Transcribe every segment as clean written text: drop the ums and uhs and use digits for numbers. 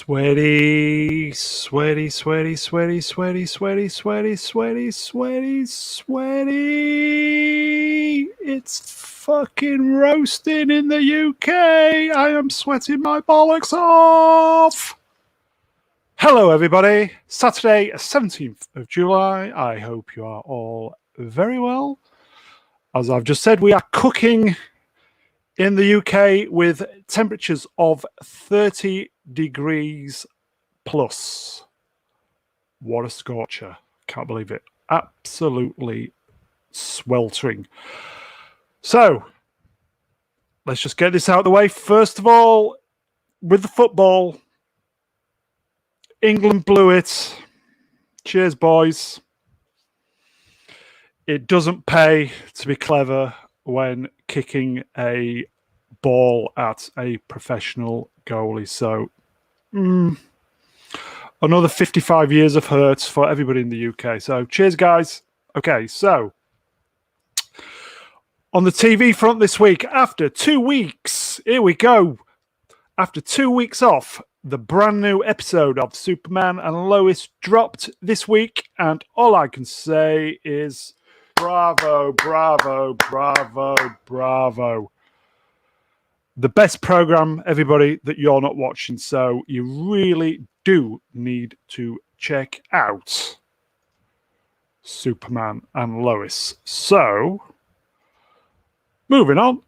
Sweaty, sweaty, sweaty, sweaty, sweaty, sweaty, sweaty, sweaty, sweaty, sweaty. It's fucking roasting in the UK. I am sweating my bollocks off. Hello, everybody. Saturday, 17th of July. I hope you are all very well. As I've just said, we are cooking in the UK with temperatures of 30 degrees plus. What a scorcher. Can't believe it. Absolutely sweltering. So, let's just get this out of the way. First of all, with the football, England blew it. Cheers, boys. It doesn't pay to be clever when kicking a ball at a professional goalie. So, another 55 years of hurt for everybody in the UK. So, cheers, guys. Okay, so on the TV front this week, after 2 weeks, here we go. After 2 weeks off, the brand new episode of Superman and Lois dropped this week, and all I can say is bravo, bravo, bravo, bravo. The best program, everybody, that you're not watching. So you really do need to check out Superman and Lois. So, moving on.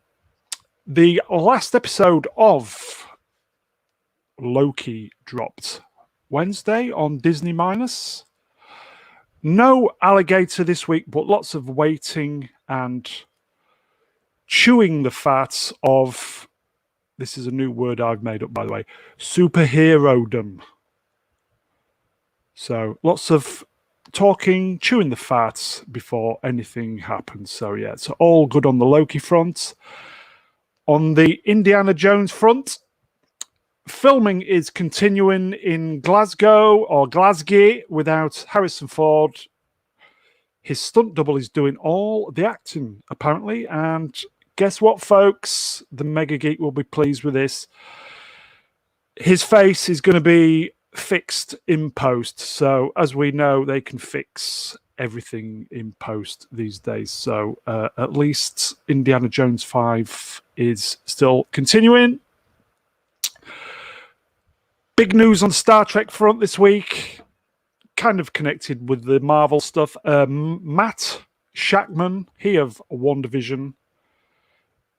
The last episode of Loki dropped Wednesday on Disney Minus. No alligator this week, but lots of waiting and chewing the fat of, this is a new word I've made up, by the way, superhero-dom. So lots of talking, chewing the fat before anything happens. So yeah, it's all good on the Loki front. On the Indiana Jones front, filming is continuing in Glasgow or Glasgow without Harrison Ford. His stunt double is doing all the acting, apparently. And guess what, folks? The MegaGeek will be pleased with this. His face is going to be fixed in post. So, as we know, they can fix everything in post these days. So, at least Indiana Jones 5 is still continuing. Big news on Star Trek front this week, kind of connected with the Marvel stuff. Matt Shakman, he of WandaVision,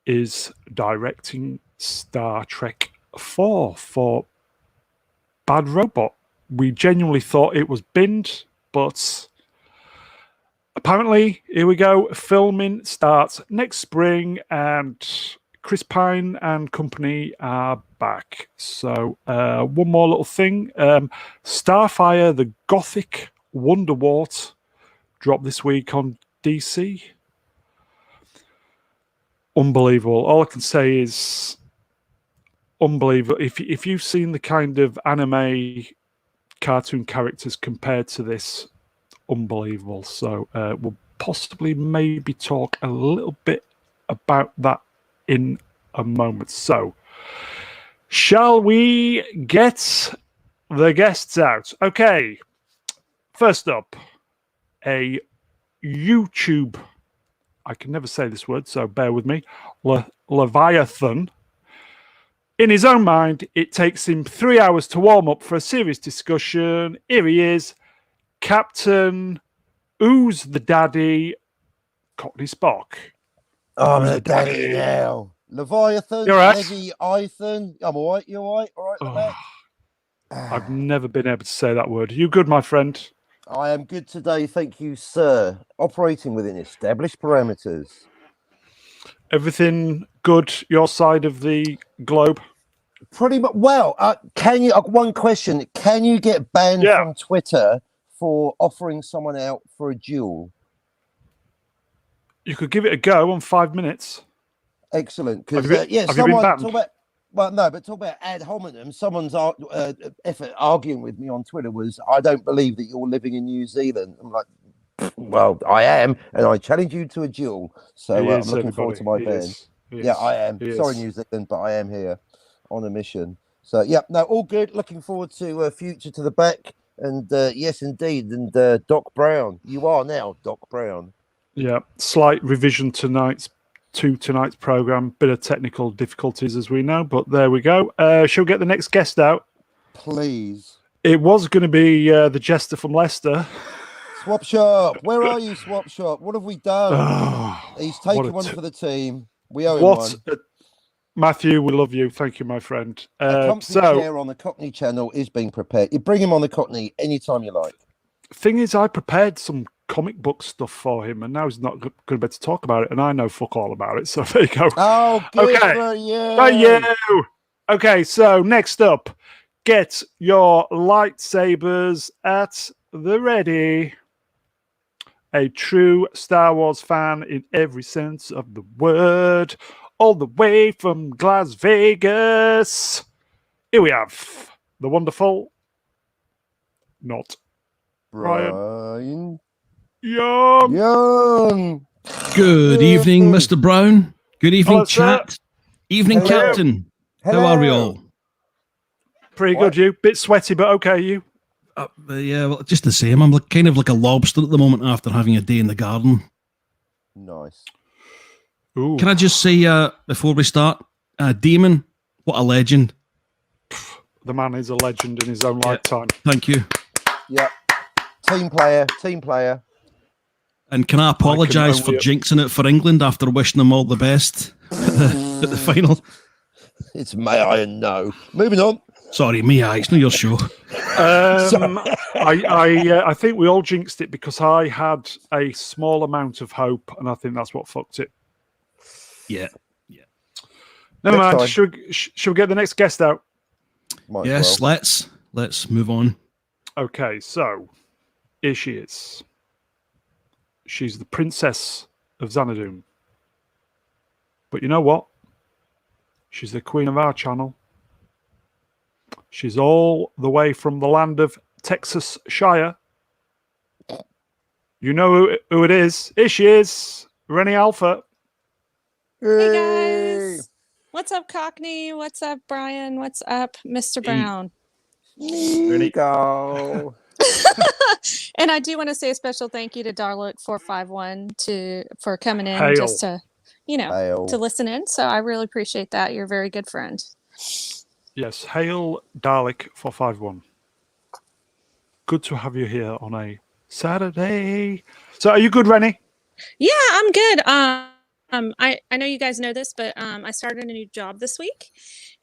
is directing Star Trek 4 for Bad Robot. We genuinely thought it was binned, but apparently, here we go. Filming starts next spring, and Chris Pine and company are back. So, one more little thing. Starfire, the Gothic Wonderwart, dropped this week on DC. Unbelievable. All I can say is unbelievable. If you've seen the kind of anime cartoon characters compared to this, unbelievable. So, we'll possibly maybe talk a little bit about that in a moment. So, shall we get the guests out? Okay. First up, a YouTube, I can never say this word, so bear with me, Leviathan. In his own mind, it takes him 3 hours to warm up for a serious discussion. Here he is, Captain Who's the Daddy, Cockney Spock. I'm the daddy now. Leviathan, You're right. Heavy Ethan. I'm all right. You all right? All right, Levette? I've never been able to say that word. You good, my friend? I am good today, thank you, sir. Operating within established parameters. Everything good your side of the globe? Pretty much. Well, can you? One question: can you get banned from Twitter for offering someone out for a duel? You could give it a go on 5 minutes. Excellent. Because someone talk about. Well, no, but talk about ad hominem. Someone's effort arguing with me on Twitter was, "I don't believe that you're living in New Zealand." I'm like, well, I am, and I challenge you to a duel. So I'm looking forward to my ban. Yeah, I am. Sorry, New Zealand, but I am here on a mission. So yeah, no, all good. Looking forward to Future to the Back, and yes, indeed, and Doc Brown. You are now Doc Brown. Yeah, slight revision to tonight's program. Bit of technical difficulties, as we know, but there we go. Shall we get the next guest out? Please. It was going to be the jester from Leicester. Swapswap, where are you, Swapswap? What have we done? Oh, He's taken one for the team. We owe him one. Matthew, we love you. Thank you, my friend. A comfy chair on the Cockney channel is being prepared. You bring him on the Cockney anytime you like. Thing is, I prepared some comic book stuff for him, and now he's not going to be able to talk about it, and I know fuck all about it. So there you go. Oh, good for you. Okay, so next up, get your lightsabers at the ready. A true Star Wars fan in every sense of the word, all the way from Las Vegas. Here we have the wonderful, not Brian Young. Good evening, Mr. Brown. Good evening, Hello, chat. Sir. Evening, Hello. Captain. Hello. How are we all? Pretty good, you. Bit sweaty, but okay, you. Yeah, well, just the same. I'm kind of like a lobster at the moment after having a day in the garden. Nice. Ooh. Can I just say, before we start, Demon, what a legend. The man is a legend in his own lifetime. Thank you. Yep. Team player. And can I apologise for jinxing it for England after wishing them all the best at the final? It's may I and no. Moving on. Sorry, me, it's not your show. I think we all jinxed it because I had a small amount of hope, and I think that's what fucked it. Yeah. Never Next mind. time. Should we get the next guest out? Might as Yes, well. let's move on. Okay, so here she is. She's the princess of Xanadu. But you know what? She's the queen of our channel. She's all the way from the land of Texas Shire. You know who it is. Here she is, Reni Alpha. Hey guys, what's up, Cockney? What's up, Brian? What's up, Mr. Brown? Ready go. And I do want to say a special thank you to Darlook451 for coming in Hail. just to, Hail. to listen in. So I really appreciate that. You're a very good friend. Yes, hail Dalek 451. Good to have you here on a Saturday. So are you good, Reni? Yeah, I'm good. I know you guys know this, but I started a new job this week.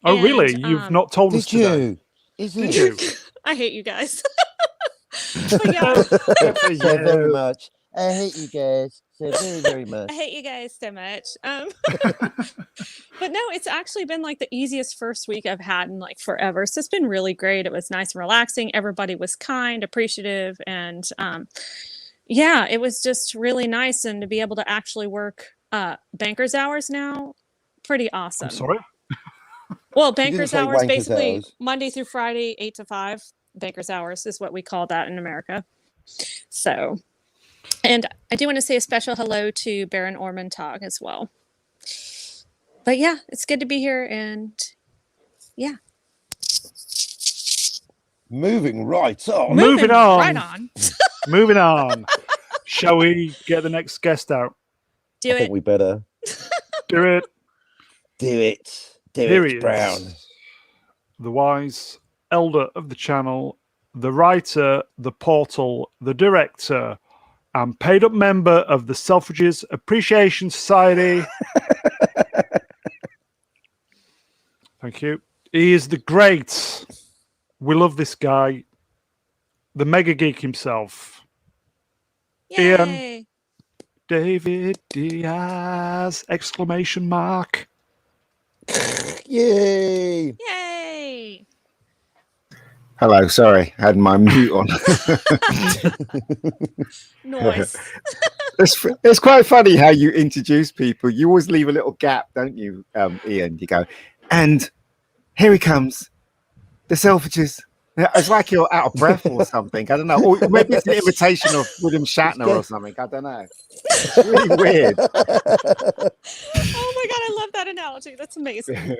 Oh, really? You've not told us Did today. you? Is Did it? you? I hate you guys. But yeah, So very much. I hate you guys so very, very much. I hate you guys so much. But no, it's actually been like the easiest first week I've had in like forever. So it's been really great. It was nice and relaxing. Everybody was kind, appreciative, and yeah, it was just really nice. And to be able to actually work banker's hours now, pretty awesome. I'm sorry? Well, banker's say hours, wanker's basically hours. Monday through Friday, 8 to 5. Banker's hours is what we call that in America. So, and I do want to say a special hello to Baron Ormontag as well. But yeah, it's good to be here, and yeah. Moving right on. Moving on. Right on. Moving on. Shall we get the next guest out? Do I it. think we better Do it. do it. Do Here he it, is. Brown. The wise elder of the channel, the writer, the portal, the director, and paid up member of the Selfridges Appreciation Society. Thank you. He is the great. We love this guy. The MegaGeek himself. Yay. David Diaz! Exclamation mark. Yay. Yay. Hello, sorry, I had my mute on. Noise. It's quite funny how you introduce people. You always leave a little gap, don't you, Ian? You go, and here he comes, the Selfridges It's like you're out of breath or something. I don't know. Or maybe it's an imitation of William Shatner or something. I don't know. It's really weird. Oh my god, I love that analogy. That's amazing.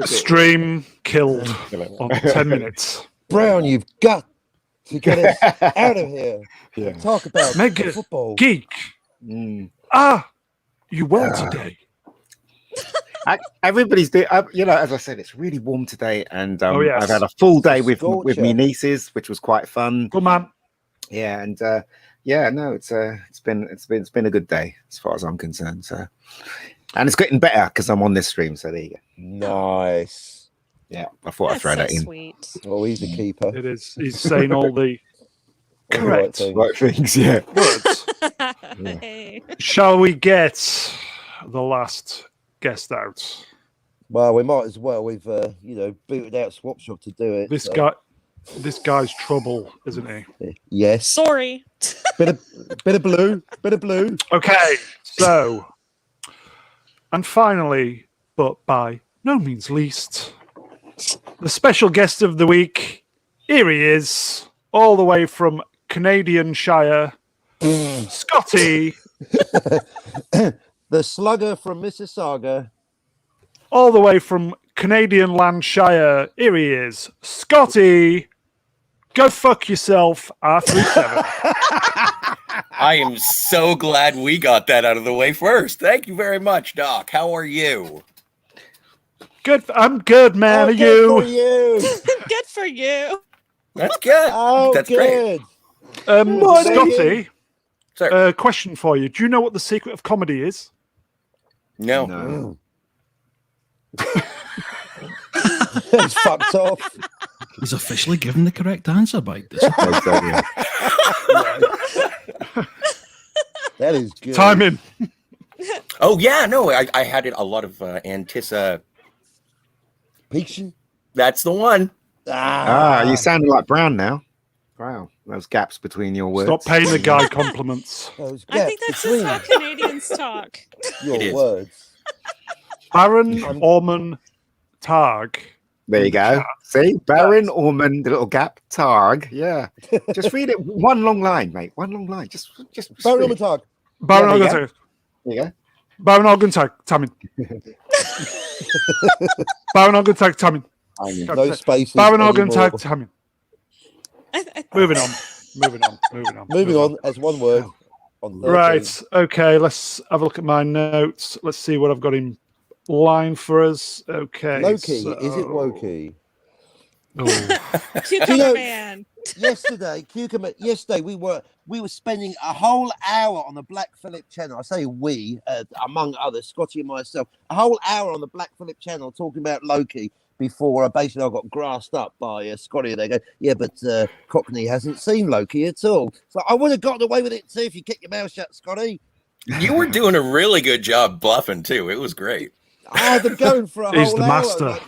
Stream killed on 10 minutes. Brown, you've got to get us out of here. Yeah. Talk about Mega football. Geek. You well today? Everybody's doing, as I said, it's really warm today, and yes. I've had a full day with Scorcher. my nieces, which was quite fun. Good man. Yeah, and it's been a good day as far as I'm concerned. So, and it's getting better because I'm on this stream. So there you go. Nice. Yeah, I thought I'd throw that in. Sweet. Oh, he's the keeper. It is. He's saying all the correct Right things, yeah. words. Hey. Shall we get the last guest out? Well, we might as well. We've booted out Swapswap to do it. This guy's trouble, isn't he? Yes. Sorry. Bit of blue. Okay, so and finally, but by no means least, the special guest of the week. Here he is, all the way from Canadian Shire, Scotty. The slugger from Mississauga. All the way from Canadian Landshire. Here he is, Scotty. Go fuck yourself, R37. I am so glad we got that out of the way first. Thank you very much, Doc. How are you? Good. I'm good, man. Are Good for you? you. Good for you. That's good. Oh, That's great. good. Scotty, Sir. question for you. Do you know what the secret of comedy is? No. He's fucked off. He's officially given the correct answer, by this. That is good. Timing. Oh, yeah. No, I had a lot of Antissa. Peachin? That's the one. You sounding like Brown now. Wow, those gaps between your words. Stop paying the guy compliments. Those I think gaps that's just between how Canadians talk. your It is. words. Baron Orman Targ. There you go. See, Baron Ormond, the little gap, Targ. Yeah, just read it. One long line, mate. One long line. Just Barry read on it. talk. Baron Yeah, Organ there you Targ. There you go. Baron Organ Targ. Tammin. Baron Organ Targ. Tammin. No spaces. Baron Organ anymore. Targ. Tammin. Moving on. Moving on as one word. On 13. Right. Okay. Let's have a look at my notes. Let's see what I've got in line for us. Okay. Loki. so- Is it Woki? Oh. Cucumber know- man. Yesterday we were spending a whole hour on the Black Phillip channel. I say we, among others, Scotty and myself, a whole hour on the Black Phillip channel talking about Loki before basically I got grassed up by Scotty. They go, yeah, but Cockney hasn't seen Loki at all. So I would have gotten away with it too if you kept your mouth shut, Scotty. You were doing a really good job bluffing, too. It was great. I had them going for a He's whole the hour. master.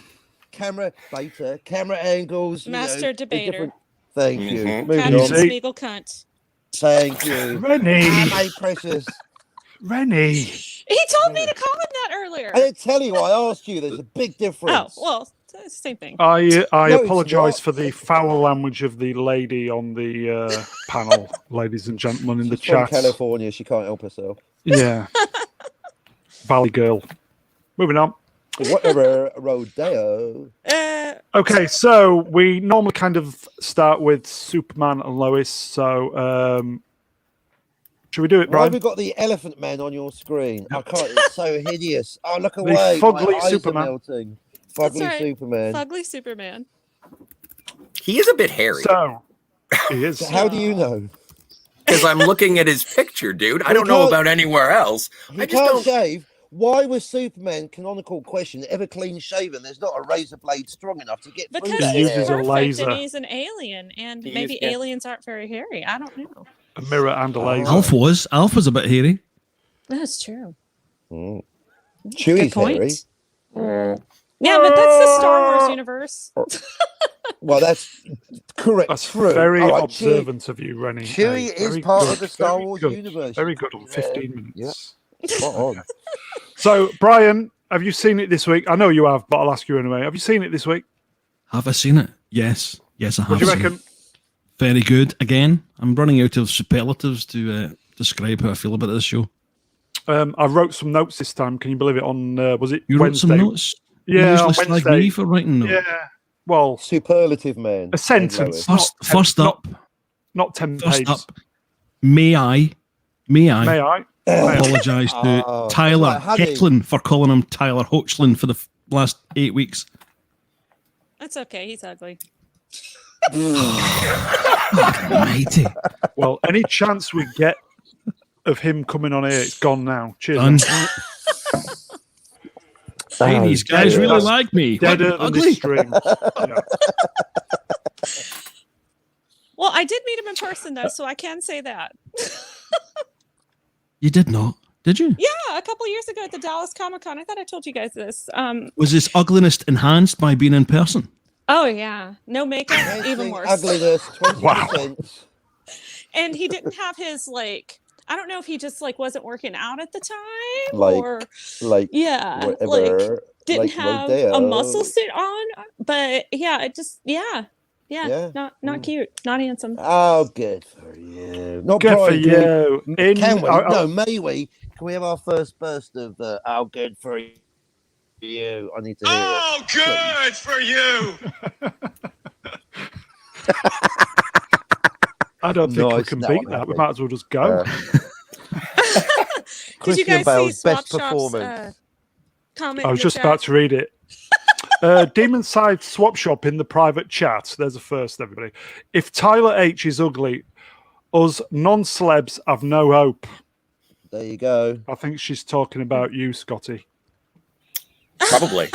Like, camera angles. Master debater. different- Thank you. Mhm. Moving Captain on. See? Spiegel cunt. Thank you. Rennie. My precious. Rennie. He told me to call him that earlier. I didn't tell you. I asked you. There's a big Oh, difference. well, it's the same thing. I it's apologise not. for the foul language of the lady on the panel, ladies and gentlemen in the She's from chat. California. She can't help herself. Yeah. Valley girl. Moving on. Whatever, Rodeo. Okay, so we normally kind of start with Superman and Lois. So, should we do it, Why have Brian? we got the elephant man on your screen? I can't. It's so hideous. Oh, look away. My fugly eyes are Superman. melting. That's Fugly right. Superman. Fugly Superman. He is a bit hairy So, he is. So how do you know? because I'm looking at his picture, dude. I don't know about anywhere else. He I just can't don't. shave. Why was Superman, canonical question, ever clean shaven? There's not a razor blade strong enough to get through Because that He he's uses a hair. perfect laser. and he's an alien, and He maybe is, yeah. aliens aren't very hairy. I don't know. A mirror and a laser. Alf was a bit hairy. That's true. Mm. Good Chewie's point. hairy. Yeah, but that's the Star Wars universe. Well, that's correct. That's True. very All right, observant of you, Rennie. Chewie is Very part good, of the Star very Wars good, universe. Very good on 15 minutes. Spot on. So, Brian, have you seen it this week? I know you have, but I'll ask you anyway. Have you seen it this week? Have I seen it? Yes. Yes, I have. What do you some. reckon? Very good. Again, I'm running out of superlatives to describe how I feel about this show. I wrote some notes this time. Can you believe it? On was it You wrote Wednesday? some notes? You Yeah, usually on slag Wednesday. me for writing notes. Yeah. Well, Superlative man. a sentence. First up, not 10 first pages. up, may I May I? apologise to Oh, Tyler it's like hugging. Hecklin for calling him Tyler Hoechlin for the last 8 weeks. That's okay. He's ugly. Almighty. Well, any chance we get of him coming on here, it's gone now. Cheers. Done. man. Hey, these guys dead. really That's like me. Deader What, than ugly? this stream. Yeah. Well, I did meet him in person though, so I can say that. You did not, did you? Yeah, a couple years ago at the Dallas Comic Con. I thought I told you guys this. Was his ugliness enhanced by being in person? Oh yeah, no makeup, even worse. Ugliness, 20%. And he didn't have his like. I don't know if he just like wasn't working out at the time, Like, or whatever. like didn't like have Rodeo. a muscle suit on. But yeah, it just Yeah. not cute, not handsome. Oh, good for you. Not Good for Brian, can you. we- Can we? No, may we? Can we have our first burst of oh, good for you? I need to hear it. Good for you. I don't think we Nice. can No, beat I'm that. We happy. might as well just go. Did you Christian guys Bale's see best Swapswap's performance. comment? I was in the just chat? about to read it. Demonscythe swap shop in the private chat. There's a first, everybody. If Tyler H is ugly, us non-celebs have no hope. There you go. I think she's talking about you, Scotty. Probably.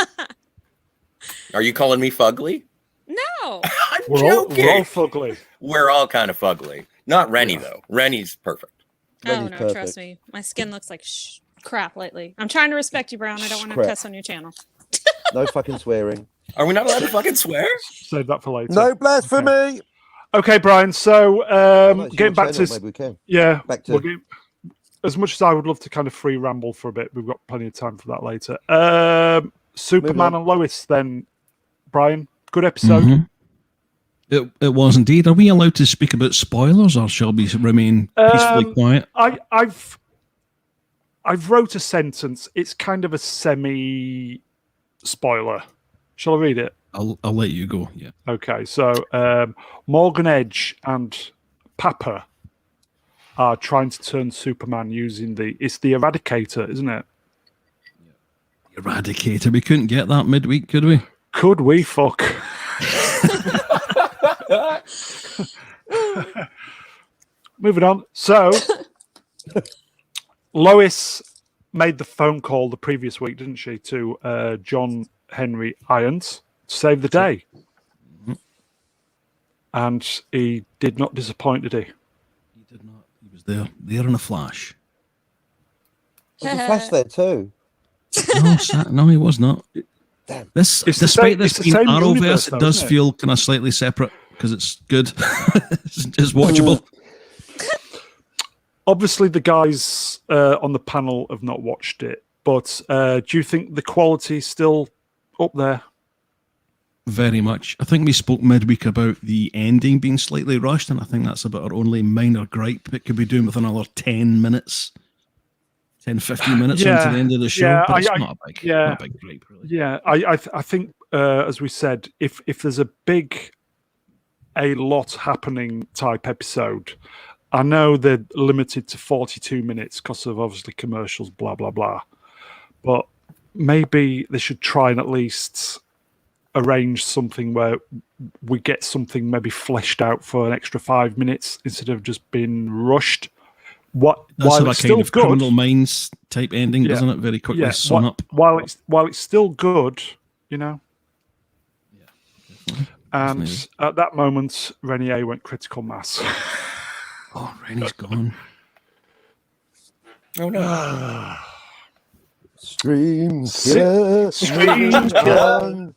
Are you calling me fugly? No. I'm We're all joking. fugly. We're all kind of fugly. Not Reni though. Reni's perfect. Oh Rennie's no, perfect. trust me. My skin looks like crap lately. I'm trying to respect you, Brown. I don't want to Crap. cuss on your channel. No fucking swearing. Are we not allowed to fucking swear? Save that for later. No blasphemy. Okay, Brian. So Well, it's getting your back to channel, this, maybe we can. yeah. Back to- we'll get- as much as I would love to kind of free ramble for a bit, we've got plenty of time for that later. Superman on. and Lois, then, Brian. Good episode. Mhm. It was indeed. Are we allowed to speak about spoilers, or shall we remain peacefully quiet? I've wrote a sentence. It's kind of a semi spoiler. Shall I read it? I'll let you go. Yeah. Okay, so Morgan Edge and Papa are trying to turn Superman using it's the Eradicator, isn't it? Eradicator. We couldn't get that midweek, could we? Could we fuck? Moving on. So Lois made the phone call the previous week, didn't she, to John Henry Irons to save the day. And he did not disappoint, did he? He did not. He was there in a flash. There's a flash there too. No, he was not. Damn. This, It's the despite same- this it's the being same Arrowverse, universe, it though, does isn't it? feel kind of slightly separate because it's good. It's watchable. Obviously, the guys on the panel have not watched it, but do you think the quality is still up there? Very much. I think we spoke midweek about the ending being slightly rushed, and I think that's about our only minor gripe. It could be doing with another 10 minutes, 10, 15 minutes Yeah, into the end of the show, yeah, but it's I- not a big, yeah. not a big gripe, really. Yeah, I think, as we said, if there's a lot happening type episode, I know they're limited to 42 minutes because of obviously commercials, blah, blah, blah. But maybe they should try and at least arrange something where we get something maybe fleshed out for an extra 5 minutes instead of just being rushed. That's While a it's kind still of good, Criminal Minds type ending, Yeah. doesn't it? Very quickly yeah, sum up. while it's still good, you know. And Definitely. at that moment, Renier went critical mass. Oh, Reni's gone. Oh no. Stream Stream killer.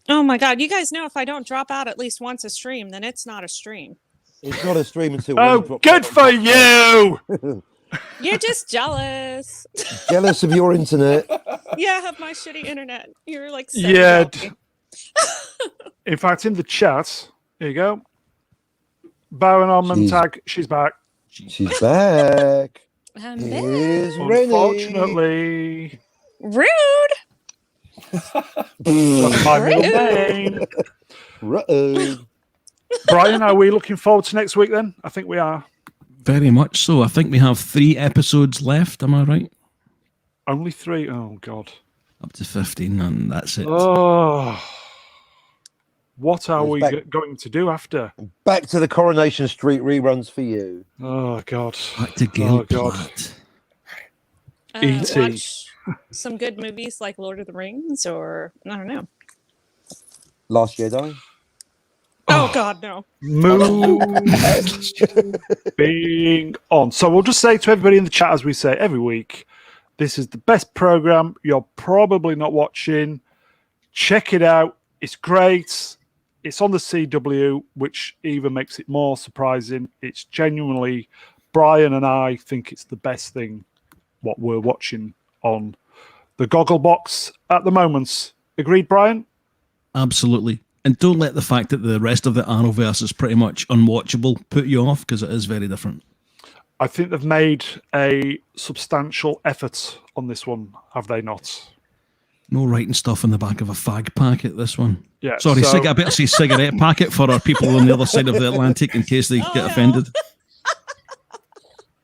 Oh my god, you guys know if I don't drop out at least once a stream, then it's not a stream. It's not a stream until. Oh, we drop good it for on you! You're just jealous. Jealous of your internet. Yeah, I have my shitty internet. You're like so Yeah. jealous. In fact, in the chat, Here you go. Baron on Montag. She's back. She's back. I'm Here's back. Reni. Unfortunately, Rude. that's my middle name. Rude. Brian, are we looking forward to next week then? I think we are. Very much so. I think we have 3 episodes left. Am I right? Only 3? Oh, God. Up to 15, and that's it. Oh. What are It's we back- going to do after? Back to the Coronation Street reruns for you. Oh, God. Back to Gail Oh, God. Platt. E.T.. Watch some good movies like Lord of the Rings, or I don't know. Last Jedi. Oh God, no. Moving on. So we'll just say to everybody in the chat, as we say every week, this is the best program you're probably not watching. Check it out. It's great. It's on the CW, which even makes it more surprising. It's genuinely, Brian and I think it's the best thing what we're watching on the Goggle Box at the moment. Agreed, Brian? Absolutely. And don't let the fact that the rest of the Arrowverse is pretty much unwatchable put you off, because it is very different. I think they've made a substantial effort on this one, have they not? No writing stuff in the back of a fag packet, this one. Yeah. Sorry, so- I better say cigarette packet for our people on the other side of the Atlantic in case they get offended.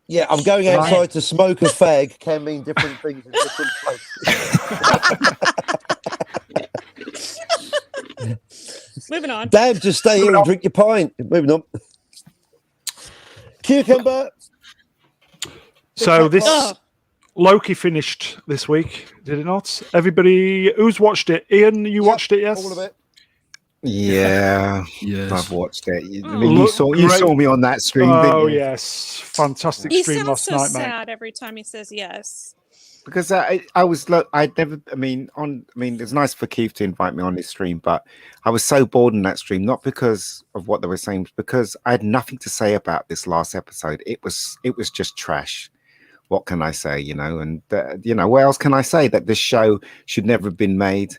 Yeah, I'm going outside to smoke a fag can mean different things in different places. Moving on. Damn, just stay here and drink your pint. Moving on. Cucumber. So this Oh. Loki finished this week, did it not? Everybody who's watched it? Ian, you watched it, yes? All of it. Yeah, Yes. I've watched it. I Oh. mean, you saw Great. me on that stream, Oh didn't you? yes, fantastic He stream sounds last so night, mate. sad every time he says yes. Because I was look, I'd never. I mean, it's nice for Keith to invite me on his stream, but I was so bored in that stream, not because of what they were saying, but because I had nothing to say about this last episode. It was just trash. What can I say, you know? And what else can I say? That this show should never have been made,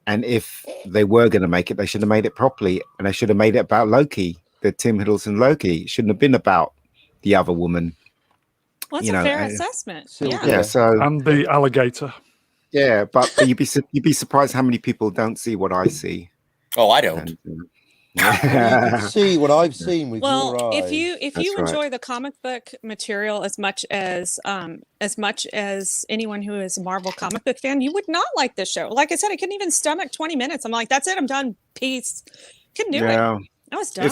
and if they were going to make it, they should have made it properly, and they should have made it about Loki, the Tim Hiddleston Loki. It shouldn't have been about the other woman. Well, that's You a know, fair I- assessment. Sylvia. Yeah. Yeah, so And the alligator. yeah, but you'd be surprised how many people don't see what I see. Oh, I don't. And, You can see what I've seen with Well, your eyes. if you That's right. enjoy the comic book material as much as anyone who is a Marvel comic book fan, you would not like this show. Like I said, I couldn't even stomach 20 minutes. I'm like, that's it, I'm done. Peace. Couldn't do it. I was done.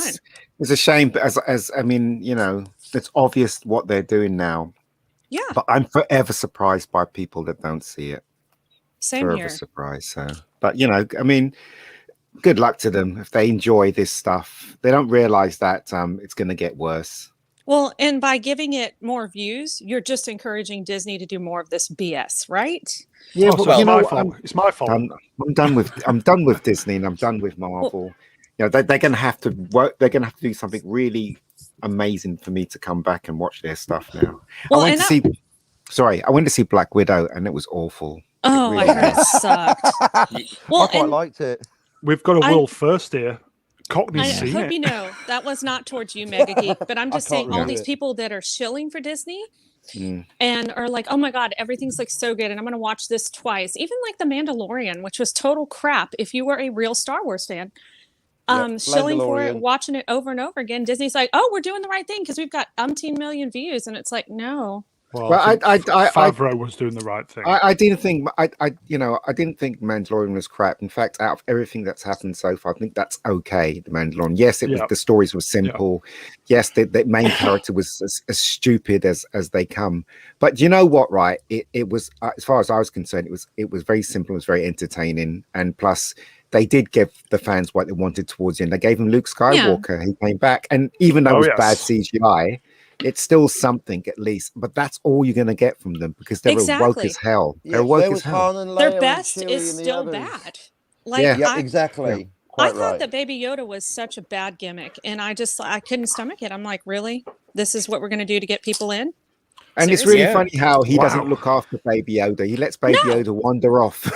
it's a shame, but as I mean, it's obvious what they're doing now. Yeah, But I'm forever surprised by people that don't see it. same Forever here. surprised. So, but I mean, good luck to them if they enjoy this stuff. They don't realize that it's going to get worse. Well, and by giving it more views, you're just encouraging Disney to do more of this BS, right? Yeah, Oh, but so it's you know my what? fault. It's my fault. I'm done with Disney, and I'm done with Marvel. They're going to have to work. They're going to have to do something really amazing for me to come back and watch their stuff now. Well, I went to see Black Widow, and it was awful. Oh, really I heard it sucked. I Well, quite and liked it. We've got a I- world first here. Cockney's I seen hope it. you know that was not towards you, MegaGeek, but I'm just can't saying all remember these it. people that are shilling for Disney Mm. and are like, oh my God, everything's like so good and I'm going to watch this twice. Even like The Mandalorian, which was total crap if you were a real Star Wars fan. Shilling for it, Mandalorian. watching it over and over again. Disney's like, oh, we're doing the right thing because we've got umpteen million views. And it's like, no. Well, Well, I think I Favreau was doing the right thing. I didn't think I didn't think Mandalorian was crap. In fact, out of everything that's happened so far, I think that's okay. The Mandalorian, yes, it was. Yeah. The stories were simple. Yes, the main character was as stupid as they come. But you know what? Right? It was as far as I was concerned, it was very simple. It was very entertaining, and plus, they did give the fans what they wanted towards the end. They gave him Luke Skywalker. He came back, and even though it was bad CGI. It's still something at least, but that's all you're going to get from them because they're woke Exactly. as hell. Yeah, They're woke there as was hell. Han and Leia Their and best Chewie is and the still others. bad. Like, Yeah. Yeah, exactly. I Quite thought right. that Baby Yoda was such a bad gimmick, and I couldn't stomach it. I'm like, really? This is what we're going to do to get people in? And it's Seriously? really Yeah. funny how he Wow. doesn't look after Baby Yoda. He lets Baby No. Yoda wander off.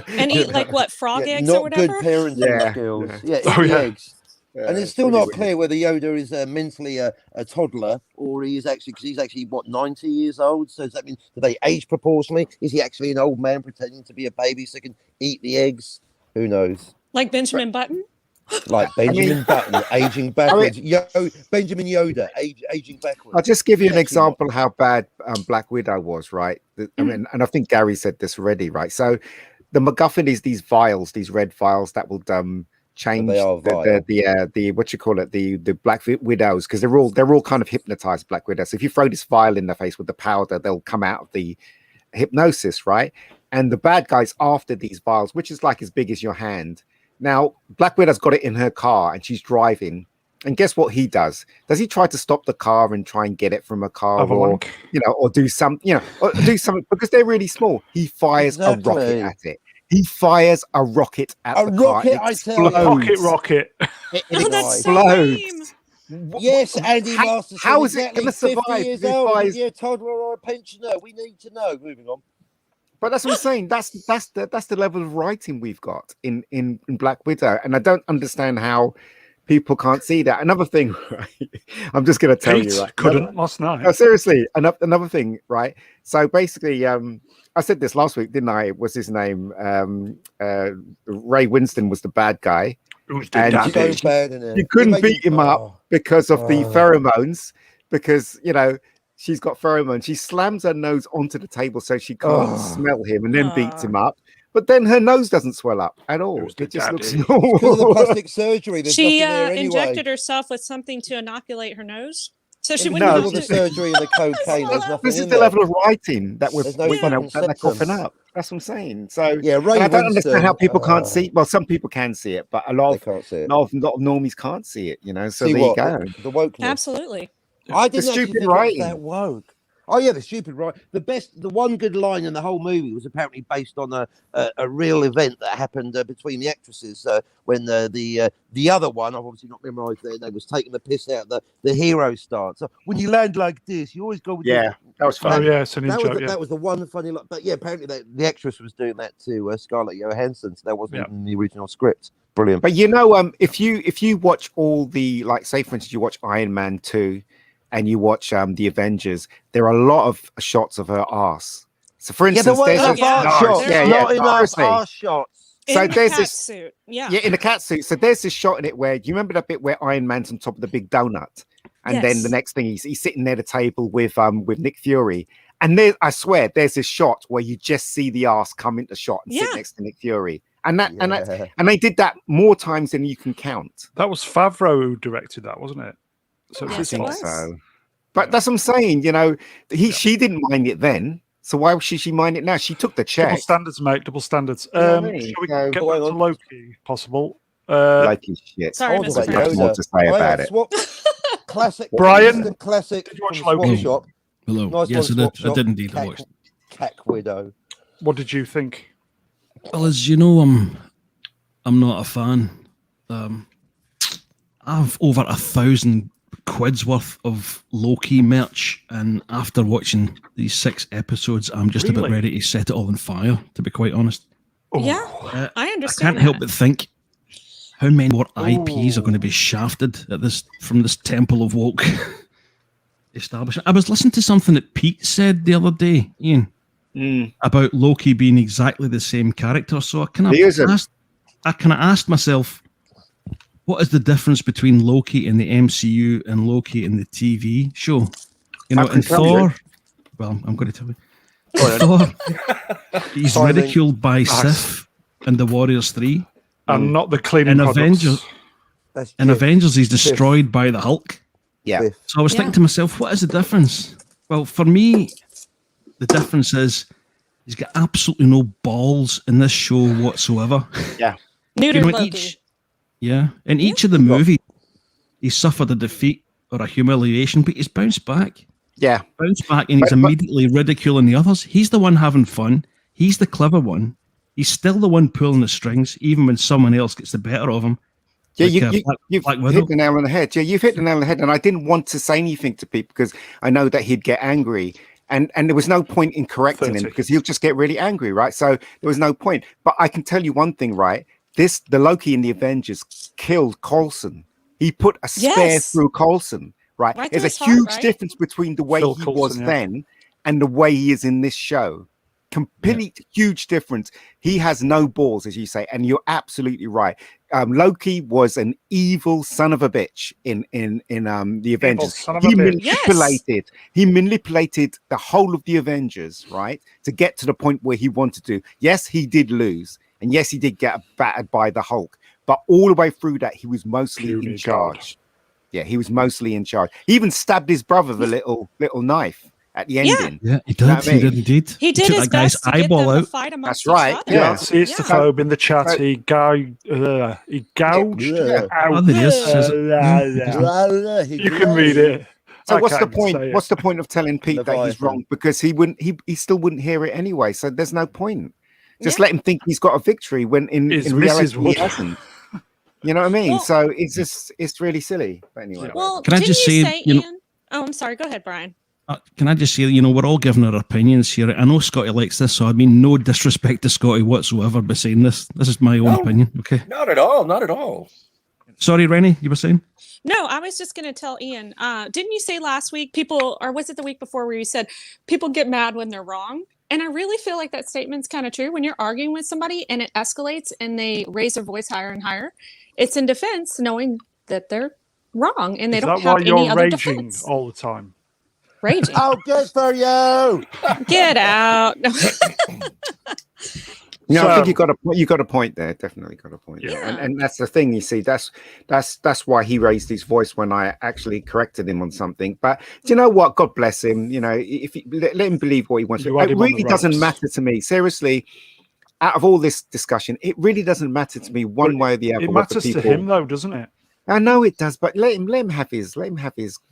And eat like what, frog Yeah, eggs not or whatever? good parenting Yeah. skills. Yeah, eat Oh, the yeah. eggs. And it's still not clear whether Yoda is mentally a toddler or he is actually, because he's actually, what, 90 years old? So does that mean, do they age proportionally? Is he actually an old man pretending to be a baby so he can eat the eggs? Who knows? Like Benjamin Button? Like Benjamin Button, aging backwards. Benjamin Yoda, aging backwards. I'll just give you an example how bad Black Widow was, right? I mean, and I think Gary said this already, right? So the MacGuffin is these vials, these red vials that will change the what you call it, the Black Widows, because they're all kind of hypnotized Black Widows. So if you throw this vial in their face with the powder, they'll come out of the hypnosis, right? And the bad guy's after these vials, which is like as big as your hand. Now, Black Widow's got it in her car and she's driving. And guess what he does? Does he try to stop the car and try and get it from a car, or do something, because they're really small? He fires a rocket at it. He fires a rocket at the car. I tell you. Pocket rocket. It that's so lame. Yes, Andy Masters. How is it going to survive? 50 years old, is he a toddler or a pensioner? We need to know. Moving on. But that's what I'm saying. That's the level of writing we've got in Black Widow, and I don't understand how people can't see that. Another thing, right? I'm just going to tell you, right? Couldn't last night. No, seriously, another thing, right? So basically, I said this last week, didn't I? What's his name? Ray Winston was the bad guy, and you couldn't beat him up because of the pheromones, because she's got pheromones. She slams her nose onto the table so she can't smell him, and then beats him up. But then her nose doesn't swell up at all. It just looks normal. Because of the plastic surgery. She anyway. injected herself with something to inoculate her nose, so she wouldn't wouldn't have have the surgery and the cocaine. There's nothing This is in the there. level of writing that There's no fucking they're coughing symptoms. up. That's what I'm saying. So Yeah, Ray I don't Winston, understand how people can't see. Well, some people can see it, but a lot They can't see it. of normies can't see it. So See there what? you go. The wokeness. Absolutely. I didn't actually stupid think it was writing. that woke. Oh yeah, the stupid right. The one good line in the whole movie was apparently based on a real event that happened between the actresses when the other one, I've obviously not memorised their name, was taking the piss out of the hero start. So when you land like this, you always go with Yeah, that was Oh fun. yeah, it's an in joke. that was the one funny line. But yeah, apparently the actress was doing that to Scarlett Johansson, so that wasn't even in the original script. Brilliant. But if you watch all the, like, say for instance, you watch Iron Man 2 and you watch the Avengers, there are a lot of shots of her arse. So for instance, there's not enough arse shots. So In the there's cat this suit. Yeah. in the cat suit. So there's this shot in it where, do you remember that bit where Iron Man's on top of the big donut, and then the next thing he's sitting there at the table with Nick Fury, and there, I swear, there's this shot where you just see the arse come into shot and sit next to Nick Fury, and they did that more times than you can count. That was Favreau who directed that, wasn't it? So Yes, it's it not- was. So, but that's what I'm saying. She didn't mind it then, so why should she mind it now? She took the check. Double standards, mate. Double standards. You know what I mean? Shall we So- get back to Loki? Possible. Like his shit. Sorry, Hold Mr. on, Nothing more to say about it. Classic. Brian, Classic. did you watch from Loki? Swap Shop. Hello. Nice Yes, I one, did. Swap I did indeed. I Shop. watched. Cat Widow. What did you think? Well, as you know, I'm not a fan. I've over 1,000 quid's worth of Loki merch, and after watching these 6 episodes, I'm just about Really? ready to set it all on fire. To be quite honest, Yeah, I I understand. can't help but think how many more IPs are going to be shafted at from this temple of woke establishment. I was listening to something that Pete said the other day, Ian, about Loki being exactly the same character. So He isn't. I kind of asked myself, what is the difference between Loki in the MCU and Loki in the TV show? I In can tell you. Thor, well, I'm going to tell you. Thor, he's ridiculed by Sif and the Warriors 3. And not the cleaning In products. Avengers, That's in Jif. Avengers, he's destroyed by the Hulk. Yeah. Biff. So I was thinking to myself, what is the difference? Well, for me, the difference is he's got absolutely no balls in this show whatsoever. Neutered in Loki. in each of the movies, he suffered a defeat or a humiliation, but he's bounced back. Yeah. Bounced back, and he's immediately ridiculing the others. He's the one having fun. He's the clever one. He's still the one pulling the strings, even when someone else gets the better of him. Yeah, Like, you've Black Widow. hit the nail on the head. Yeah, you've hit the nail on the head. And I didn't want to say anything to Pete because I know that he'd get angry. And there was no point in correcting him 30. because he'll just get really angry, right? So there was no point. But I can tell you one thing, right? The Loki in the Avengers killed Coulson. He put a spear Yes. through Coulson, right? Right There's through a his heart, huge right? difference between the way Phil he Coulson, was yeah. then and the way he is in this show. Complete huge difference. He has no balls, as you say, and you're absolutely right. Loki was an evil son of a bitch in the Avengers. son of a bitch. He manipulated the whole of the Avengers, right, to get to the point where he wanted to. Yes, he did lose, and yes, he did get battered by the Hulk, but all the way through that, he was mostly Puny in charge. Yeah, he was mostly in charge. He even stabbed his brother with a little knife at the ending. Yeah, he You know did. what I He mean? did indeed. He did took his that guy's best to get eyeball them out. to fight amongst That's right, each other. Yeah, see, it's the phobe in the chat. He gouged. Yeah. Oh, there he is. Says it. Yeah. You can read it. So I what's the can't point? say it. What's the point of telling Pete that he's Leviathan. wrong? Because he wouldn't. He still wouldn't hear it anyway. So there's no point. Just Yeah. let him think he's got a victory when in His reality missus he would. hasn't. You know what I mean? Well- So it's really silly. But anyway, Well, Can I didn't just you say, say, you know- Ian? Oh, I'm sorry. Go ahead, Brian. Can I just say, we're all giving our opinions here. I know Scotty likes this, so I mean no disrespect to Scotty whatsoever by saying this. This is my own No. opinion. Okay. Not at all. Not at all. Sorry, Reni, you were saying? No, I was just going to tell Ian. Didn't you say last week or was it the week before where you said people get mad when they're wrong? And I really feel like that statement's kind of true. When you're arguing with somebody and it escalates and they raise their voice higher and higher, it's in defense knowing that they're wrong and they Is don't that why have any you're other raging defense. all the time? Raging. Oh, good for you. Get out. I So- think you got a point there. Definitely got a point. Yeah. There. And that's the thing. You see, that's why he raised his voice when I actually corrected him on something. But do you know what? God bless him. If he, let him believe what he wants. You had It him on really the doesn't ropes. matter to me. Seriously, out of all this discussion, it really doesn't matter to me one way or the other. It what the matters to people- him, though, doesn't it? I know it does, but let him have his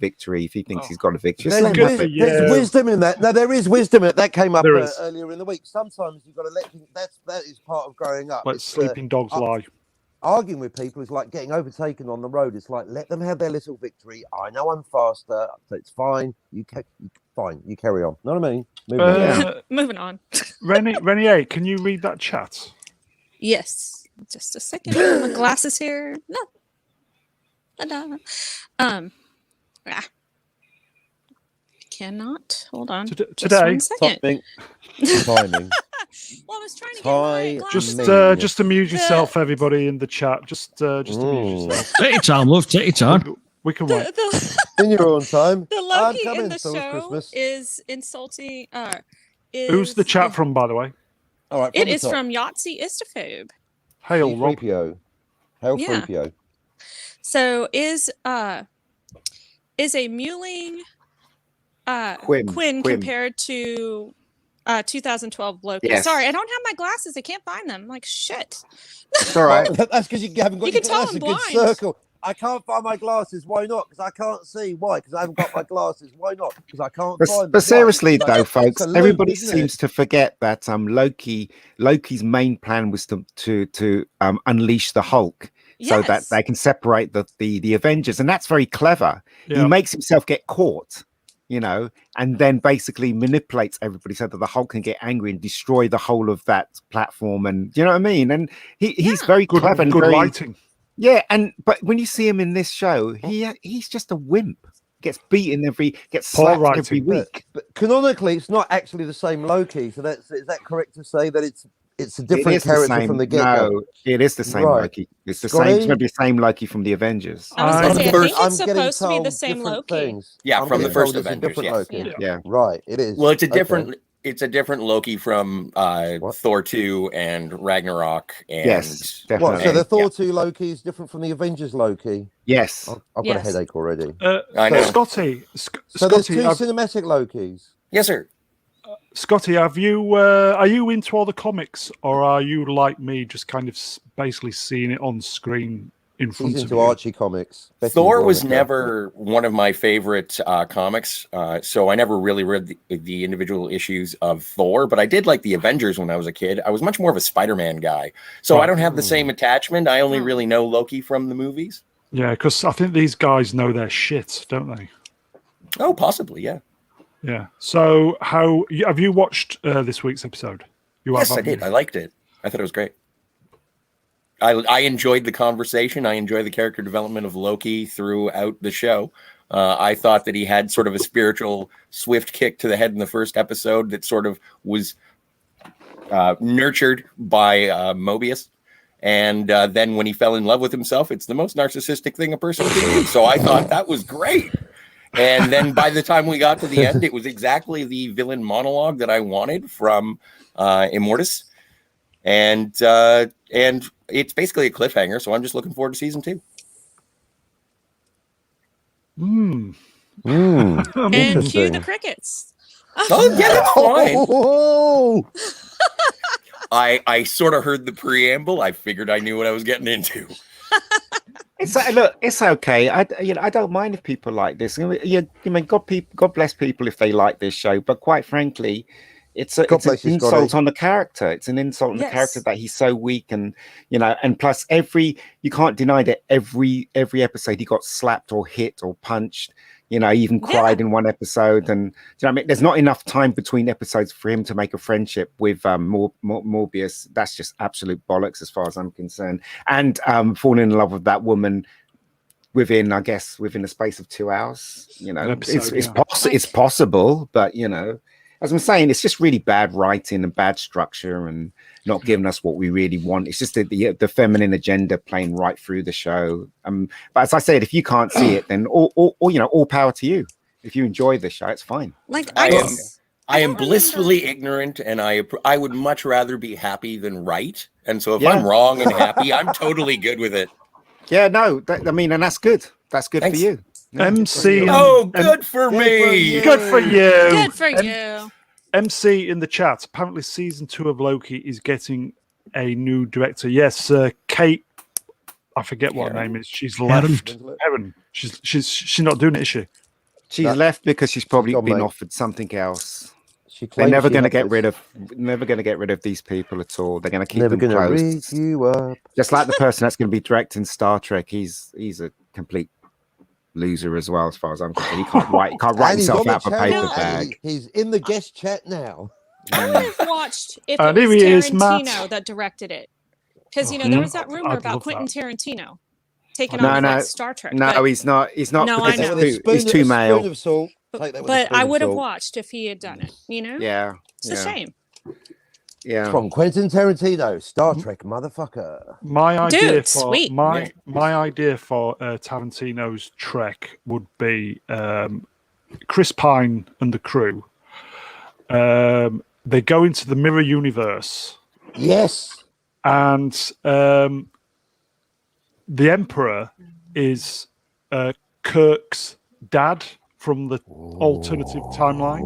victory if he thinks he's got a victory. Just let him have it. There's wisdom in that. No, there is wisdom in it. That came up There is. earlier in the week. Sometimes you've got to let things, that is part of growing up. Like It's, sleeping dogs lie. arguing with people is like getting overtaken on the road. It's like, let them have their little victory. I know I'm faster, so it's fine. Fine. You carry on. Know what I mean? Moving on. Moving on. Renier, can you read that chat? Yes. Just a second. My glasses here. No. Cannot. Hold on. Just Today, 1 second. Timing. Timing. Well, I was trying to get my glasses. just amuse yourself, everybody in the chat. Just amuse yourself. Take your time, love. Take your time. We can wait. In your own time. The I'm Loki coming in the till show Christmas. is insulting. Who's the chat from, by the way? All right. It the is top. from Yahtzee Istaphobe. Hail, Rob. C-3PO. Hail Yeah. 3PO. So is a Mewling Quinn compared to 2012 Loki? Yes. Sorry, I don't have my glasses. I can't find them. I'm like, shit. It's all right. Well, that's because you haven't got You your can tell glasses. I'm A good blind. circle. I can't find my glasses. Why not? Because I can't see. Why? Because I haven't got my glasses. Why not? Because I can't find them. But seriously, Why? though, It's folks, a loop, everybody isn't it? seems to forget that Loki's main plan was to unleash the Hulk, so that Yes. they can separate the Avengers, and that's very clever. Yeah. He makes himself get caught, and then basically manipulates everybody so that the Hulk can get angry and destroy the whole of that platform. And you know what I mean? And he's very Good, clever and good very, lighting. yeah. But when you see him in this show, he's just a wimp. Gets beaten gets Poor slapped writing. every week. But canonically, it's not actually the same Loki. So is that correct to say that it's a It different is the character same- from the get-go? No, it is the same Right. Loki. It's the Scotty? same. It's going to be the same Loki from the Avengers. I was I'm gonna say, I first- think it's getting supposed to be the told same different Loki. things. Yeah, I'm from the getting first told it's a Avengers, different yes. Loki. Yeah. Right, it is. Well, it's a Okay. different. It's a different Loki from What? Thor 2 and Ragnarok. And Yes, What? definitely. So the And- Thor yeah. 2 Loki is different from the Avengers Loki. Yes. I've got a Yes. headache already. I know. Scotty, So there's Scotty, two have, cinematic Lokis. Yes, sir. Scotty, are you into all the comics, or are you like me, just kind of basically seeing it on screen in front He's of into you? Archie comics. Betty Thor was Veronica. never one of my favorite comics, so I never really read the individual issues of Thor, but I did like the Avengers when I was a kid. I was much more of a Spider-Man guy, so I don't have the same attachment. I only really know Loki from the movies. Yeah, because I think these guys know their shit, don't they? Oh, possibly, yeah. Yeah. So, have you watched this week's episode? You Yes, have, I did. haven't I liked it. I thought it was great. I enjoyed the conversation. I enjoyed the character development of Loki throughout the show. I thought that he had sort of a spiritual swift kick to the head in the first episode that sort of was nurtured by Mobius. And then when he fell in love with himself, it's the most narcissistic thing a person can do. So I thought that was great. And then by the time we got to the end, it was exactly the villain monologue that I wanted from Immortus. And it's basically a cliffhanger. So I'm just looking forward to season 2. And cue the crickets. Oh, yeah, that's fine. Oh, I sort of heard the preamble. I figured I knew what I was getting into. Look, it's okay. I don't mind if people like this. I mean, God bless people if they like this show. But quite frankly, it's an insult on the character. It's an insult on the character that he's so weak, and and plus you can't deny that every episode he got slapped or hit or punched. He even cried in one episode, and I mean, there's not enough time between episodes for him to make a friendship with Morbius. That's just absolute bollocks as far as I'm concerned. And falling in love with that woman within the space of 2 hours. It's possible, but as I'm saying, it's just really bad writing and bad structure and not giving us what we really want. It's just the feminine agenda playing right through the show. But as I said, if you can't see it, then all power to you. If you enjoy the show, it's fine. I am blissfully ignorant, and I would much rather be happy than right. And so if I'm wrong and happy, I'm totally good with it. Yeah, no, and that's good. That's good Thanks. for you. MC. Good for me. Good for you. Good for you. MC in the chat. Apparently, season 2 of Loki is getting a new director. Yes, Kate. I forget what her name is. She's left. Erin. She's not doing it, is she? She's left because she's probably been offered something else. They're never going to get rid of these people at all. They're going to keep them close. You up. Just like the person that's going to be directing Star Trek. He's a complete loser as well, as far as I'm concerned. He can't write himself out of a paper bag. He's in the guest chat now. I would have watched if it was Tarantino that directed it, because there was that rumor about Quentin Tarantino taking on Star Trek. No, he's not. No, I know. He's too male. But I would have watched if he had done it. Yeah, it's a shame. Yeah, from Quentin Tarantino, Star Trek motherfucker. My idea sweet. My idea for Tarantino's Trek would be Chris Pine and the crew. They go into the mirror universe. Yes, and the Emperor is Kirk's dad from the alternative timeline.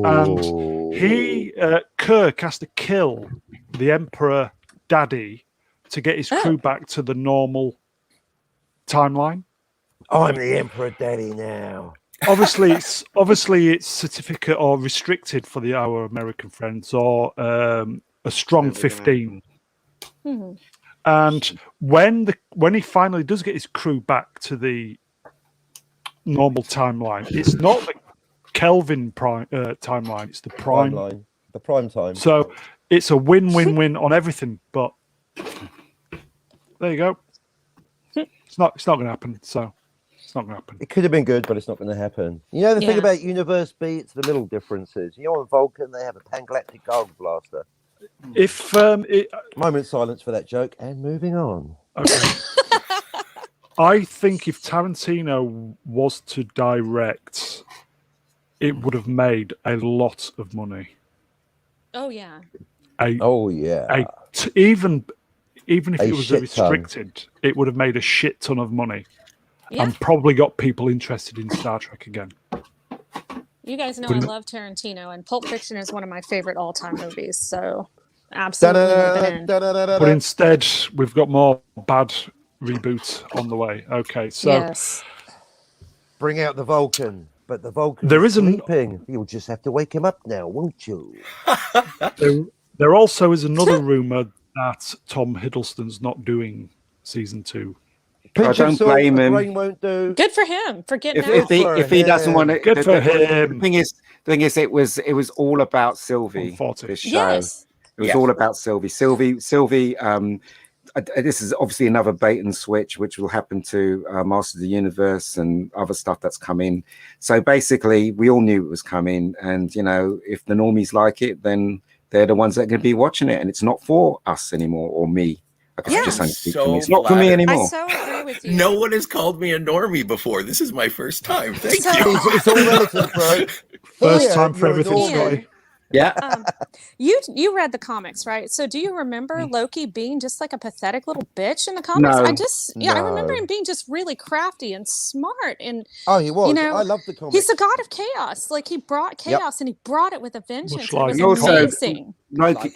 And Kirk has to kill the Emperor Daddy to get his crew back to the normal timeline. I'm the Emperor Daddy now. Obviously, it's certificate or restricted for our American friends, or a strong 15. Mm-hmm. And when he finally does get his crew back to the normal timeline, it's not the Kelvin timeline; it's the prime line, the prime time. So it's a win-win-win on everything. But there you go. It's not going to happen. So it's not going to happen. It could have been good, but it's not going to happen. The thing about Universe B, it's the little differences. On Vulcan, they have a Pangalactic Gold Blaster. If moment silence for that joke, and moving on. Okay. I think if Tarantino was to direct, it would have made a lot of money. Oh yeah. Even if it was restricted, it would have made a shit ton of money, and probably got people interested in Star Trek again. You guys know I love Tarantino, and Pulp Fiction is one of my favorite all-time movies. So absolutely. But instead, we've got more bad reboots on the way. Okay, so bring out the Vulcan, but the Vulcan there isn't. Sleeping. You'll just have to wake him up now, won't you? There also is another rumor that Tom Hiddleston's not doing season 2. I don't blame him. Won't do. Good for him for getting out. If he doesn't want it, good for him. The thing is, it was all about Sylvie. This show. Yes. It was all about Sylvie. Sylvie. this is obviously another bait and switch, which will happen to Masters of the Universe and other stuff that's coming. So basically, we all knew it was coming, and if the normies like it, then they're the ones that are going to be watching it, and it's not for us anymore or me. I can just only speak for me. It's not for me anymore. I so agree with you. No one has called me a normie before. This is my first time. Thank you. It's all relative, bro. First Here, time for you're a everything, normie. Scotty. Yeah. You read the comics, right? So do you remember Loki being just like a pathetic little bitch in the comics? No. I remember him being just really crafty and smart, and Oh, he was. I love the comics. he's the god of chaos. Like he brought chaos and he brought it with a vengeance. Much It like- was Also, amazing.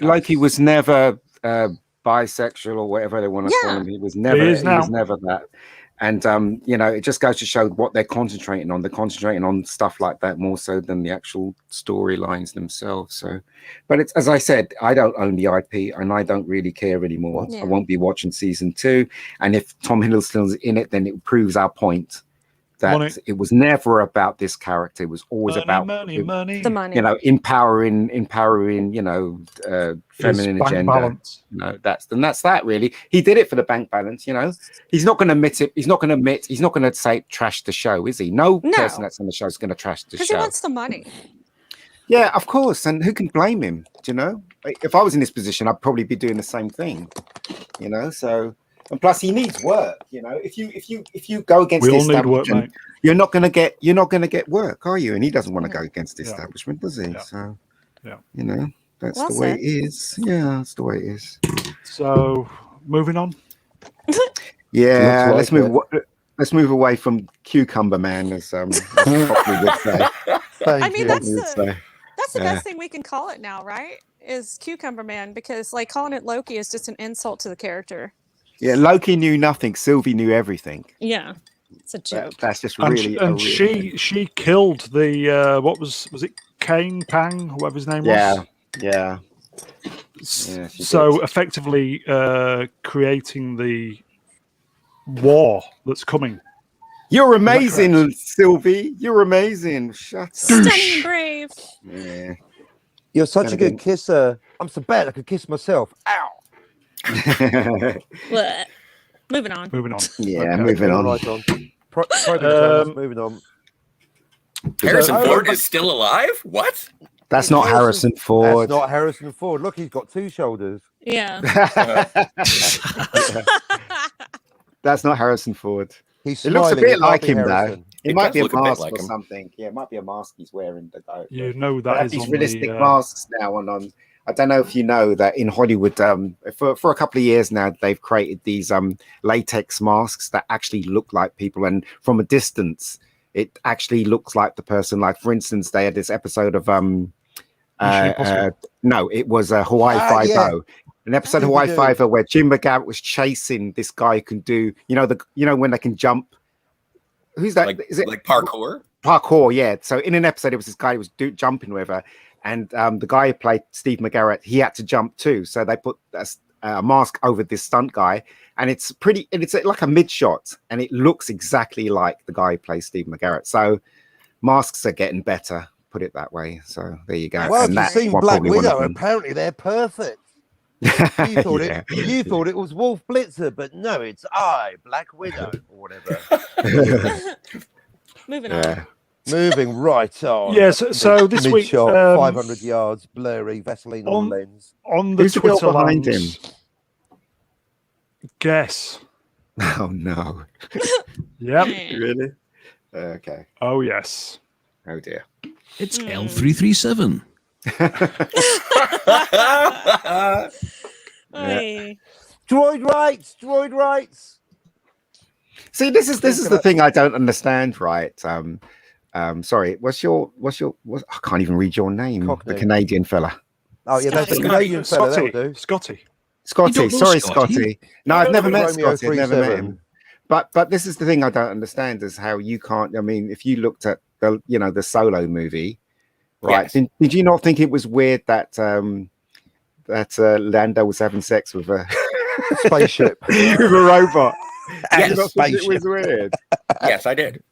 Loki was never bisexual or whatever they want to call him. He was never. He is now. was never that. And it just goes to show what they're concentrating on. They're concentrating on stuff like that more so than the actual storylines themselves. So, but it's, as I said, I don't own the IP, and I don't really care anymore. Yeah. I won't be watching season 2. And if Tom Hiddleston's in it, then it proves our point that Money. it was never about this character. It was always about money. The money. empowering feminine Bank agenda. balance. That's that really. He did it for the bank balance. He's not going to admit it. He's not going to say trash the show, is he? No person that's on the show is going to trash the Because he show. wants the money. Yeah, of course. And who can blame him? If I was in this position, I'd probably be doing the same thing. So. And plus, he needs work. If you go against We the all need work, establishment, mate. you're not going to get work, are you? And he doesn't want to go against the establishment, does he? Yeah. So, Yeah. that's Well the way said. it is. Yeah, that's the way it is. So, moving on. Yeah, Looks like let's move away from Cucumber Man, as Cockney would say. Thank I mean, you. that's He would say. That's the Yeah. best thing we can call it now, right? Is Cucumber Man, because like calling it Loki is just an insult to the character. Yeah, Loki knew nothing. Sylvie knew everything. Yeah, it's a joke. That's just And, really. she killed the what was it Kane Pang, whoever his name was. Yeah. She So effectively creating the war that's coming. You're amazing, Sylvie. You're amazing. Shut up. Stunning and brave. Yeah. You're such Gonna a good get- kisser. I'm so bad I could kiss myself. Ow. Blech. Moving on. Moving on. Yeah, Okay. moving on. Right on. Pro moving on. Harrison Oh, Ford but- is still alive? What? That's not Harrison Ford. That's not Harrison Ford. Look, he's got 2 shoulders. Yeah. That's not Harrison Ford. He's It looks a smiling, bit it like can't him, be though. Harrison. It It might does be a look a bit mask like or him. something. Yeah, it might be a mask he's wearing. They You know have that is these on realistic the, masks now, and I don't know if you know that in Hollywood, for a couple of years now, they've created these latex masks that actually look like people, and from a distance, it actually looks like the person. Like, for instance, they had this episode of no, it was Hawaii Five-O. yeah. An episode of Scooby-Doo. Hawaii Five-O where Jim McGarrett was chasing this guy who can do, when they can jump. Who's that? Like, Is it like parkour? parkour? Yeah. So in an episode, it was this guy who was jumping with her, and the guy who played Steve McGarrett, he had to jump too. So they put a mask over this stunt guy, and it's like a mid shot, and it looks exactly like the guy who plays Steve McGarrett. So masks are getting better, put it that way. So there you go. Well, And if that's you've seen what Black probably one of Widow, them. apparently they're perfect. Yeah. You thought it was Wolf Blitzer, but no, it's Black Widow, or whatever. Moving on. Yeah. Moving right on. Yeah, so this week, Mid-shot, 500 yards, blurry, Vaseline on the lens. on the Who's the girl Twitter behind lands, him? guess. Oh no. Yep. Really? Okay. Oh yes. Oh dear. It's L337. Oy. Droid rights. See, this is the thing I don't understand, right? Sorry, what's your I can't even read your name. Cockney. The Canadian fella. Oh yeah, that's a Scotty. Canadian fella. That'll do. Scotty. Scotty. don't know Sorry, Scotty? Scotty. No, I've never met Romeo Scotty. I've never met 37. him. But this is the thing I don't understand is how you can't. I mean, if you looked at the Solo movie, right? Yes. Did you not think it was weird that Lando was having sex with a Spaceship. with a robot? Yes. Did you not think it Spaceship. was weird? Yes, I did.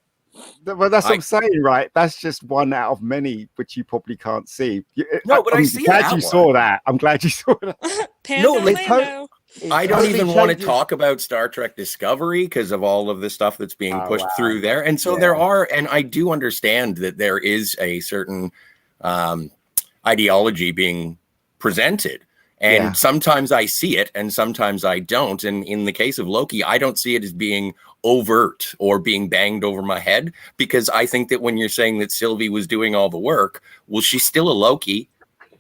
Well, that's what I'm saying, right? That's just one out of many which you probably can't see. No, but I I'm see glad that you one. saw that. I'm glad you saw that. Panda No, it's Lando. I don't only even want to changes- talk about Star Trek Discovery because of all of the stuff that's being pushed through there. And so there are, and I do understand that there is a certain ideology being presented. And sometimes I see it and sometimes I don't. And in the case of Loki, I don't see it as being overt or being banged over my head, because I think that when you're saying that Sylvie was doing all the work, well, she's still a Loki.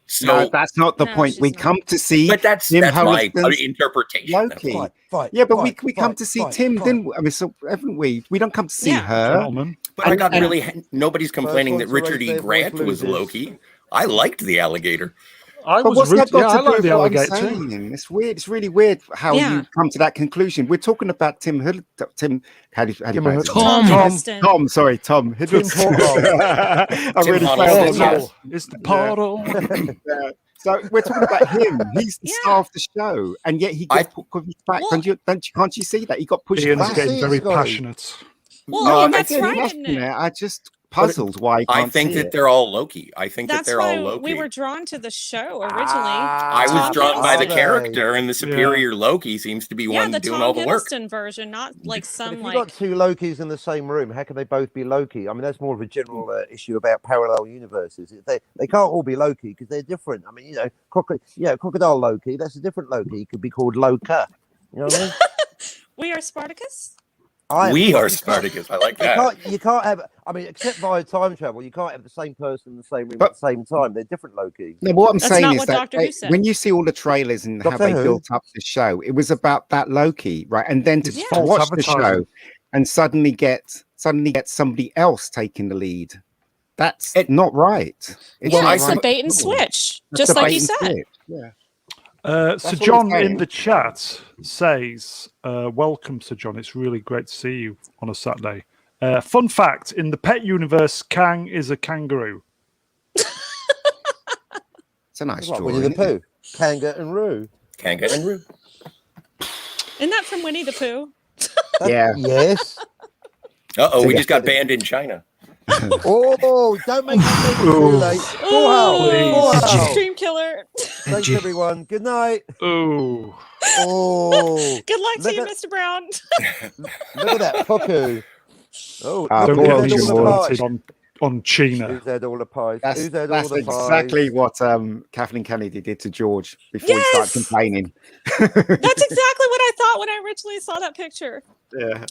So No, that's not the No, point. she's We not. come to see but that's Tim my Holliston's interpretation. That's Loki. all. Fight, Yeah, but fight, we come fight, to see fight, Tim, fight. didn't we? I mean, so haven't we? We don't come to see Yeah. her. Gentlemen. But I got And- really nobody's complaining one that to raise Richard E. their Grant voice was loses. Loki. I liked the alligator. I But was what's that root- yeah, got I to do like with the what I'm alligator too. saying? It's weird. It's really weird how Yeah. you come to that conclusion. We're talking about Tim. How do you Tim pronounce his name? Tom. Hiddleston. Tom, sorry, Tom. Hiddleston. I Tim really Huddleston, failed on that. yes. It's the portal. Yeah. So we're talking about him. He's the Yeah. star of the show, and yet he gets pushed back. Well- can't you see that he got pushed Ian's back? getting See it, very Scotty. passionate. Well, No, I'm that's getting right, isn't passionate. it? I just puzzled why he I can't think see that it. they're all Loki. I think that That's they're all why Loki. we were drawn to the show originally. I was Tom drawn by the Hiddleston. character, and the superior Loki seems to be Yeah, one the doing Tom all the work. Hiddleston version, not like But some if you've like. got two Lokis in the same room, how can they both be Loki? I mean, that's more of a general issue about parallel universes. They can't all be Loki because they're different. I mean, crocodile Loki, that's a different Loki. It could be called Loka. You know what I mean? We are Spartacus. We are You can't- Spartacus. I like You that. can't have. I mean, except via time travel, you can't have the same person in the same room But- at the same time. They're different Loki. No, what I'm That's saying not is what that Doctor Who said. when you see all the trailers and how Doctor they Who? built up the show, it was about that Loki, right? And then to It's Yeah. false watch the advertising. show and suddenly get somebody else taking the lead. That's not right. It's Yeah, not it's a right bait and at all. switch, That's just a like bait you and said. switch, Yeah. So That's what John I'm in saying. the chat says, welcome, Sir John. It's really great to see you on a Saturday. Fun fact, in the pet universe, Kang is a kangaroo. It's a nice Like drawing. Winnie the isn't it? Pooh, Kanga and Roo. Kanga and Roo. Isn't that from Winnie the Pooh? Yeah. Yes. Uh-oh, we Yeah. just got banned in China. Oh, don't make me too Ooh. late. Oh, Please. Stream Killer. Thanks, everyone. Good night. Ooh. Oh, Good luck to Look you, at- Mr. Brown. look at that fucku. Oh, Ah, look Don't poor at get old me all the George. pies. started on China. Who's had all the pies? That's, Who's had that's all the pies? exactly what Kathleen Kennedy did to George before he started Yes! complaining. That's exactly what I thought when I originally saw that picture. Yeah.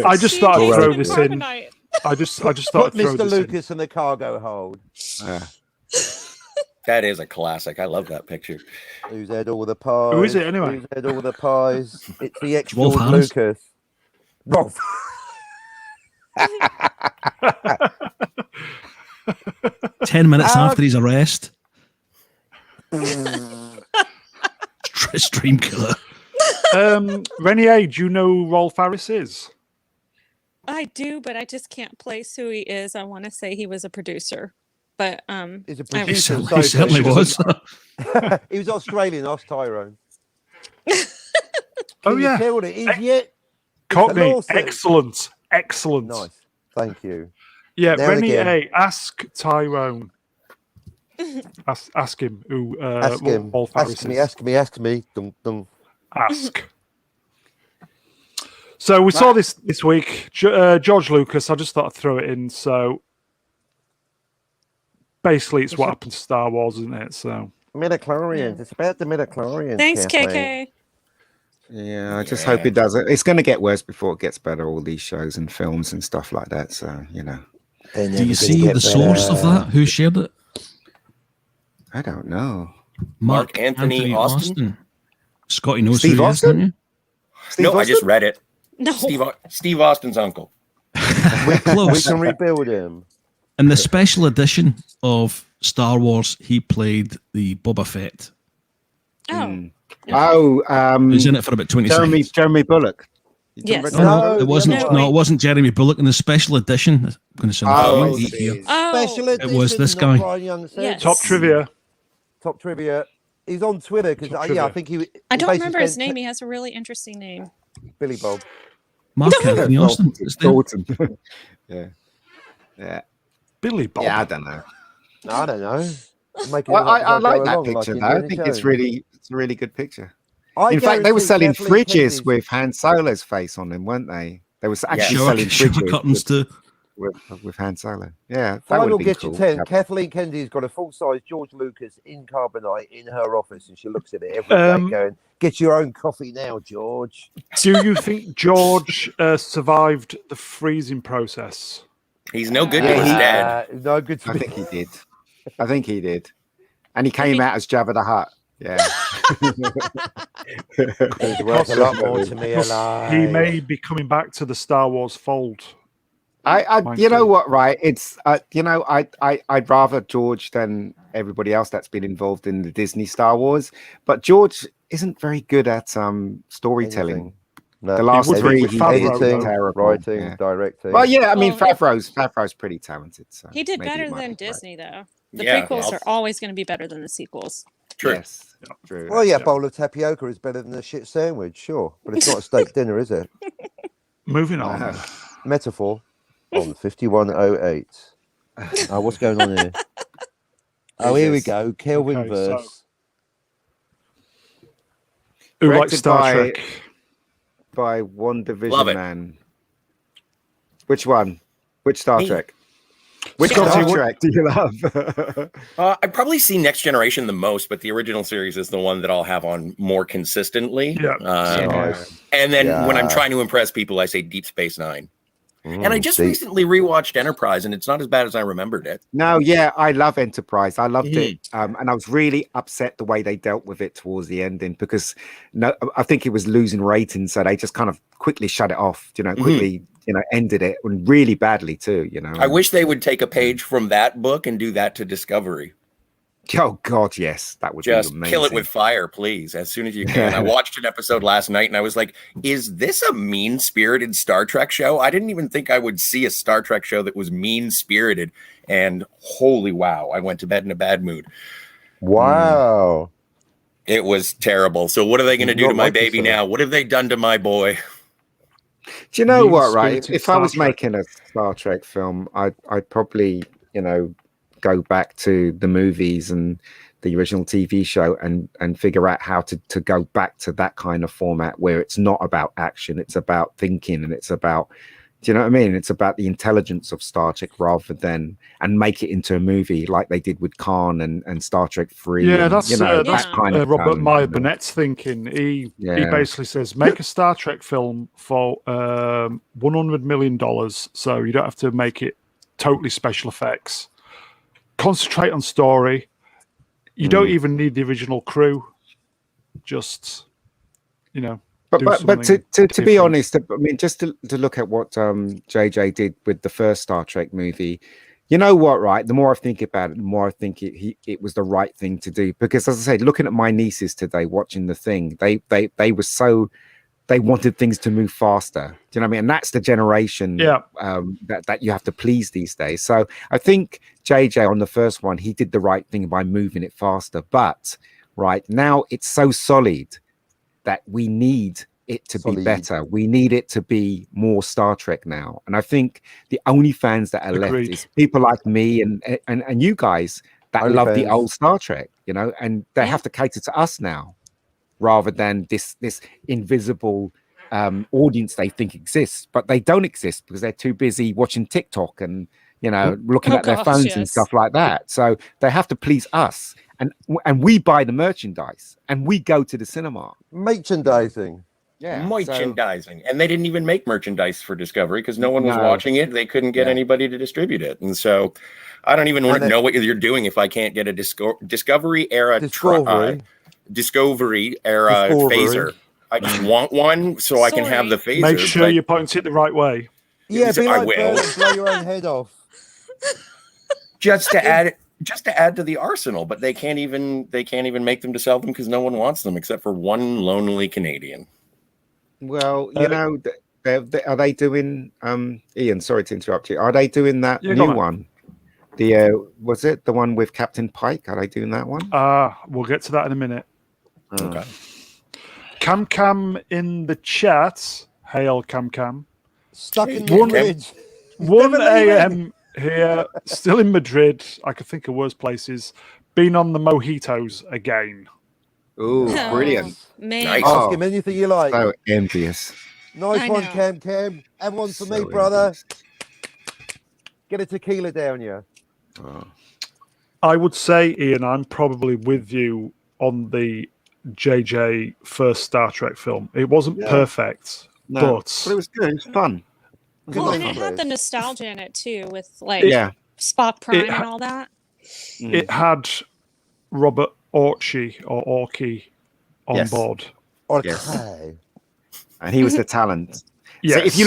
I just She thought I'd encased throw him in this in. carbonite. I just thought Put I'd throw Mr. this in. Lucas in the cargo hold. That is a classic. I love that picture. Who's had all the pies? Who is it anyway? Who's had all the pies? It's the ex Rolf George Harris? Lucas. Rolf. 10 minutes Um, after his arrest. Stream killer. Renier, do you know who Rolf Harris is? I do, but I just can't place who he is. I want to say he was a producer, but He's a I- He producer. certainly, he certainly was. He was Australian, Oz Tyrone. Oh, Can you yeah. tell that he's yet? Cockney. lawsuit. Excellent. Excellent. Nice. Thank you. Yeah, Now Renier, again. ask Tyrone. Ask him who Ask him. Rolf Harris Ask me. is. Ask me. Ask me. Dun, dun. Ask. So we saw this week. George Lucas. I just thought I'd throw it in. So basically, it's what happened to Star Wars, isn't it? So Midichlorians. It's about the midichlorians. thanks, Kathleen. KK. Yeah, I just hope it doesn't. It's going to get worse before it gets better, all these shows and films and stuff like that. So, They're Do never you gonna see get the source of better. that? Who shared it? I don't know. Mark Anthony Austin? Scotty knows Steve who he is, Austin? don't you? Steve No, I Austin? just read it. No, Steve Austin's uncle. We're We close. can rebuild him. In the special edition of Star Wars, he played the Boba Fett. oh, Oh, He was in it for about 20 seconds. Jeremy Bullock. You talking Yes. about No, Jeremy no, Bullock? it wasn't. No, No, wait. it wasn't Jeremy Bullock in the special edition. I'm going to sound Oh, like I an idiot here. see. oh, Special edition. was this not guy. Brian Young said. Yes. top trivia. Top trivia. He's on Twitter because Top yeah, trivia. I think he. I he don't basically remember his spent- name. He has a really interesting name. Billy Bob. Mark Anthony Austin. It's there. Dalton. Yeah. Yeah. Billy Bob. Yeah, I don't know. I don't know. Make it I look like like go that along picture, like though. I Indiana think Jones. it's a really good picture. In fact, they were guarantee selling Kathleen fridges Kennedy's- with Han Solo's face on them, weren't they? They were actually Shower, selling shower fridges curtains too. with Han Solo. Yeah, that would Final have been get cool. you 10. Yeah. Kathleen Kennedy's got a full-size George Lucas in carbonite in her office, and she looks at it every day going, get your own coffee now, George. Do you think George survived the freezing process? He's no good to Yeah, his he- dad. No good to I me. think he did. I think he did. And he came out as Jabba the Hutt. Yeah. He's worth a lot more to me Plus, alive. he may be coming back to the Star Wars fold. Mine You know too. what, right? It's I'd rather George than everybody else that's been involved in the Disney Star Wars, but George isn't very good at storytelling. Anything. No, The last would be three with he Favreau, did though. terrible. writing, Yeah. directing. Well, yeah, I mean Well, yeah. Favreau's pretty talented. So He did maybe better it might than be right. Disney, though. The Yeah, prequels I'll- are always going to be better than the sequels. True. Yes, true. Well, yeah, Yeah. bowl of tapioca is better than a shit sandwich, sure. But it's not a steak dinner, is it? Moving on. No. Metaphor on 5108. Oh, what's going on here? Oh, here we go. Kelvin Okay, verse. Who likes Directed Star by- Trek? By One Division Love it. Man. Which one? Which Star Me. Trek? Which Scotty, Star what- Trek do you love? I've probably seen Next Generation the most, but the original series is the one that I'll have on more consistently. Yeah. Nice. And then when I'm Yeah. trying to impress people, I say Deep Space Nine. And I just deep. recently rewatched Enterprise, and it's not as bad as I remembered it. No, yeah, I love Enterprise. I loved Mhm. it, and I was really upset the way they dealt with it towards the ending because I think it was losing ratings, so they just kind of quickly shut it off. Quickly, ended it, and really badly too. I wish they would take a page from that book and do that to Discovery. Oh God, yes, that would Just be amazing. kill it with fire, please, as soon as you can. I watched an episode last night and I was like, is this a mean-spirited Star Trek show? I didn't even think I would see a Star Trek show that was mean-spirited. And holy wow, I went to bed in a bad mood. Wow. It was terrible. So what are they going to do Not to my like this, baby though. now? What have they done to my boy? Do you know what? Right, Mean-spirited if I was Star Trek. making a Star Trek film, I'd probably go back to the movies and the original TV show and figure out how to go back to that kind of format where it's not about action, it's about thinking, and it's about, do you know what I mean? It's about the intelligence of Star Trek rather than, and make it into a movie like they did with Khan and Sar Trek 3. Yeah, and, that's that Yeah. kind of Robert tone, Meyer Burnett's thinking. He Yeah. basically says, make a Star Trek film for $100 million, so you don't have to make it totally special effects. Concentrate on story. You don't even need the original crew. Just, But do but to something be different. honest, I mean, just to look at what JJ did with the first Star Trek movie, you know what, right? The more I think about it, the more I think it was the right thing to do. Because as I said, looking at my nieces today watching the thing, they were so, they wanted things to move faster. Do you know what I mean? And that's the generation that you have to please these days. So I think JJ on the first one, he did the right thing by moving it faster. But right now it's so solid that we need it to be better. We need it to be more Star Trek now. And I think the only fans that are Agreed. left is people like me and you guys that Only love the fans. old Star Trek, and they have to cater to us now rather than this invisible audience they think exists, but they don't exist because they're too busy watching TikTok and looking Oh, at their gosh, phones and yes. stuff like that. So they have to please us, and we buy the merchandise and we go to the cinema. Merchandising. Yeah, so- Merchandising. And they didn't even make merchandise for Discovery because no one was No. watching it. They couldn't get Yeah. anybody to distribute it. And so I don't even And then- know what you're doing if I can't get a Discovery era Discovery. Discovery era Discovery. phaser. I just want one so I can have the phaser. make sure but you point it the right way. Yeah, be I like will. Bert and blow your own head off. just to add to the arsenal, but they can't even make them to sell them because no one wants them except for one lonely Canadian. Well, are they doing? Ian, sorry to interrupt you. Are they doing that Yeah, go new on. one? The was it the one with Captain Pike? Are they doing that one? We'll get to that in a minute. Okay. Cam in the chat. Hail Cam. Stuck in One- Madrid. 1 Never leaving. a.m. here, still in Madrid. I could think of worse places. Been on the mojitos again. Ooh, Oh, brilliant. man. Nice. Ask Oh. him anything you like. So envious. Nice I one, know. Cam. Have one for So me, brother. envious. Get a tequila down you. Oh. I would say, Ian, I'm probably with you on the JJ first Star Trek film. It wasn't Yeah. perfect, No, but but it was good. It was fun. Good Well, and night, it had the Chris. nostalgia in it too, with like Yeah. Spock Prime ha- and all that. it had Robert Orci or Orkey on Yes. board. Yes. Okay. And he was the talent. Yes. So if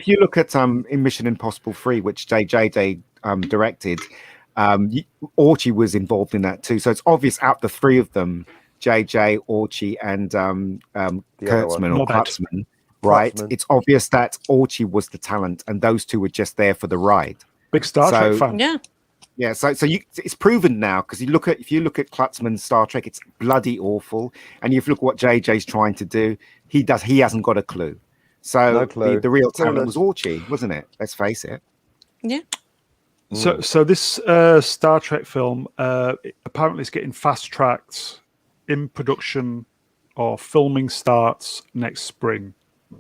you look at in Mission Impossible 3, which JJ directed, Orchie was involved in that too. So it's obvious out the three of them, JJ, Orchie, and Kurtzman or Knobhead. Klutzman, right? Klutzman. It's obvious that Orchie was the talent, and those two were just there for the ride. Big Star Trek So- fan. Yeah. Yeah, so it's proven now because if you look at Klutzman's Star Trek, it's bloody awful. And if you look at what JJ's trying to do, he hasn't got a clue. So No clue. the real talent Clueless. was Orchie, wasn't it? Let's face it. Yeah. So this Star Trek film apparently is getting fast tracked in production, or filming starts next spring.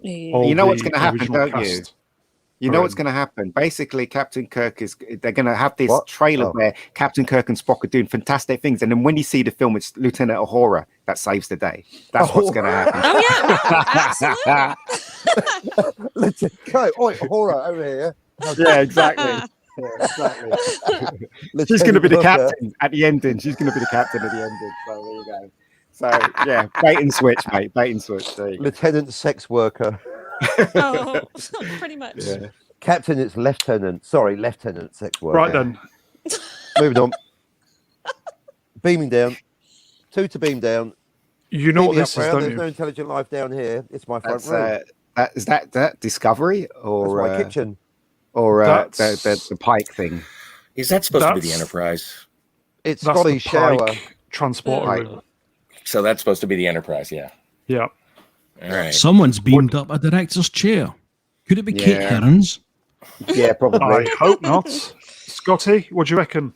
All You know what's the going to happen, original don't you? cast You are know what's in. going to happen. Basically, Captain Kirk they're going to have this What? trailer Oh. where Captain Kirk and Spock are doing fantastic things. And then when you see the film, it's Lieutenant Uhura that saves the day. That's what's going to happen. Oh yeah. No, absolutely. Let's go. Oi, horror over here. Yeah, exactly. Yeah, exactly. She's going to be the captain at the ending. She's going to be the captain at the ending. So there you go. So yeah, bait and switch, mate. Bait and switch. There you go. Lieutenant sex worker. Oh, pretty much. Yeah. Captain, it's lieutenant. Sorry, lieutenant sex worker. Right then. Moving on. Beaming down. Two to beam down. You know Beam what me this up, is, Brown. don't There's you? no intelligent life down here. It's my front That's room. is that Discovery or That's my kitchen. or That's- the Pike thing? Is that supposed to be the That's- Enterprise? It's That's Scotty's the shower. Pike transporter Right. room. So that's supposed to be the Enterprise, yeah. Yeah. All right. Someone's beamed up a director's chair. Could it be Kate Yeah. Herons? Yeah, I probably. hope not. Scotty, what do you reckon?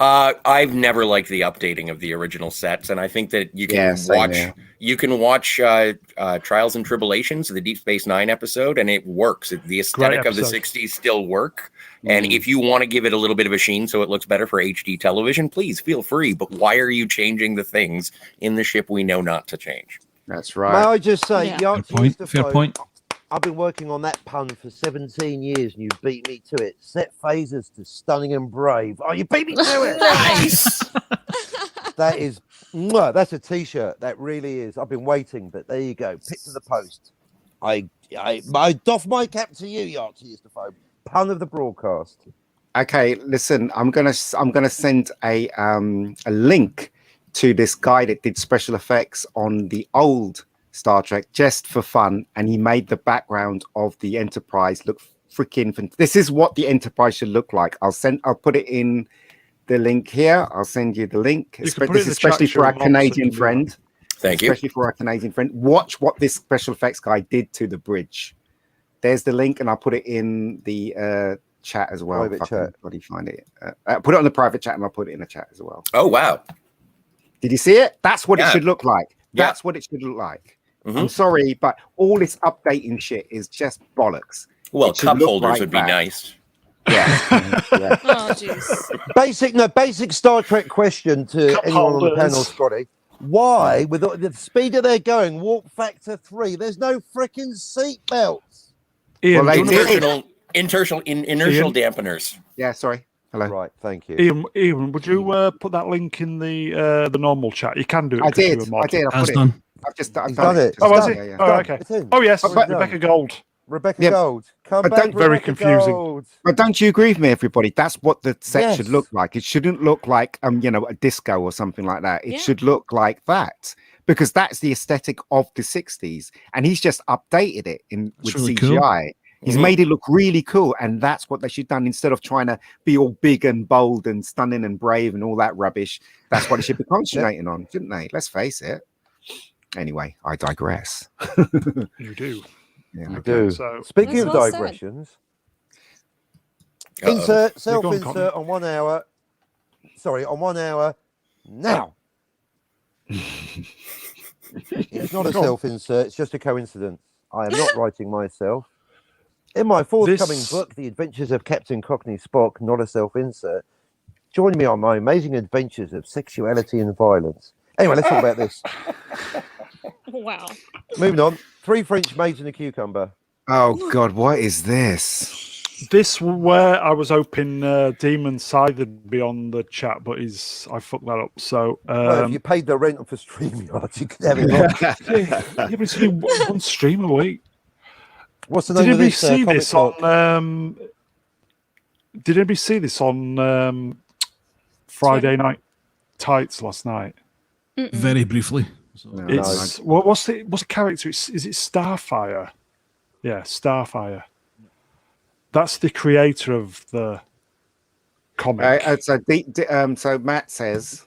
I've never liked the updating of the original sets, and I think that you can Yeah, same watch here. Trials and Tribulations, the Deep Space Nine episode, and it works. The aesthetic of the episode. 60s still work. And if you want to give it a little bit of a sheen so it looks better for HD television, please feel free. But why are you changing the things in the ship we know not to change? That's May right. I just say, Yeah. Yacht Fair point. used to Fair phone- point. I've been working on that pun for 17 years and you beat me to it. Set phasers to stunning and brave. Oh, you beat me to it. Nice. That is, that's a t-shirt. That really is. I've been waiting, but there you go. Pick to the post. I doff my cap to you, Yacht used to phone. Pun of the broadcast. Okay, listen, I'm gonna send a link to this guy that did special effects on the old Star Trek just for fun, and he made the background of the Enterprise look freaking. This is what the Enterprise should look like. I'll put it in the link here. I'll send you the link. You can put it in the chat, Especially for our Sean, also Canadian can do friend. Thank you. Especially for our Canadian friend. Watch what this special effects guy did to the bridge. There's the link, and I'll put it in the chat as well. Private If I can chat. bloody find it. Put it on the private chat, and I'll put it in the chat as well. Oh, wow. Did you see it? That's what Yeah. it should look like. Yeah. That's what it should look like. Mhm. I'm sorry, but all this updating shit is just bollocks. Well, It should cup look holders like would be that. nice. Yeah. Yeah. Oh, jeez. Basic Star Trek question to Cup anyone on the panel, holders. Scotty. Why, with the speed that they're going, warp factor 3, there's no freaking seat belts? Ian, Well, do they you wanna- did. Inertial dampeners. Yeah, sorry. Hello. Right, thank you. Ian, would you put that link in the normal chat? You can do it. I because did. you're a mod. I did. I As put it. done. I've He's done done it. it. Oh, It's was done. it? It's Oh, done. okay. It's in. Oh, yes, But- Rebecca Gold. Rebecca Yeah. Gold. Come But back, don't- Very Rebecca confusing. Gold. But don't you agree with me, everybody? That's what the set should Yes. look like. It shouldn't look like a disco or something like that. It Yeah. should look like that because that's the aesthetic of the 60s. And he's just updated it with really cool. CGI. He's Mhm. made it look really cool, and that's what they should have done instead of trying to be all big and bold and stunning and brave and all that rubbish. That's what they should be concentrating on, shouldn't they? Let's face it. Anyway, I digress. You do. Yeah. You Okay, do. so Speaking That's of well said. digressions, Uh-oh. insert, You're self-insert gone, on 1 hour. Sorry, on 1 hour now. It's not a self-insert. It's just a coincidence. I am not writing myself. In my forthcoming book, The Adventures of Captain Cockney Spock, not a self-insert, join me on my amazing adventures of sexuality and violence. Anyway, let's talk about this. Wow. Moving on. 3 French maids and a cucumber. Oh God, what is this? This where I was hoping Demonscythe would be on the chat, but I fucked that up. So Well, if you paid the rent for StreamYard, you could have it on. yeah, but it's only one stream a week. What's the name of this? Did anybody see this on Friday Night Tights last night? Very briefly. So, It's what's the character? Is it Starfire? Yeah, Starfire. That's the creator of the comic. So Matt says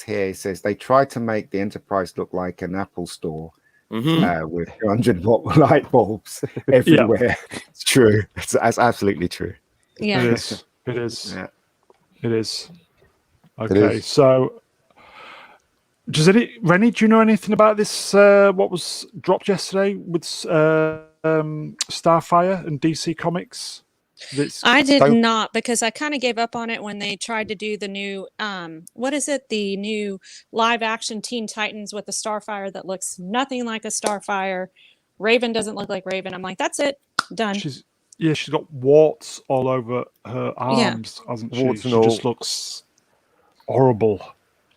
here, he says they tried to make the Enterprise look like an Apple store with 100-watt light bulbs everywhere. It's true. That's absolutely true. Yeah. It is. It is. Yeah. It is. Okay, so Reni, do you know anything about this? What was dropped yesterday with Starfire and DC Comics? I did not, because I kind of gave up on it when they tried to do the new the new live action Teen Titans with the Starfire that looks nothing like a Starfire. Raven doesn't look like Raven. I'm like, that's it, done. She's got warts all over her arms, hasn't she? Warts and She all. just looks horrible.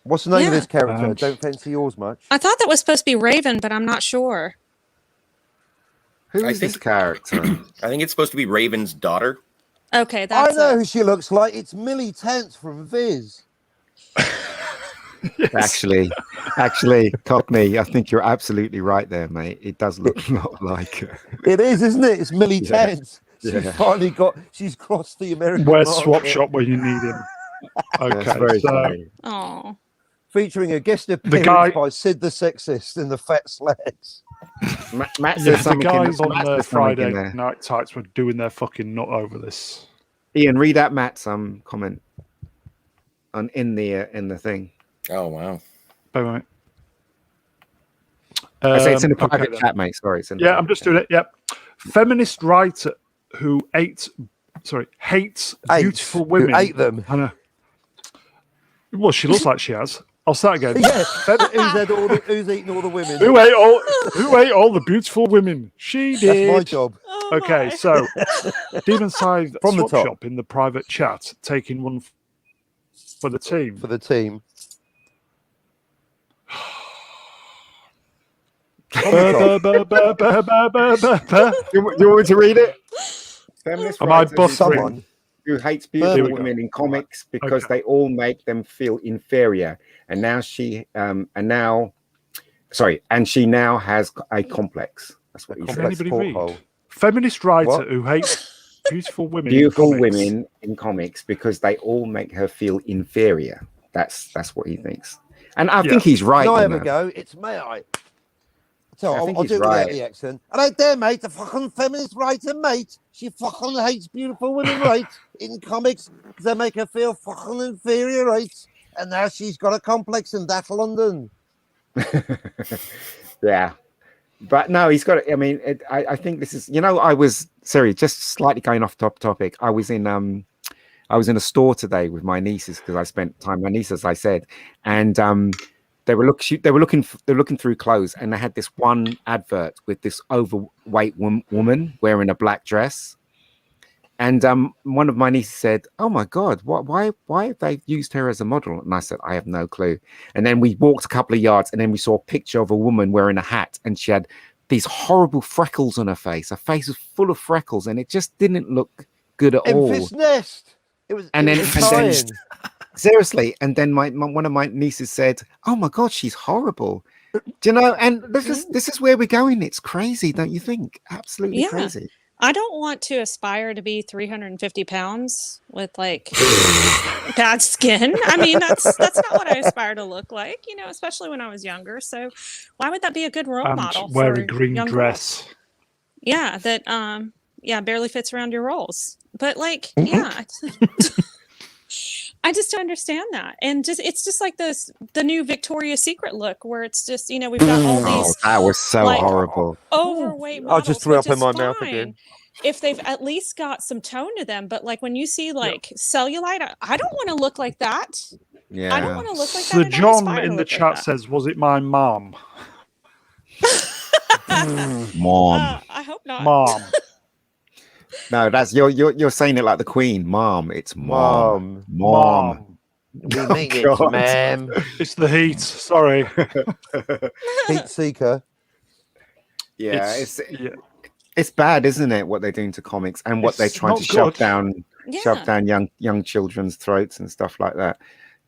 What's the name of this character? Don't fancy yours much. I thought that was supposed to be Raven, but I'm not sure. Who is this character? I think it's supposed to be Raven's daughter. Okay, that's I know who she looks like. It's Millie Tant from Viz. Actually, Cockney, I think you're absolutely right there, mate. It does look a lot like her. It is, isn't it? It's Millie Tant. She's crossed the American Where's market. Swap Shop where you need him? Okay, so oh, featuring a guest appearance by Sid the Sexist and the Fat Slags. Matt the says guys on Matt the says something Friday in there. Night Tights were doing their fucking nut over this. Ian, read out Matt's comment in the thing. Oh wow! Wait, wait. I say it's in the okay private then. chat, mate. Sorry, it's in the Yeah, private I'm just chat. doing it. Yep. Feminist writer who hates beautiful women. Who ate them. I know. Well, she looks like she has. I'll start again. Yeah, who's eating all the women? Who ate all the beautiful women? She did. That's my job. Okay, so Demonscythe From the Swap top. Shop in the private chat, taking one for the team. For the team. You want me to read it? Feminist Am I writer buffering? Someone. who hates Here beautiful we go. women in comics because Okay. they all make them feel inferior. And now she now has a complex. That's what he Can said. anybody read? porthole. Feminist writer What? who hates beautiful women. Beautiful in comics. women in comics because they all make her feel inferior. That's what he thinks. And I think he's right. Can I you have a know. go? It's may I? So I I'll think do he's it without right. the accent. I don't dare, mate. The fucking feminist writer, mate. She fucking hates beautiful women, right? In comics, they make her feel fucking inferior, right? And now she's got a complex in that London. Yeah. But no, he's got it. I mean, I think this is, I was, sorry, just slightly going off topic. I was in a store today with my nieces because I spent time with my nieces, as I said, and they were looking through clothes, and they had this one advert with this overweight woman wearing a black dress, and one of my nieces said, "Oh my God, why have they used her as a model?" And I said, "I have no clue." And then we walked a couple of yards, and then we saw a picture of a woman wearing a hat, and she had these horrible freckles on her face. Her face was full of freckles, and it just didn't look good at all. Enfys Nest. It was. And it then- was and then- Italian. Seriously, and then one of my nieces said, "Oh my God, she's horrible." Do you know? And this is where we're going. It's crazy, don't you think? Absolutely Yeah. crazy. I don't want to aspire to be 350 pounds with like bad skin. I mean, that's not what I aspire to look like, especially when I was younger. So why would that be a good role model? And wear for a green young dress. girls? Yeah, that barely fits around your rolls. But like, yeah. I just don't understand that. And it's just like the new Victoria's Secret look where it's just, we've got all Oh, these that was so like, horrible. overweight I models, just threw which up in is my mouth fine again. if they've at least got some tone to them. But like when you see like cellulite, I don't want to look like that. Yeah. I don't want to look like So that. I don't John aspire to in the look chat like that. says, "Was it my mom?" Mom. I hope not. Mom. No, that's you're saying it like the Queen. Mom. It's mom. Mom. We mean it, God. ma'am. It's the heat. Sorry. Heat seeker. Yeah, yeah. it's bad, isn't it? What they're doing to comics and what they're It's trying not to shove good. down Yeah. young children's throats and stuff like that.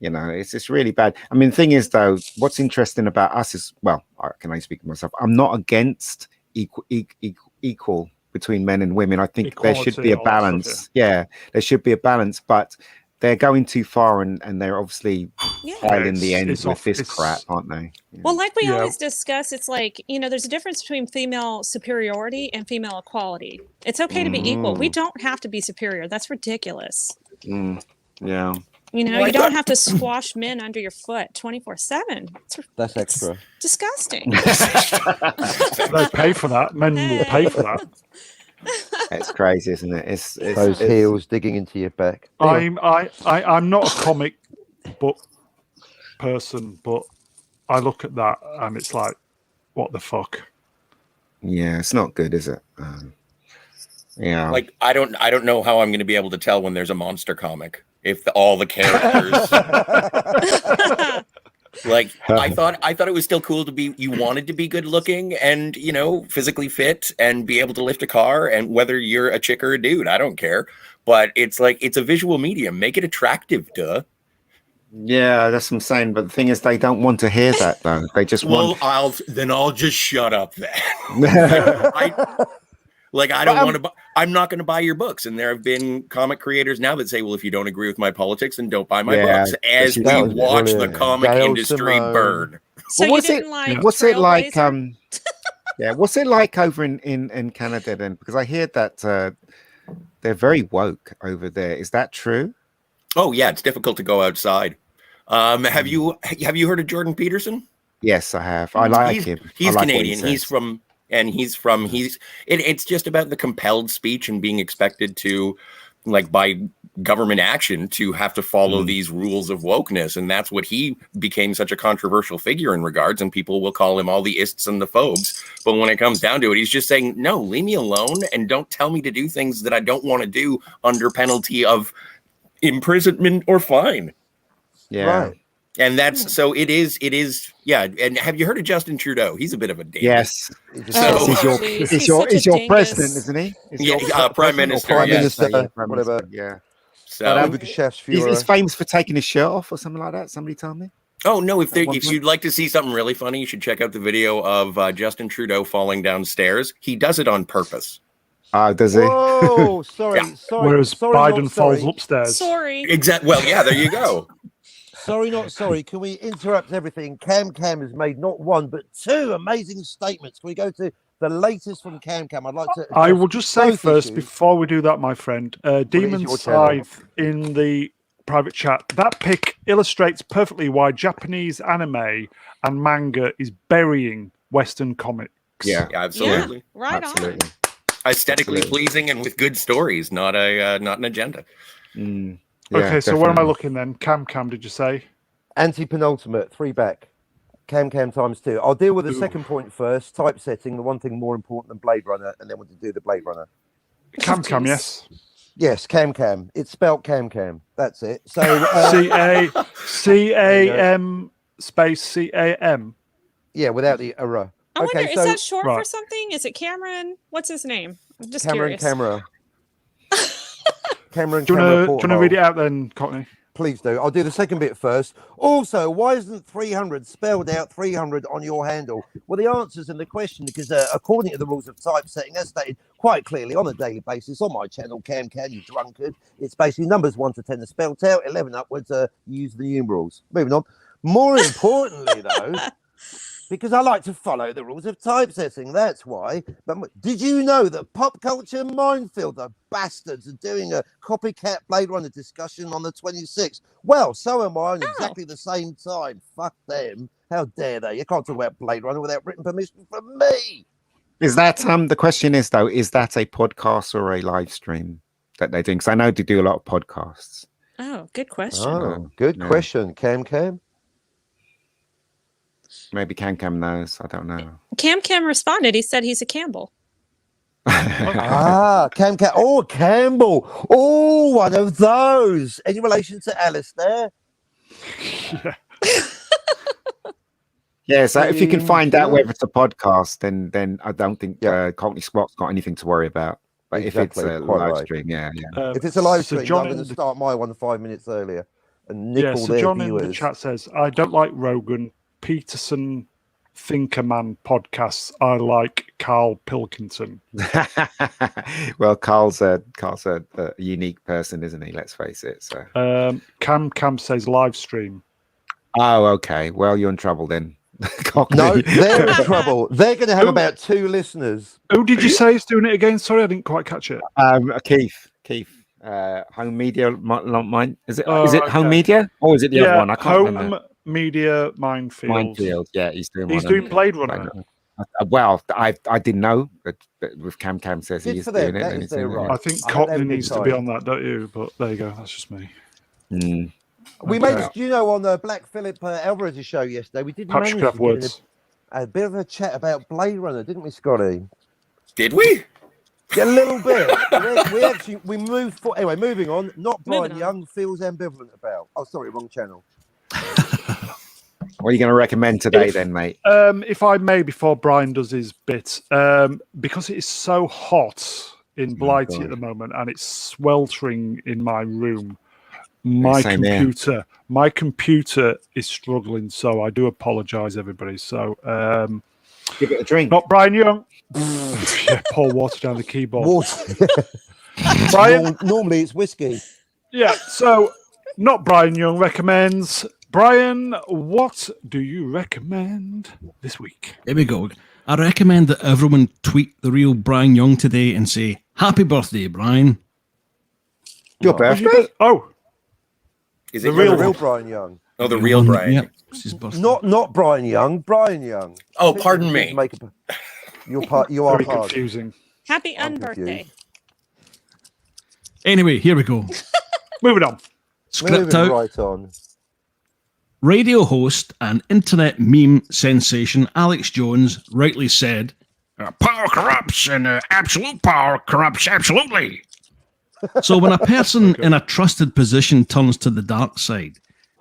It's really bad. I mean, the thing is, though, what's interesting about us is, well, I can only speak for myself. I'm not against equal between men and women. I think there should be a Equality, all that balance. stuff, Yeah, there should be a balance, but they're going too far, and they're obviously piling the end with this crap, aren't they? Yeah. Well, like we always discuss, it's like, there's a difference between female superiority and female equality. It's okay to be equal. We don't have to be superior. That's ridiculous. Yeah. You don't have to squash men under your foot 24/7. That's extra. Disgusting. They pay for that. Men will pay for that. It's crazy, isn't it? It's Those heels digging into your back. I'm not a comic book person, but I look at that and it's like, what the fuck? Yeah, it's not good, is it? Yeah. Like I don't know how I'm going to be able to tell when there's a monster comic if all the characters. Like I thought it was still cool to be. You wanted to be good looking and physically fit and be able to lift a car, and whether you're a chick or a dude, I don't care. But it's like it's a visual medium. Make it attractive, duh. Yeah, that's what I'm saying. But the thing is, they don't want to hear that, though. They just want. I'll just shut up then. I don't want to. I'm not going to buy your books. And there have been comic creators now that say, "Well, if you don't agree with my politics, then don't buy my books." As we watch the comic industry burn. So you didn't like? What's it like? Yeah, what's it like over in Canada then? Because I hear that they're very woke over there. Is that true? Oh yeah, it's difficult to go outside. Have you heard of Jordan Peterson? Yes, I have. I like him. He's like Canadian. It's just about the compelled speech and being expected to, like by government action, to have to follow these rules of wokeness. And that's what he became such a controversial figure in regards. And people will call him all the ists and the phobes. But when it comes down to it, he's just saying, no, leave me alone and don't tell me to do things that I don't want to do under penalty of imprisonment or fine. Yeah. Right. And that's so it is. Yeah. And have you heard of Justin Trudeau? He's a bit of a dingus. Yes. He's He's your president, isn't he? Prime Minister. Prime yes. Minister, whatever. Yeah. So He's famous for taking his shirt off or something like that. Somebody told me. Oh no! If you'd like to see something really funny, you should check out the video of Justin Trudeau falling downstairs. He does it on purpose. Does he? Oh, sorry, Yeah. sorry. Whereas sorry, Biden not falls sorry. upstairs. Sorry. Exactly. Well, yeah. There you go. Sorry, not sorry. Can we interrupt everything? Cam has made not one but two amazing statements. Can we go to the latest from Cam? I'd like to. I will just say both first, issues. before we do that, my friend, Demonscythe in the private chat, that pic illustrates perfectly why Japanese anime and manga is burying Western comics. Yeah. Absolutely. Yeah, right Absolutely. Aesthetically pleasing and with good stories, not an agenda. Yeah, okay, so where am I definitely. looking then? Cam, did you say? Anti-penultimate, 3 back. Cam times 2. I'll deal with the second point first. Typesetting, the one thing more important than Blade Runner, and then we'll do the Blade Runner. Cam, yes. Yes, Cam. It's spelled Cam. That's it. So CAM space CAM. Yeah, without the error. I wonder, Okay, is so that short for right. something? Is it Cameron? What's his name? I'm just Cameron. curious. Cameron. Do you want to read it out then, Cockney? Please do. I'll do the second bit first. Also, why isn't 300 spelled out 300 on your handle? Well, the answer's in the question because according to the rules of typesetting, as stated quite clearly on a daily basis on my channel, Cam, you drunkard, it's basically numbers 1 to 10 are spelled out, 11 upwards, use the numerals. Moving on. More importantly, though, Because I like to follow the rules of typesetting, that's why. But did you know that Pop Culture Minefield, the bastards, are doing a copycat Blade Runner discussion on the 26th? Well, so am I on exactly the same time. Fuck them. How dare they? You can't talk about Blade Runner without written permission from me. Is that the question is though, is that a podcast or a live stream that they're doing? Because I know they do a lot of podcasts. Oh, good question. Oh, good Yeah. question. Cam. Maybe Cam knows. I don't know. Cam responded. He said he's a Campbell. Cam. Oh, Campbell. Oh, one of those. Any relation to Alistair? Yeah, so if you can find out whether it's a podcast, then I don't think Cockney Spock's got anything to worry about. But Exactly, if it's a quite live right. stream, yeah. If it's a live so stream, John I'm going to start my one 5 minutes earlier and nick all so their John in the viewers. chat says, I don't like Rogan, Peterson, Thinkerman podcasts. I like Carl Pilkington. Well, Carl's a unique person, isn't he? Let's face it. So Cam says live stream. Oh, okay. Well, you're in trouble then. Cockney. No, they're in trouble. They're going to have about 2 listeners. Who did you say is doing it again? Sorry, I didn't quite catch it. Keith. Home Media, mine. Is it Okay. Home Media or is it the other one? I can't remember. Home Media Minefield. Minefield. Yeah, he's doing. He's one, doing Blade Runner. Well, I didn't know, but with Cam says Good he's for them, doing it. that and is he's their doing right. I think I hope they Cockney have a good needs to be time. on that, don't you? But there you go. That's just me. it. We made, on the Black Philip Alvarez's show yesterday, we did Perhaps you manage could have to get in words. a bit of a chat about Blade Runner, didn't we, Scotty? Did we? Yeah, a little bit. we moved for anyway. Moving on. Not Brian Moving on. Young feels ambivalent about. Oh, sorry, wrong channel. What are you going to recommend today, then, mate? If I may, before Brian does his bit, because it is so hot in Blighty God. at the moment, and it's sweltering in my room. My Same here. computer is struggling, so I do apologise, everybody. So, Give it a drink. not Brian Young. Yeah, pour water down the keyboard. Water. Brian, Normally it's whiskey. yeah. So, not Brian Young recommends. Brian, what do you recommend this week? Here we go. I recommend that everyone tweet the real Brian Young today and say, "Happy birthday, Brian." Your birthday? Oh, Is The it real The your- real Brian Young. Oh, the real Brian. Yep, it's his birthday. Not Brian Young. Brian Young. Oh, pardon me. You are very part. confusing. Happy I'm unbirthday. confused. Anyway, here we go. Moving on. Script Moving out. right on. Radio host and internet meme sensation Alex Jones rightly said, "Power corrupts and absolute power corrupts absolutely." So when a person in a trusted position turns to the dark side,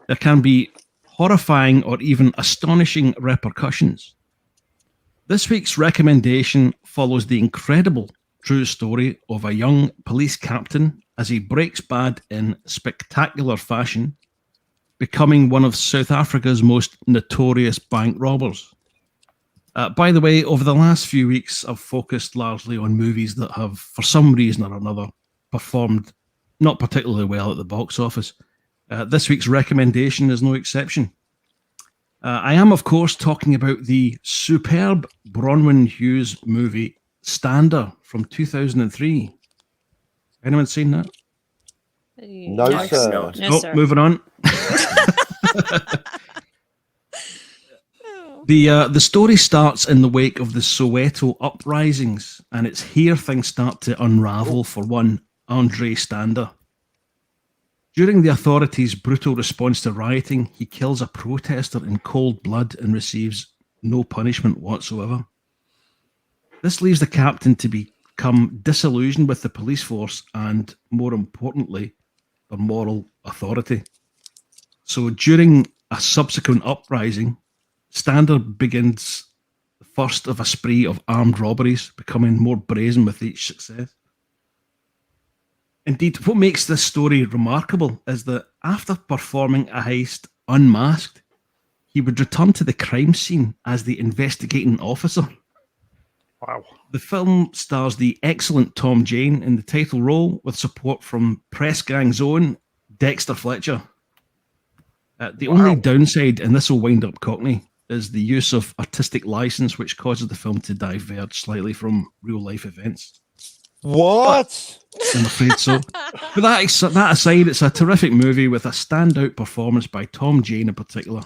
there can be horrifying or even astonishing repercussions. This week's recommendation follows the incredible true story of a young police captain as he breaks bad in spectacular fashion, becoming one of South Africa's most notorious bank robbers. By the way, over the last few weeks, I've focused largely on movies that have, for some reason or another, performed not particularly well at the box office. This week's recommendation is no exception. I am, of course, talking about the superb Bronwyn Hughes movie Stander from 2003. Anyone seen that? No, Yes. sir. No. No, Nope, sir. moving on. The story starts in the wake of the Soweto uprisings, and it's here things start to unravel for one Andre Stander. During the authorities' brutal response to rioting, he kills a protester in cold blood and receives no punishment whatsoever. This leaves the captain to become disillusioned with the police force and, more importantly, their moral authority. So during a subsequent uprising, Stander begins the first of a spree of armed robberies, becoming more brazen with each success. Indeed, what makes this story remarkable is that after performing a heist unmasked, he would return to the crime scene as the investigating officer. Wow. The film stars the excellent Tom Jane in the title role, with support from Press Gang's own Dexter Fletcher. The only downside, and this will wind up Cockney, is the use of artistic license, which causes the film to diverge slightly from real life events. What? I'm afraid so. But that aside, it's a terrific movie with a standout performance by Tom Jane in particular,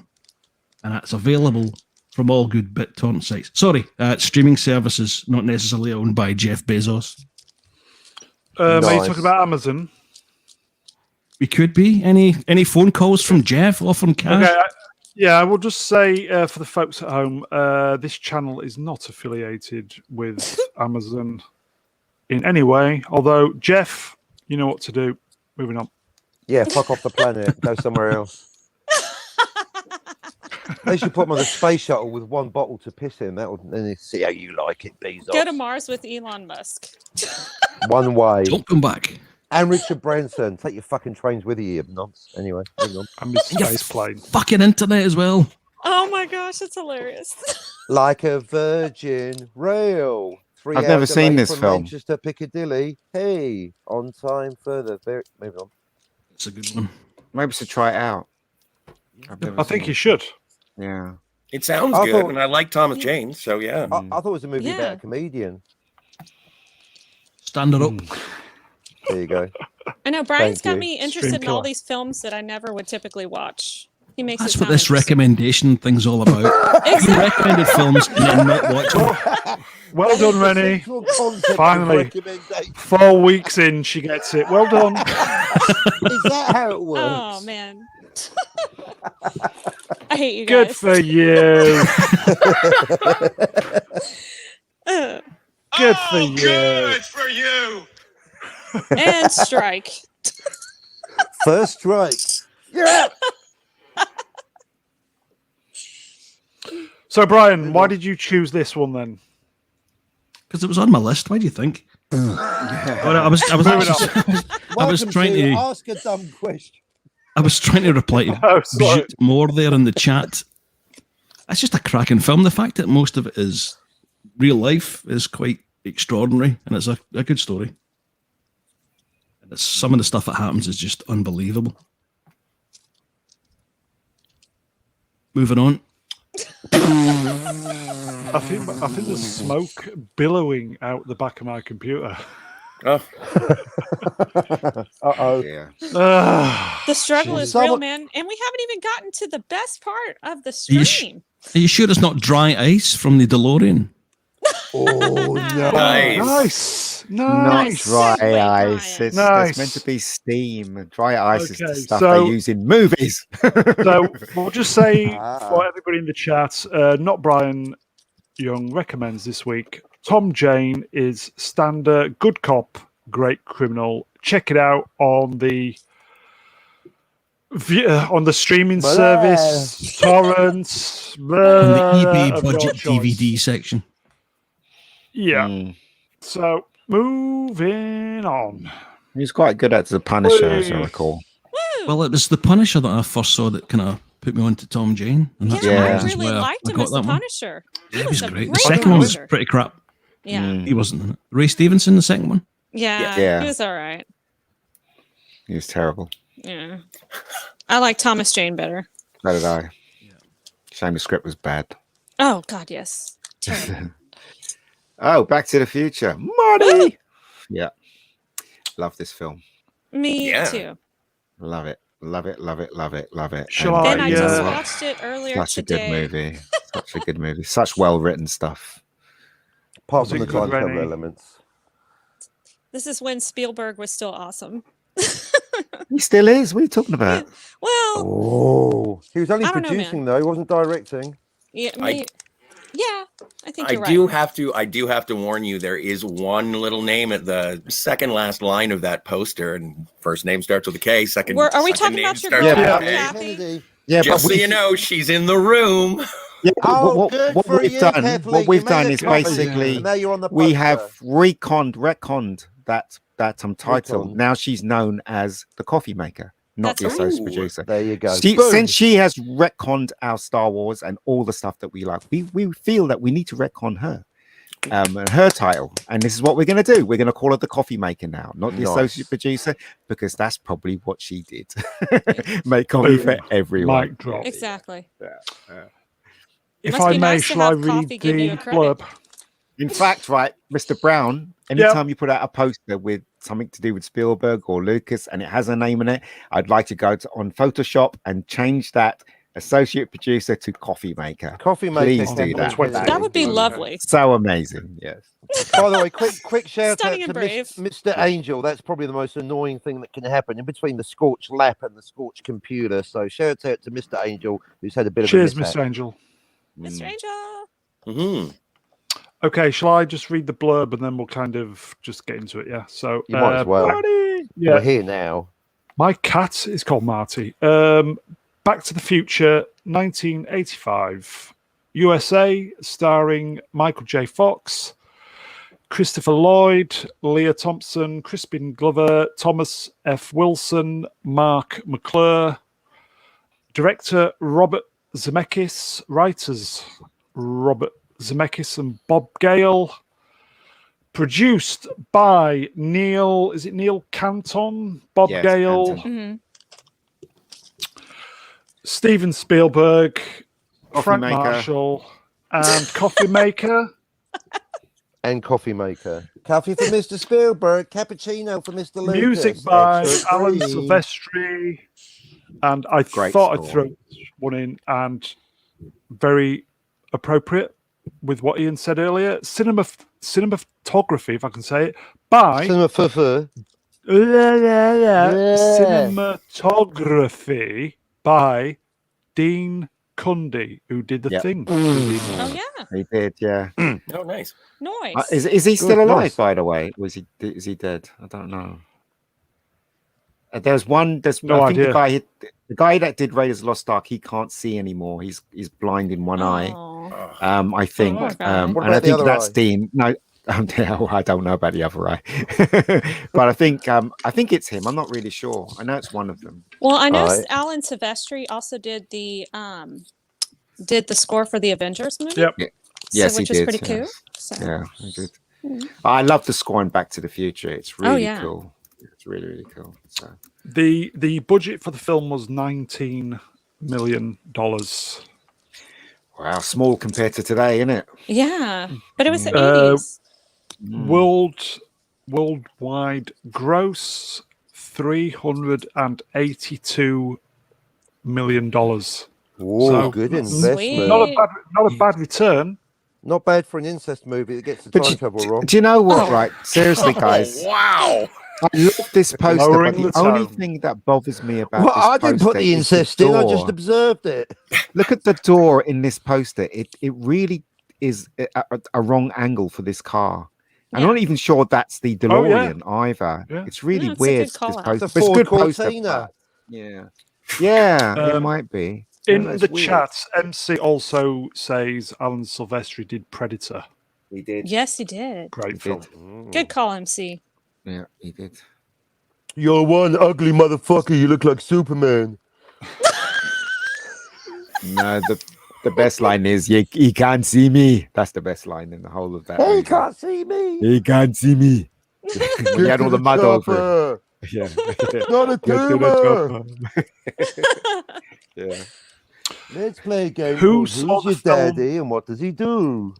and it's available from all good BitTorrent sites. Sorry, streaming services not necessarily owned by Jeff Bezos. Are you Nice. talking about Amazon? We could be. Any phone calls from Jeff offering cash? Okay, yeah, I will just say for the folks at home, this channel is not affiliated with Amazon in any way. Although, Jeff, you know what to do. Moving on. Yeah, fuck off the planet. Go somewhere else. They should put him on the space shuttle with one bottle to piss in. That would then see how you like it, Bezos. Go to Mars with Elon Musk. One way. Don't come back. And Richard Branson. Take your fucking trains with you, you nonce. Anyway, moving on. I'm his space plane. Fucking internet as well. Oh my gosh, it's hilarious. Like a Virgin Rail. 3 I've never hours seen delay this from film. Manchester Piccadilly. Hey, on time further. Moving on. It's a good one. Maybe we should try it out. I've never I think seen you it. should. Yeah. It sounds I good, thought- and I like Thomas Jane, so yeah. I thought it was a movie about Yeah. a comedian. Stand it up. There you go. I know Brian's Thank got you. me interested Stream in all killer. these films that I never would typically watch. He makes That's it what sound this interesting. recommendation thing's all about. You recommended films and then not watch them. Well done, Reni. Central concept of Finally. recommendation. 4 weeks in, she gets it. Well done. Is that how it works? Oh man. I hate you Good guys. for you. Good for you. Good for you. And strike. First strike. Yeah. So, Brian, why did you choose this one then? Because it was on my list. Why do you think? I was Welcome trying to ask a dumb question. I was trying to reply to Oh, sorry. Brigitte Moore there in the chat. It's just a cracking film. The fact that most of it is real life is quite extraordinary, and it's a good story. And it's, some of the stuff that happens is just unbelievable. Moving on. I think there's smoke billowing out the back of my computer. Oh, Uh-oh. Yeah. The struggle is real, Someone- man. And we haven't even gotten to the best part of the You stream. Are you sure it's not dry ice from the DeLorean? Oh, no. Nice. Not Nice. dry Segue, ice. Brian. It's Nice. meant to be steam. Dry ice is the Okay, stuff so- they use in movies. So we'll just say Ah. for everybody in the chat, not Brian Young recommends this week. Tom Jane is standard, good cop, great criminal. Check it out on the streaming Blah. service, torrents, On the eBay of your budget choice. DVD section. Yeah. Mm. So moving on. He's quite good at The Punisher, as I Whee. recall. Woo! Well, it was The Punisher that I first saw that kind of put me on to Tom Jane. And that's yeah, Yeah. I that's really where liked I him got as the that one. Punisher. Yeah, He he was a great. The great second one was Punisher. pretty crap. Yeah. Mm. He wasn't in it. Ray Stevenson, the second one. Yeah. Yeah. He was all right. He was terrible. Yeah. I like Thomas Jane better. So did I. Shame the script was bad. Oh God, yes. Terrible. Oh, Back to the Future. Marty! Yeah. Love this film. Me Yeah. too. Love it. Love it. Love it. Love it. Love it. Shall And, And I yeah. just watched it earlier Such a good today. movie. Such a good movie. Such well written stuff. Apart Was from it the good, time travel Reni? elements. This is when Spielberg was still awesome. He still is. What are you talking about? Well, Oh. He was only I don't know, producing, though. He wasn't directing. yeah, I- yeah, I think I you're do right. have to warn you. There is one little name at the second last line of that poster, and first name starts with a K. Second. Are we second talking name about your starts girl, with a Yeah, K. Kathy? Yeah, Just so you know, she's in the room. yeah, Oh, what, good what for we've you, done, Kathleen. what we've You made done a is copy. basically And now you're on the we poster. have retconned that title. Retconned. Now she's known as the coffee maker, not That's the right. associate producer. There you go. She, Boom. since she has retconned our Star Wars and all the stuff that we like, we feel that we need to retcon her. And her title, and this is what we're going to do. We're going to call her the coffee maker now, not the Nice. associate producer, because that's probably what she did. Make coffee for everyone. Mic drop. Exactly. If Must I be may, nice to shall I have coffee read give you the a credit. blurb? In fact, right, Mr. Brown, anytime you put out a poster with something to do with Spielberg or Lucas and it has a name in it, I'd like to go on Photoshop and change that associate producer to coffee maker. Coffee maker. Please do can that. put it That That in. would be Okay. lovely. So amazing. Yes. By the way, quick shout Stunning out and to brave. Mr. Angel. That's probably the most annoying thing that can happen in between the scorched lap and the scorched computer. So shout out to Mr. Angel, who's had a bit Cheers, of a mishap. Mr. Angel. Mr. Angel. Hmm. Okay, shall I just read the blurb and then we'll kind of just get into it? Yeah. So You might as well. Marty! We're Yeah. here now. My cat is called Marty. Back to the Future, 1985, USA, starring Michael J. Fox, Christopher Lloyd, Leah Thompson, Crispin Glover, Thomas F. Wilson, Mark McClure, director Robert Zemeckis, writers Robert Zemeckis and Bob Gale, produced by Neil Canton, Bob Yes, Gale, Canton. Mhm. Steven Spielberg, Coffee Frank Maker. Marshall, and Coffee Maker. And coffee maker. Coffee for Mr. Spielberg. Cappuccino for Mr. Lucas. Music by Extra Alan cream. Silvestri. And I Great thought I'd score. throw one in, and very appropriate with what Ian said earlier. Cinematography, if I can say it, by Cinema fufu. cinematography by Dean Cundy, who did the Yep. thing. Oh yeah. He did, yeah. Oh, nice. Nice. Is he still Good, alive, nice. by the way? Is he dead? I don't know. There's one. No I think idea. the guy that did Raiders of the Lost Ark. He can't see anymore. He's blind in one eye. Aw. I think. poor guy. What And I about the think other that's eye? Dean. No, I don't know about the other eye, but I think it's him. I'm not really sure. I know it's one of them. Well, I know Alright. Alan Silvestri also did the score for the Avengers movie. Yep. Yes, which he is did. pretty cool. yes. So. Yeah, he did. Mhm. I love the score in Back to the Future. It's really yeah. cool. It's really, really cool. So. The budget for the film was $19 million. Wow, small compared to today, isn't it? Yeah, but it was the Uh, 80s. Worldwide gross $382 million. Oh, So, good Sweet. investment. Not a bad return. Not bad for an incest movie that gets the But time travel wrong. Do you know what? Oh. Right, seriously, guys. Oh, wow. I love this poster, but Lowering the the only tone. thing that bothers me about Well, this I didn't put poster the is incest in. I just door. observed it. Look at the door in this poster. It really is a wrong angle for this car. I'm Yeah. not even sure that's the Oh, yeah. DeLorean either. Yeah. It's really No, it's a good weird. This call-out. poster. It's a But it's a Ford good poster. Cortina. but- Yeah, yeah, it Um, might be. In that's the weird. chat, MC also says Alan Silvestri did Predator. He did. Yes, he did. Great He film. did. Good call, MC. Yeah, he did. You're one ugly motherfucker. You look like Superman. No, the best line is he can't see me. That's the best line in the whole of that. Hey, movie. can't see me. He can't see me. When he had all the mud over. chopper. Yeah. Not a Get to tumor. the chopper. Yeah. Let's play a game. Who called saw Who's the your film? daddy and what does he do?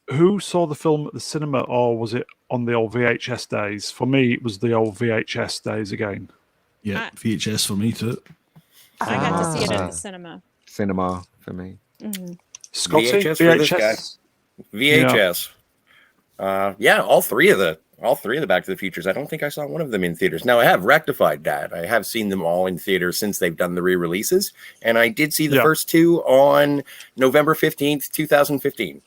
Who saw the film at the cinema, or was it on the old VHS days? For me, it was the old VHS days again. Yeah, VHS for me too. I got to see it at Ah. the cinema. Cinema for me. Mhm. Scotty, VHS for this guy. VHS. Yeah, all three of the Back to the Futures. I don't think I saw one of them in theaters. Now I have rectified that. I have seen them all in theaters since they've done the re-releases, and I did see the Yeah. first two on November 15th, 2015.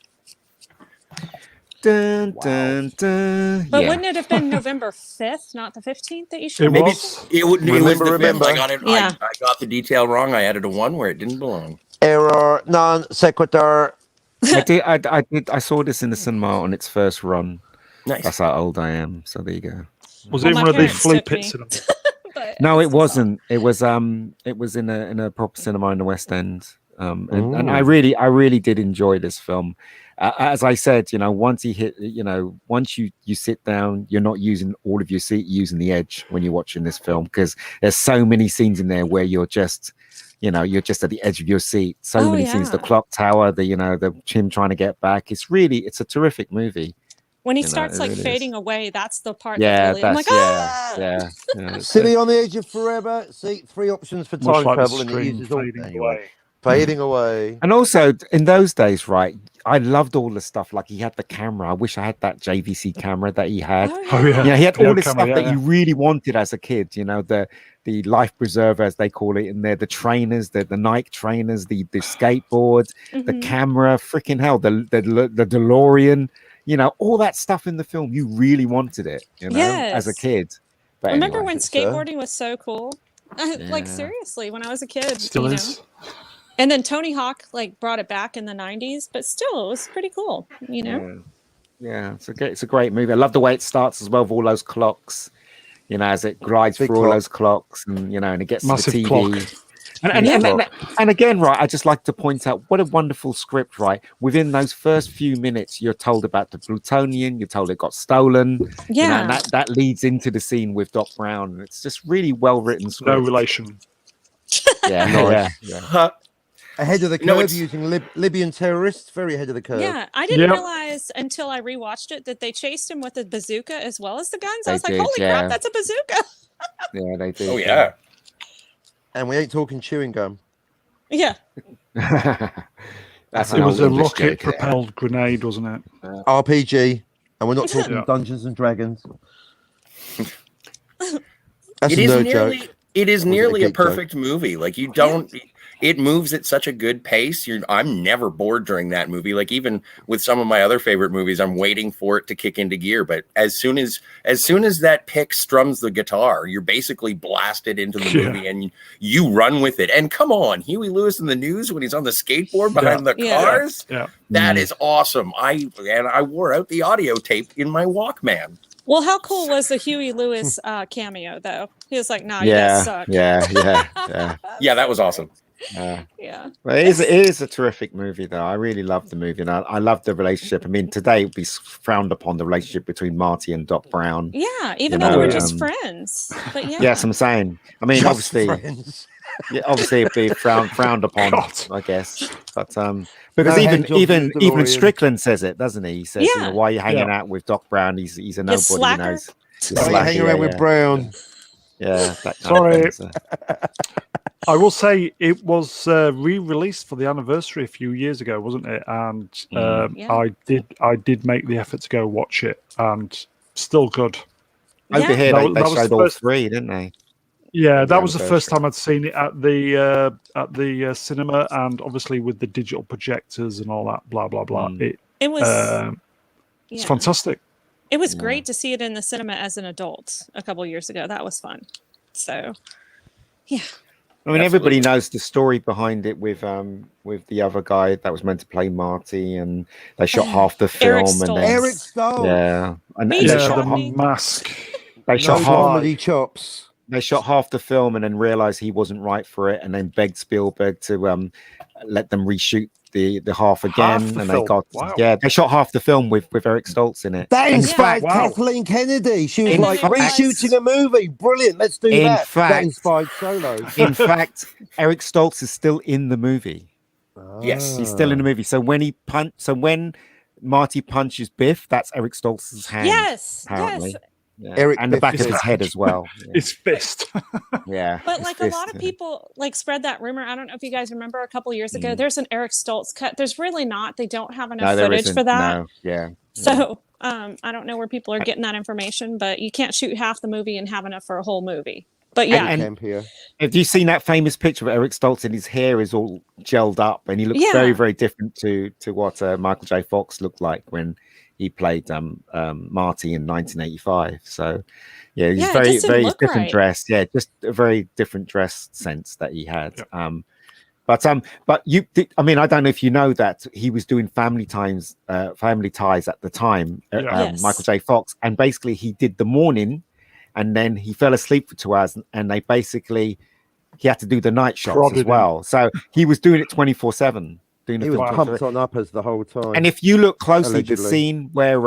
Dun, dun, dun. But Yeah. wouldn't it have been November 5th, not the 15th that you showed? It Maybe was. it was the Remember. 5th. I got it. Yeah. I got the detail wrong. I added a one where it didn't belong. Error, non sequitur. I saw this in the cinema on its first run. Nice. That's how old I am. So there you go. Was Well, it my one of these parents flea took me. pit cinemas? But No, I it still saw wasn't. It was in a proper cinema in the West End. And I Ooh. really did enjoy this film. As I said, once once you sit down, you're not using all of your seat, you're using the edge when you're watching this film, because there's so many scenes in there where you're just you're just at the edge of your seat. So Oh, many scenes, the yeah. clock tower, the him trying to get back. It's a terrific movie. When he You know, starts it like really fading is. away, that's the part that Yeah, really I'm like, yeah, ah. yeah. It's Silly on the Edge of Forever. See, 3 options for Much time like the travel, and it string uses all fading away. fading away. And also in those days, right? I loved all the stuff. Like he had the camera. I wish I had that JVC camera that he had. Oh yeah, He had all this camera, stuff that you really wanted as a kid. The life preserver, as they call it in there, the trainers, the Nike trainers, the skateboards, the Mhm. camera, freaking hell, the DeLorean. All that stuff in the film. You really wanted it. As a Yes. kid. But Remember anyway. when skateboarding was so cool? Like Yeah. seriously, when I was a kid, still is. And then Tony Hawk like brought it back in the 90s, but still it was pretty cool, Yeah, it's a great movie. I love the way it starts as well with all those clocks. As it glides Big through all clock. those clocks, and and it gets Massive to the clock. TV. And again, right, I just like to point out what a wonderful script, right? Within those first few minutes, you're told about the plutonium, you're told it got stolen, Yeah. and that leads into the scene with Doc Brown. And it's just really well written script. No relation. Yeah, Nice. yeah. Ahead of the No, curve, it's- using Libyan terrorists. Very ahead of the curve. Yeah, I didn't Yep. realize until I rewatched it that they chased him with a bazooka as well as the guns. I They was like, did, holy yeah. crap, that's a bazooka. Yeah, they do. Oh yeah. And we ain't talking chewing gum. Yeah. That's It an was old a English joke. rocket-propelled grenade, wasn't it? RPG. And we're not talking Yeah. Dungeons and Dragons. That's It a is nerd nearly joke. it is Or was it a nearly a geek joke? perfect movie. Like you don't it moves at such a good pace. I'm never bored during that movie. Like even with some of my other favorite movies, I'm waiting for it to kick into gear. But as soon as that pick strums the guitar, you're basically blasted into the Yeah. movie and you run with it. And come on, Huey Lewis in the news when he's on the skateboard behind the Yeah. cars. Yeah. That is awesome. I wore out the audio tape in my Walkman. Well, how cool was the Huey Lewis cameo, though? He was like, nah, you Yeah, guys suck. yeah. Yeah, that was awesome. Yeah. Well, it is a terrific movie, though. I really love the movie, and I love the relationship. I mean, today it would be frowned upon, the relationship between Marty and Doc Brown. Yeah, even You though they know, were just friends. But yeah. Yes, I'm saying. I mean, Just obviously, friends. obviously it'd be frowned upon, God. I guess. But because No even hand jobs in the even DeLorean. Strickland says it, doesn't he? He says, Yeah. why are you hanging Yeah. out with Doc Brown? He's a nobody, slacker. He's Why you hang around with Brown? Yeah, that kind Sorry. of thing. So. I will say it was re-released for the anniversary a few years ago, wasn't it? And Yeah. I did make the effort to go watch it, and still good. Over Yeah. here, That they was showed the all first- three, didn't they? Yeah, The that was the first anniversary. time I'd seen it at the cinema, and obviously with the digital projectors and all that, blah blah blah. It was It's yeah. fantastic. It was great to see it in the cinema as an adult a couple years ago. That was fun. So yeah. I mean, Absolutely. everybody knows the story behind it with the other guy that was meant to play Marty, and they shot half the Eric film, and Stoltz. then Eric Stoltz. yeah, and Me they too. Yeah, shot the Cockney. mask. they No shot half comedy chops. they shot half the film, and then realized he wasn't right for it, and then begged Spielberg to let them reshoot the half again, Half the and film? they got Wow. they shot half the film with Eric Stoltz in it. That inspired Wow. Kathleen Kennedy. She was In like, fact- reshooting a movie. Brilliant. Let's do In that. fact- That inspired Solo. In fact, Eric Stoltz is still in the movie. Yes. He's still in the movie. So when Marty punches Biff, that's Eric Stoltz's hand. Yes. apparently. Yes. Yeah. Eric and the Biff back of is his head as well. Yeah. His fist. Yeah. But his like a fist, lot of yeah. people like spread that rumor. I don't know if you guys remember a couple years ago. There's an Eric Stoltz cut. There's really not. They don't have enough No, there footage isn't. for that. No. Yeah. So I don't know where people are getting that information, but you can't shoot half the movie and have enough for a whole movie. But yeah, And- Camp here. Have you seen that famous picture of Eric Stoltz, and his hair is all gelled up, and he looks Yeah. very, very different to what Michael J. Fox looked like when he played Marty in 1985. So yeah, he's Yeah, it very, just didn't very look different right. dress. Yeah, just a very different dress sense that he had. But I mean, I don't know if you know that he was doing Family Ties at the time, Yes. Michael J. Fox, and basically he did the morning, and then he fell asleep for 2 hours, and they basically he had to do the night shots Prodded as him. well. So he was doing it 24/7. Doing He the was film pumped 24/7. on uppers the whole time. And if you look closely, the Allegedly. scene where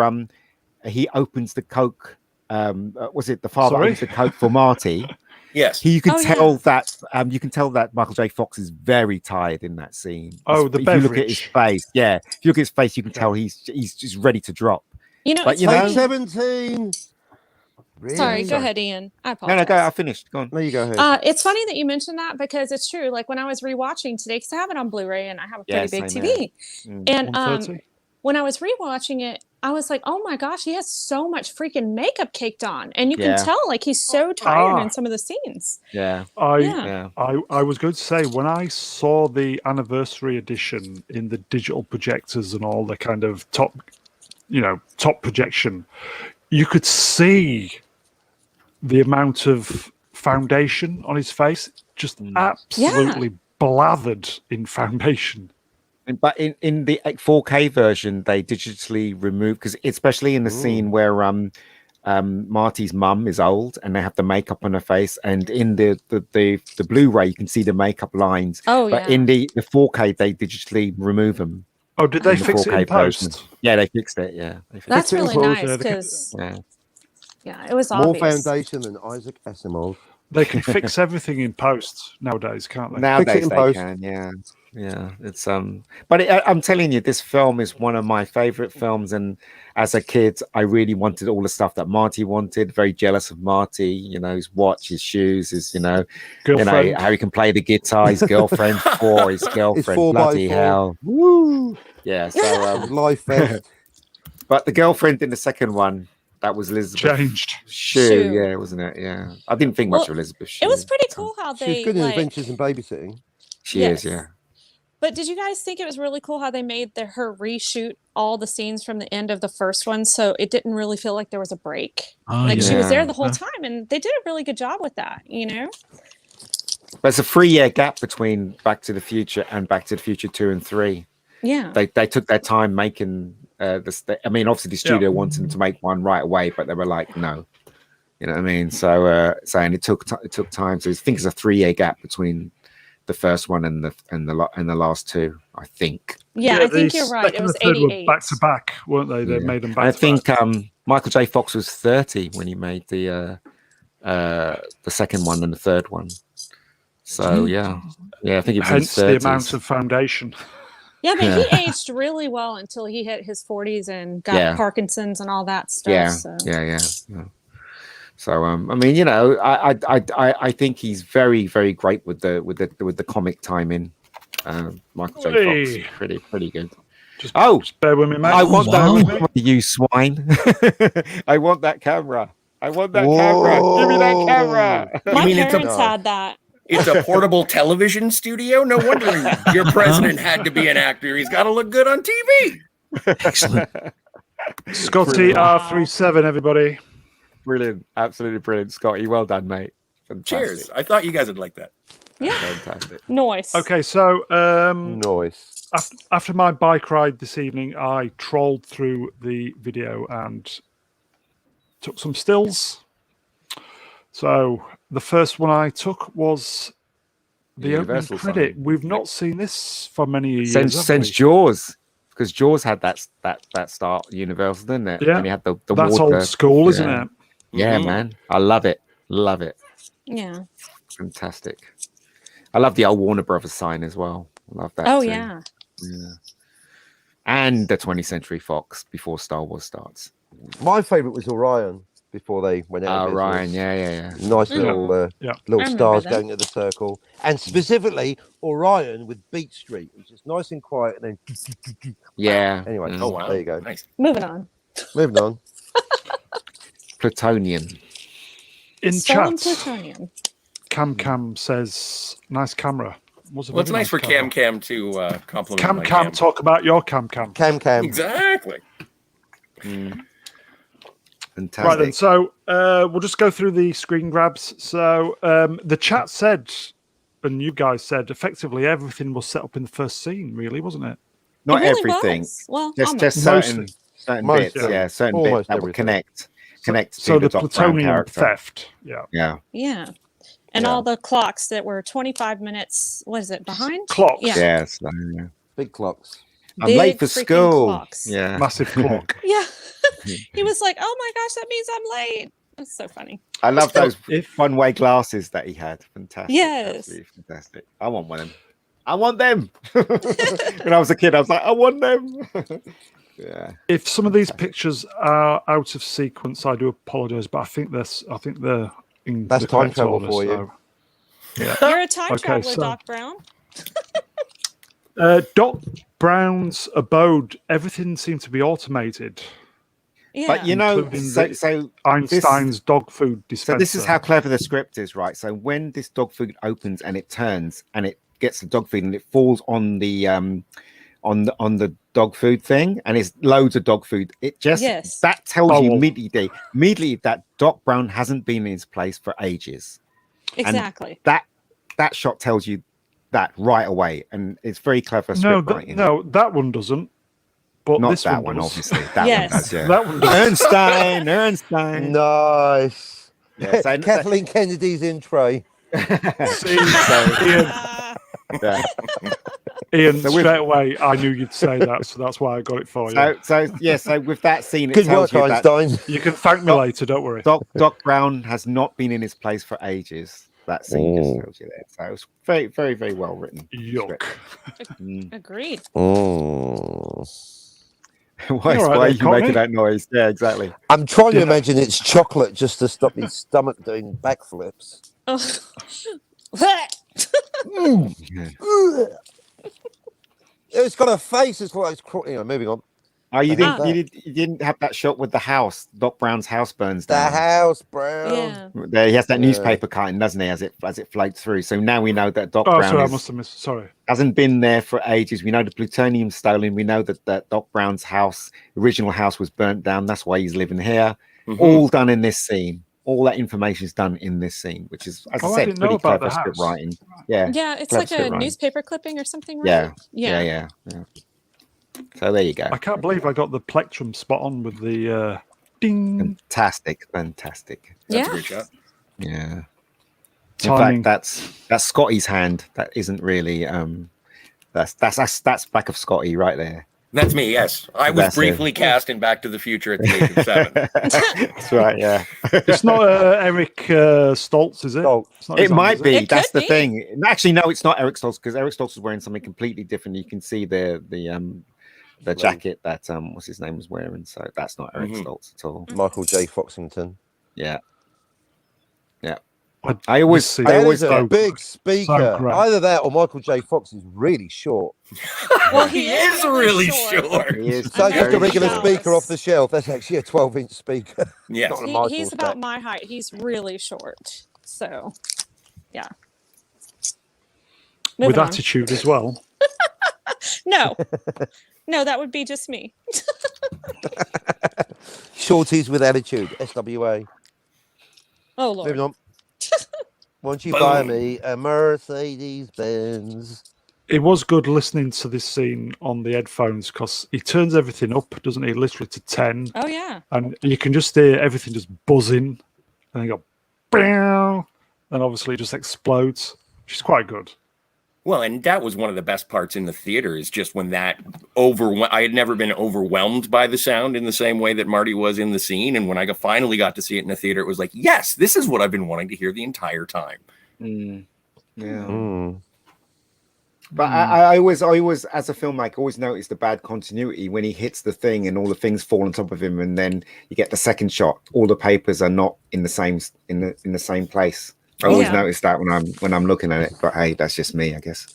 he opens the Coke, was it the father Sorry? opens the Coke for Marty? Yes. You can Oh, yeah. tell that you can tell that Michael J. Fox is very tired in that scene. Oh, the if you look at his beverage. face, if you look at his face, you can tell he's just ready to drop. You know, But it's you Take know, funny. 17. Really? Sorry, go ahead, Ian. I no, apologize. go. I finished. Go on. No, you go ahead. It's funny that you mentioned that because it's true. Like when I was rewatching today, because I have it on Blu-ray and I have a pretty big same TV, and 130. when I was rewatching it, I was like, "Oh my gosh, he has so much freaking makeup caked on," and you can tell like he's so tired in some of the scenes. Yeah. I was going to say, when I saw the anniversary edition in the digital projectors and all the kind of top projection, you could see the amount of foundation on his face, just absolutely blathered in foundation. But in the 4K version, they digitally remove, because especially in the scene where Marty's mum is old and they have the makeup on her face, and in the Blu-ray you can see the makeup lines. But in the 4K they digitally remove them. Oh, did they fix it in post? Yeah, they fixed it. Yeah, That's really nice Yeah, because it was More obvious. foundation than Isaac Asimov. They can fix everything in post nowadays, can't they? Nowadays in they post. can. Yeah. It's but I'm telling you, this film is one of my favorite films, and as a kid I really wanted all the stuff that Marty wanted. Very jealous of Marty, you know, his watch, his shoes, his Girlfriend. how he can play the guitar, his girlfriend, his girlfriend, 4x4. bloody hell. Woo! Yeah, so Life vest. but the girlfriend in the second one, that was Elizabeth Changed. Shue, yeah, wasn't it? Yeah, I didn't think much of Elizabeth Shue. It was pretty cool how She's they good in like, Adventures in Babysitting. She is, yeah. But did you guys think it was really cool how they made her reshoot all the scenes from the end of the first one, so it didn't really feel like there was a break? She was there the whole time, and they did a really good job with that, you know? But it's a 3-year gap between Back to the Future and Back to the Future 2 and 3. Yeah. They took their time making this. I mean, obviously the studio wanted them to make one right away, but they were like, no. You know what I mean? So and it took time. So I think it's a 3-year gap between the first one and the last two, I think. Yeah, I think you're right. It was 88. Back to back, weren't they? They made them back to back. I think Michael J. Fox was 30 when he made the second one and the third one. So yeah, I think it was Hence in the his 30s. amount of foundation. Yeah, but he aged really well until he hit his 40s and got Parkinson's and all that stuff. Yeah. So I mean, you know, I think he's very, very great with the comic timing. Michael J. Fox, pretty good. Just bear with me, mate. I want that. You swine! I want that camera. I want that camera. Give me that camera. My parents had that. It's a portable television studio. No wonder your president had to be an actor. He's got to look good on TV. Excellent. Scotty R37, everybody. Brilliant, absolutely brilliant, Scotty. Well done, mate. Fantastic. Cheers. I thought you guys would like that. Yeah. Fantastic. Nice. Okay, so Nice. after my bike ride this evening, I trolled through the video and took some stills. So the first one I took was the opening credit. We've not seen this for many years. Since Jaws, because Jaws had that start Universal, didn't it? Yeah, and you had the that's water. old school, isn't it? Yeah, man, I love it. Love it. Yeah. Fantastic. I love the old Warner Brothers sign as well. I love that. Oh too. yeah. And the 20th Century Fox before Star Wars starts. My favourite was Orion before they went out. Oh, Orion, yeah. Nice little little stars that. going to the circle, and specifically Orion with Beat Street, which is nice and quiet, and then Yeah. Anyway, Oh wow, there you go. Nice. Moving on. Moving on. Plutonian. In Stolen chat, plutonium. Cam says, "Nice camera." Well, it's nice for camera. Cam to compliment. Cam, talk about your Cam. Cam. Exactly. Fantastic. Right then, so we'll just go through the screen grabs. So the chat said, and you guys said, effectively everything was set up in the first scene, really, wasn't it? Not It really everything. was. Well, Just almost. certain Most, bits, yeah. certain Almost bits that would everything. connect to So the Doc Brown plutonium character. theft, Yeah. Yeah. And all the clocks that were 25 minutes, what is it, behind? clocks, Yeah. So, Big clocks. I'm Big late for freaking school. clocks. Yeah. massive clock. Yeah. He was like, oh my gosh, that means I'm late. That's so funny. I love those If- one-way glasses that he had. Fantastic. Yes. Absolutely fantastic. I want one of them. I want them. When I was a kid, I was like, I want them. Yeah. If some of these pictures are out of sequence, I do apologise, but I think they're in That's the time correct travel order, for you. so- Yeah. You're a time Okay, traveler, so- Doc Brown. Doc Brown's abode, everything seemed to be automated. Yeah. But you know, Including so Einstein's dog food dispenser. So this is how clever the script is, right? So when this dog food opens and it turns and it gets the dog food and it falls on the dog food thing, and it's loads of dog food, it just Yes. that tells you Oh. immediately that Doc Brown hasn't been in his place for ages. Exactly. That shot tells you that right away, and it's very clever script writing. No, that one doesn't. But Not this that one one, does. obviously. That Yes. one does, yeah. That one does. Ernstein. Nice. Yeah, so Kathleen Kennedy's in tray. See, Ian, yeah. Ian, So with- straight away, I knew you'd say that, so that's why I got it for you. So with that scene, it Good tells work, you that Einstein. You can thank me later, don't worry. Doc Brown has not been in his place for ages. That scene just Oh. tells you that. So it was very, very, very well written. Yuck. Mm. Agreed. Why You're all right are there, you making Cockney. that noise? Yeah, exactly. I'm trying to Yeah. imagine it's chocolate just to stop my stomach doing backflips. Oh. It's got a face as well. Anyway, moving on. Oh, you Ah. didn't have that shot with the house. Doc Brown's house burns The down. house, Brown. Yeah. There, he has that Yeah. newspaper cutting, doesn't he, as it floats through. So now we know that Doc Oh, Brown sorry, I must have missed. Sorry. hasn't been there for ages. We know the plutonium's stolen. We know that Doc Brown's original house was burnt down. That's why he's living here. Mhm. All done in this scene. All that information is done in this scene, which is, as Oh, I I said, didn't know pretty about clever the script house. writing. Yeah, Yeah, it's Clever like script a writing. newspaper clipping or something, right? Yeah. Yeah. yeah. So there you go. I can't believe I got the plectrum spot on with the ding Fantastic. That's Yeah. a good shot. Yeah. In timing. fact, that's Scotty's hand. That isn't really that's back of Scotty right there. That's me. Yes, I was That's it. briefly cast in Back to the Future at the age of 7. That's right. Yeah. It's not Eric Stoltz, is it? Stoltz. It's not his It hand, might is be. It That's could the be. thing. Actually, no, it's not Eric Stoltz, because Eric Stoltz was wearing something completely different. You can see the jacket that what's his name was wearing. So that's not Eric Mhm. Stoltz at all. Michael J. Foxington. Yeah. I I always see. That always is a big speaker. great. Either that or Michael J. Fox is really short. Well, He is really short. He is So I'm just a very regular jealous. speaker off the shelf. That's actually a 12-inch speaker. Yes. Not a Michael He's spec. about my height. He's really short. So, yeah. with Moving on. attitude as well. No. No, that would be just me. Shorties with attitude. SWA. Oh, Lord. Moving on. Won't you buy me a Mercedes Benz? It was good listening to this scene on the headphones because he turns everything up, doesn't he? Literally to 10, Oh, yeah. and you can just hear everything just buzzing, and then go, "Bow," and obviously it just explodes. Which is quite good. Well, and that was one of the best parts in the theater is just when that I had never been overwhelmed by the sound in the same way that Marty was in the scene. And when I finally got to see it in the theater, it was like, yes, this is what I've been wanting to hear the entire time. Yeah. Mm. But I always, as a filmmaker, always notice the bad continuity when he hits the thing and all the things fall on top of him, and then you get the second shot. All the papers are not in the same place. I always Yeah. notice that when I'm looking at it. But hey, that's just me, I guess.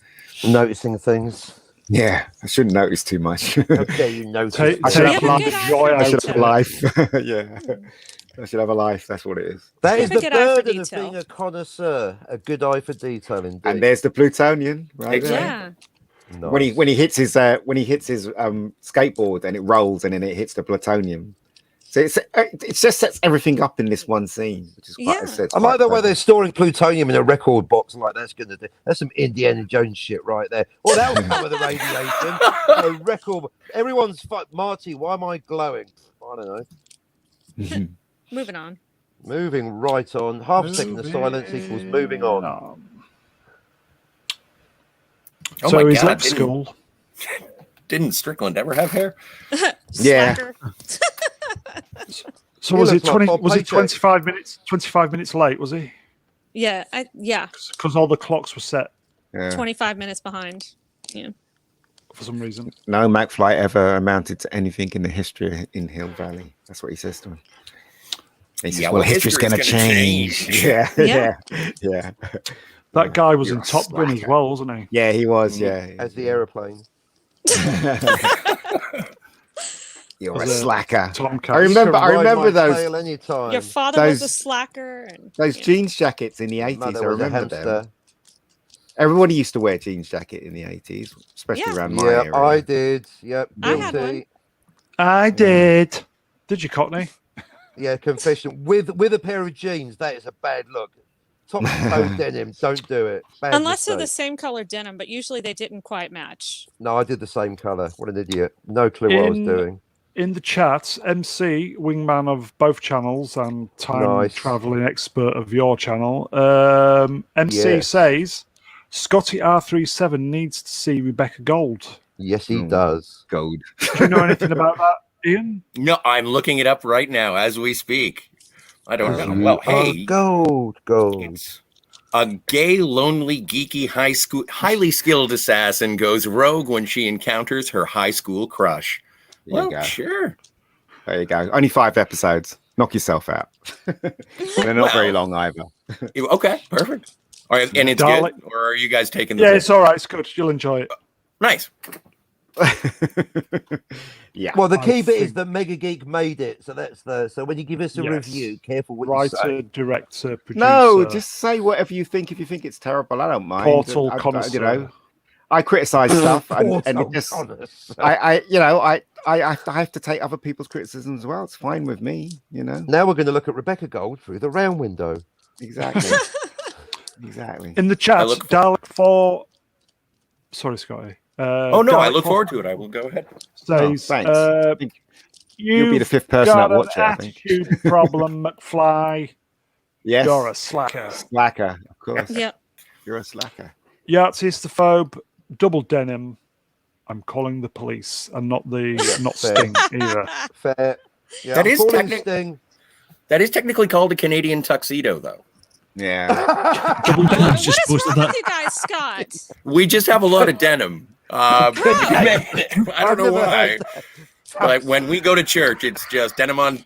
Noticing things. Yeah, I shouldn't notice too much. How dare you notice? Take I should You have have a life. good eye joy for I should have a detail. life. Yeah, I should have a life. That's what it is. That You is have a the good eye for burden of detail. being a connoisseur. A good eye for detail, indeed. And there's the plutonian right there. Yeah. Nice. When he hits his skateboard and it rolls and then it hits the plutonium. So it just sets everything up in this one scene, which is quite. Yeah. I like the way they're storing plutonium in a record box. Like that's gonna do. That's some Indiana Jones shit right there. Well, that will cover the radiation. A record. Everyone's Marty. Why am I glowing? I don't know. Moving on. Moving right on. Half a second of silence equals moving on. Oh So my he's God, left school. Didn't Strickland ever have hair? Yeah. Slacker. So He was it looks like 20? Bob Was it Paycheck. 25 minutes? 25 minutes late? Was he? Yeah, Because all the clocks were set Yeah. 25 minutes behind. Yeah. for some reason. No McFly ever amounted to anything in the history in Hill Valley. That's what he says to him. He says, Yeah, well, well, history's going to history's gonna change. change. Yeah, Yeah. yeah. That guy was You're in a Top Gun as slacker. well, wasn't he? Yeah, he was. Yeah. As the aeroplane. You're a Was it slacker. Tom I remember. I Ride remember my those tail anytime. Your father was a Those- slacker. And, those yeah. jeans jackets in the 80s. Mother I was a remember them. hamster. Everybody used to wear jeans jacket in the 80s, especially Yeah. around my Yeah, area. I did. Yep. I had Guilty. I did. Did you, Cockney? Yeah, confession. With a pair of jeans, that is a bad look. Top to toe denim. Don't do it. Bad Unless they're the mistake. same color denim, but usually they didn't quite match. No, I did the same colour. What an idiot. No clue what I was doing. In the chat, MC, wingman of both channels and time Nice. traveling expert of your channel, MC Yes. says Scotty R37 needs to see Rebecca Gold. Yes, he Mm. does. Gold. Do you know anything about that, Ian? No, I'm looking it up right now as we speak. I don't know. Well, hey, Gold. it's a gay, lonely, geeky, highly skilled assassin goes rogue when she encounters her high school crush. There you Well, go. sure. There you go. Only 5 episodes. Knock yourself out. They're not very Well, long either. Okay, perfect. All right, and it's Darling- good, or are you guys taking the Yeah, piss? it's all right. It's good. You'll enjoy it. Nice. Yeah. Well, the I key bit is think- that MegaGeek made it. So when you give us a Yes. review, careful what you say. Writer, director, producer. No, just say whatever you think. If you think it's terrible, I don't mind. Portal I connoisseur. I criticize stuff, and Portal it just, connoisseur. I have to take other people's criticisms as well. It's fine with me, Now we're going to look at Rebecca Gold through the round window. Exactly. Exactly. In the chat, look Dalek 4. Sorry, Scotty. Oh, no, I Dalek look 4 forward to it. I will go ahead. Says, thanks. I think you'll be the you've 5th person got that watch it, an I think. attitude problem, McFly. Yes. You're a slacker. Slacker, of course. Yep. You're a slacker. Yahtzistophobe, double denim. I'm calling the police, and not not fair. Sting either. Fair. Yeah, That I'm is calling technic- Sting. That is technically called a Canadian tuxedo, though. Yeah. Double denim's just What is posted wrong that. with you guys, Scott? We just have a lot of denim. I don't I've know never why. heard that. But when we go to church, it's just denim on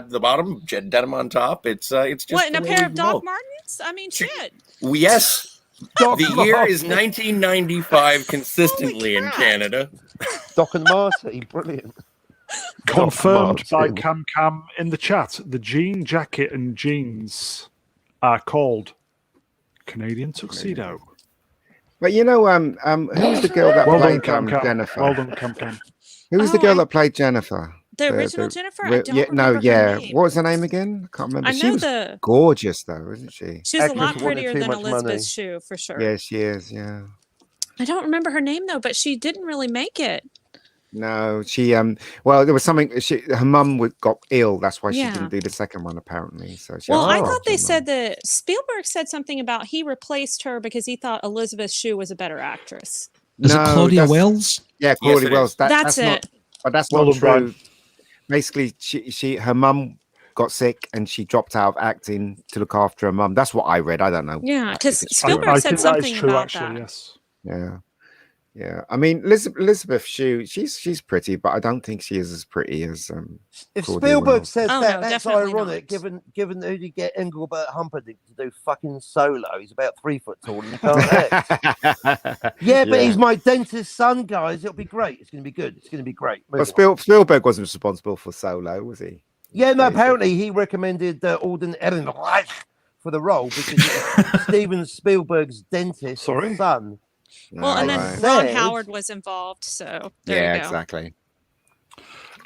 the bottom, denim on top. It's just What, in a the way pair of we Doc roll. Martens? I mean, shit. Yes. Doc The year Martens. is 1995 consistently in Canada. Doc and Marty, brilliant. Confirmed by Martin. Cam in the chat. The jean jacket and jeans are called Canadian tuxedo. But who's the girl that Well done, played Cam Cam. Jennifer? Well done, Cam Cam. Who was the Oh, girl I- that played Jennifer? The original Jennifer? I don't yeah, remember her name. What was her name again? I can't remember. I She know was gorgeous, though, isn't she? she was a Actress lot wanted prettier too than much Elizabeth money. Shue, for sure. Yeah, she is. Yeah. I don't remember her name, though, but she didn't really make it. No, she well, there was something. Her mum got ill. That's why she Yeah. didn't do the second one, apparently. So she Well, I had to thought do they the said that Spielberg said something about he replaced her because he thought Elizabeth Shue was a better actress. Is it No, Claudia that's- Wells? Yeah, Yes, Claudia it Wells. is. That's not, it. but that's Well not done, Brian. true. Basically, her mum got sick and she dropped out of acting to look after her mum. That's what I read. I don't know. Yeah, because If it's true or Spielberg not. I said think that is something true, about actually, that. yes. Yeah, yeah. I mean, Elizabeth Shue, she's pretty, but I don't think she is as pretty as If Claudia Spielberg Wells. says Oh, that, no, that's definitely ironic, not. given who you get Engelbert Humperdinck to do fucking Solo. He's about 3 foot tall and he can't act. Yeah, but he's my dentist's son, guys. It'll be great. It's going to be good. It's going to be great. But Moving on. Spielberg wasn't responsible for Solo, was he? Yeah, no, Yeah, he's- apparently he recommended Alden Ehrenreich for the role because it was Steven Spielberg's dentist's Sorry? son. Well, and then Right. Ron Said- Howard was involved, so there Yeah, you go. exactly.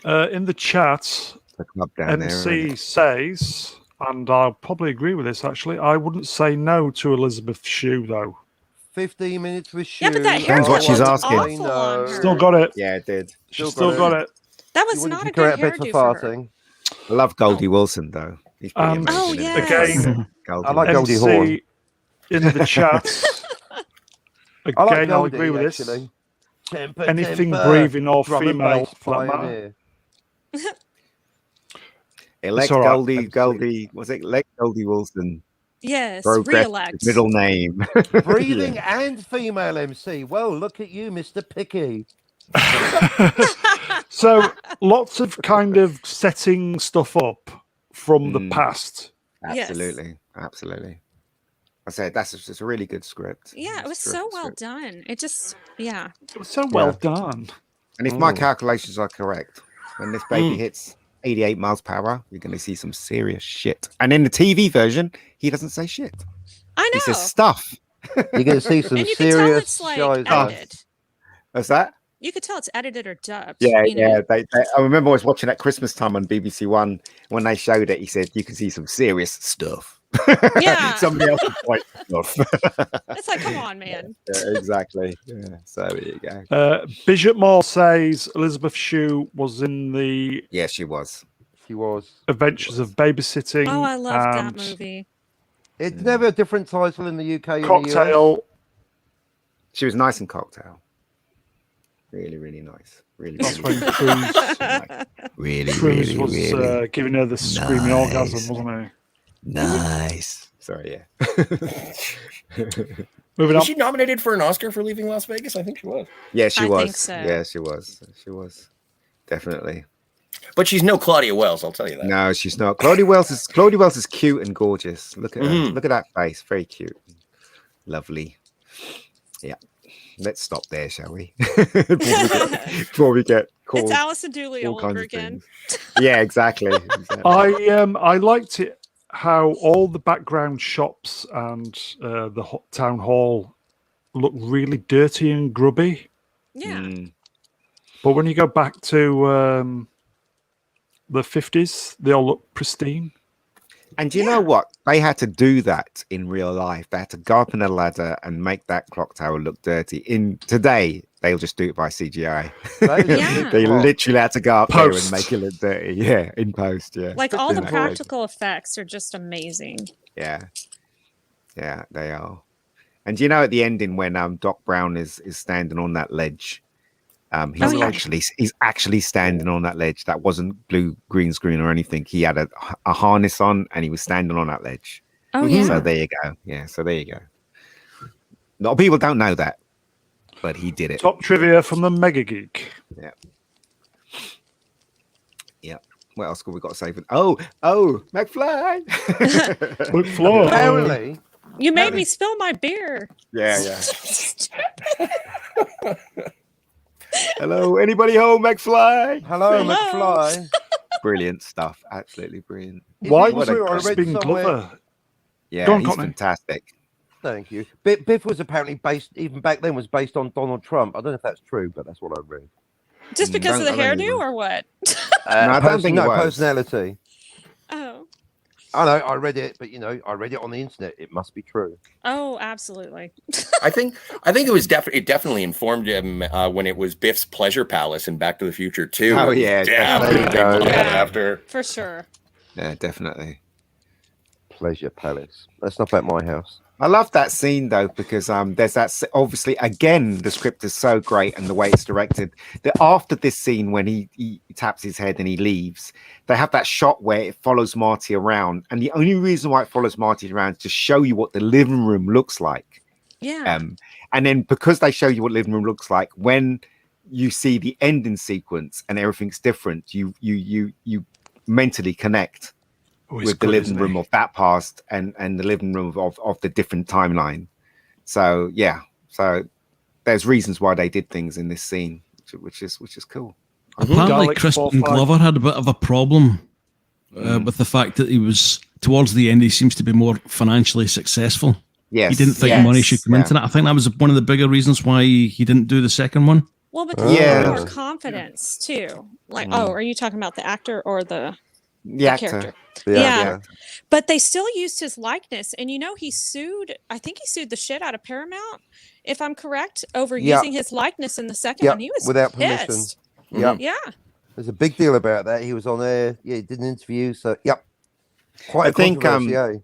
In the chat, The club down there. MC isn't it? says, and I'll probably agree with this actually, I wouldn't say no to Elizabeth Shue, though. 15 minutes with Shoe. Yeah, but that Depends what haircut she's looked asking. awful on her. Still got it. Yeah, it did. She's Still still got got it. That You was wouldn't not a kick her good out of bed hairdo for for her. farting. I love Goldie Wilson though. He's pretty amazing. Oh, isn't he? yes. Again, Goldie I like Wilson. Goldie Hawn. MC in the chat. I like Again, I'll Goldie, agree with this. actually. Temper, Anything temper. breathing or Drum and female, bass for that matter. pioneer. Elect all right. Goldie, was it elect Goldie Wilson? Yes, Progress re-elect. middle name. Breathing Yeah. and female MC. Well, look at you, Mr. Picky. So lots of kind of setting stuff up from the past. Yes. Absolutely. I said that's just a really good script. Yeah, it was so well done. It just, yeah. It was so well done. And if my calculations are correct, when this baby hits 88 miles per hour, you're going to see some serious shit. And in the TV version, he doesn't say shit. I know. He says stuff. You're going to see some And you can tell serious it's like shows. edited. What's that? You could tell it's edited or dubbed. Yeah, you know? yeah. I remember I was watching at Christmas time on BBC One when they showed it. He said you can see some serious stuff. Yeah. Somebody else is white stuff. It's like, come on, man. Yeah, exactly. Yeah. So there you go. Bishop Moore says Elizabeth Shue was in the Yeah, she was. She was. Adventures of Babysitting. Oh, I loved that and movie. It's never a different title in the UK. and the US. Cocktail. She was nice in Cocktail. Really, really nice. Really, That's really, when Cruise, really, Cruise really, was really giving her the screaming nice. orgasm, wasn't he? nice. Sorry, yeah. Moving Was on. she nominated for an Oscar for Leaving Las Vegas? I think she was. Yeah, she I was. think so. Yeah, she was. She was. Definitely. But she's no Claudia Wells, I'll tell you that. No, she's not. Claudia Wells is cute and gorgeous. Look at her. Look at that face. Very cute. Lovely. Yeah. Let's stop there, shall we? before we get called. It's Alison Dooley all all kinds over of again. Yeah, exactly. I liked it how all the background shops and the town hall look really dirty and grubby. Yeah. But when you go back to the 50s, they all look pristine. And do you know what? They had to do that in real life. They had to go up in a ladder and make that clock tower look dirty. In today, they'll just do it by CGI. That is a Yeah. big They plot. literally had to go up there and Post. make it look dirty. Yeah, in post. Yeah. Like all the Yeah. practical effects are just amazing. Yeah. Yeah, they are. And do you know at the ending when Doc Brown is standing on that ledge? He's actually standing on that ledge. That wasn't blue green screen or anything. He had a harness on and he was standing on that ledge. Oh, yeah. So there you go. Yeah, so there you go. A lot of people don't know that, but he did it. Top trivia from the MegaGeek. Yeah. Yeah. What else could we got to say? Oh, McFly. McFly. Apparently, You made me spill my beer. Yeah. Hello, anybody home, McFly? hello, Hello. McFly. Brilliant stuff. Absolutely brilliant. Why Is it was true? I it read Crispin somewhere- Glover? Yeah, Go on, he's Cockney. fantastic. Thank you. Biff was apparently based, even back then, was based on Donald Trump. I don't know if that's true, but that's what I read. Just because of the I don't hairdo even- or what? I don't think it was. personality. Oh. I know, I read it, but I read it on the internet. It must be true. Oh, absolutely. I think it was definitely informed him when it was Biff's Pleasure Palace in Back to the Future too. Oh, yeah, definitely. there you go. modeled Yeah. after. For sure. Yeah, definitely. Pleasure Palace. That's not at my house. I love that scene though because there's that obviously again the script is so great and the way it's directed that after this scene when he taps his head and he leaves, they have that shot where it follows Marty around, and the only reason why it follows Marty around is to show you what the living room looks like. Yeah. And then because they show you what living room looks like, when you see the ending sequence and everything's different, you mentally connect with the living room of that past and the living room of the different timeline. So yeah, so there's reasons why they did things in this scene, which is cool. Apparently, Daleks Crispin 4-5. Glover had a bit of a problem with the fact that he was towards the end. He seems to be more financially successful. Yes, He didn't think Yes. money should come into that. I think that was one of the bigger reasons why he didn't do the second one. Well, because Yeah. more confidence too. Like, oh, are you talking about the actor or the the character? actor. Yeah. But they still used his likeness, and he sued. I think he sued the shit out of Paramount, if I'm correct, over Yeah. using his likeness in the second Yeah, one. He was without permission. pissed. Yep. Yeah. There's a big deal about that. He was on there. Yeah, he did an interview. So, yep. Quite I a think, controversy,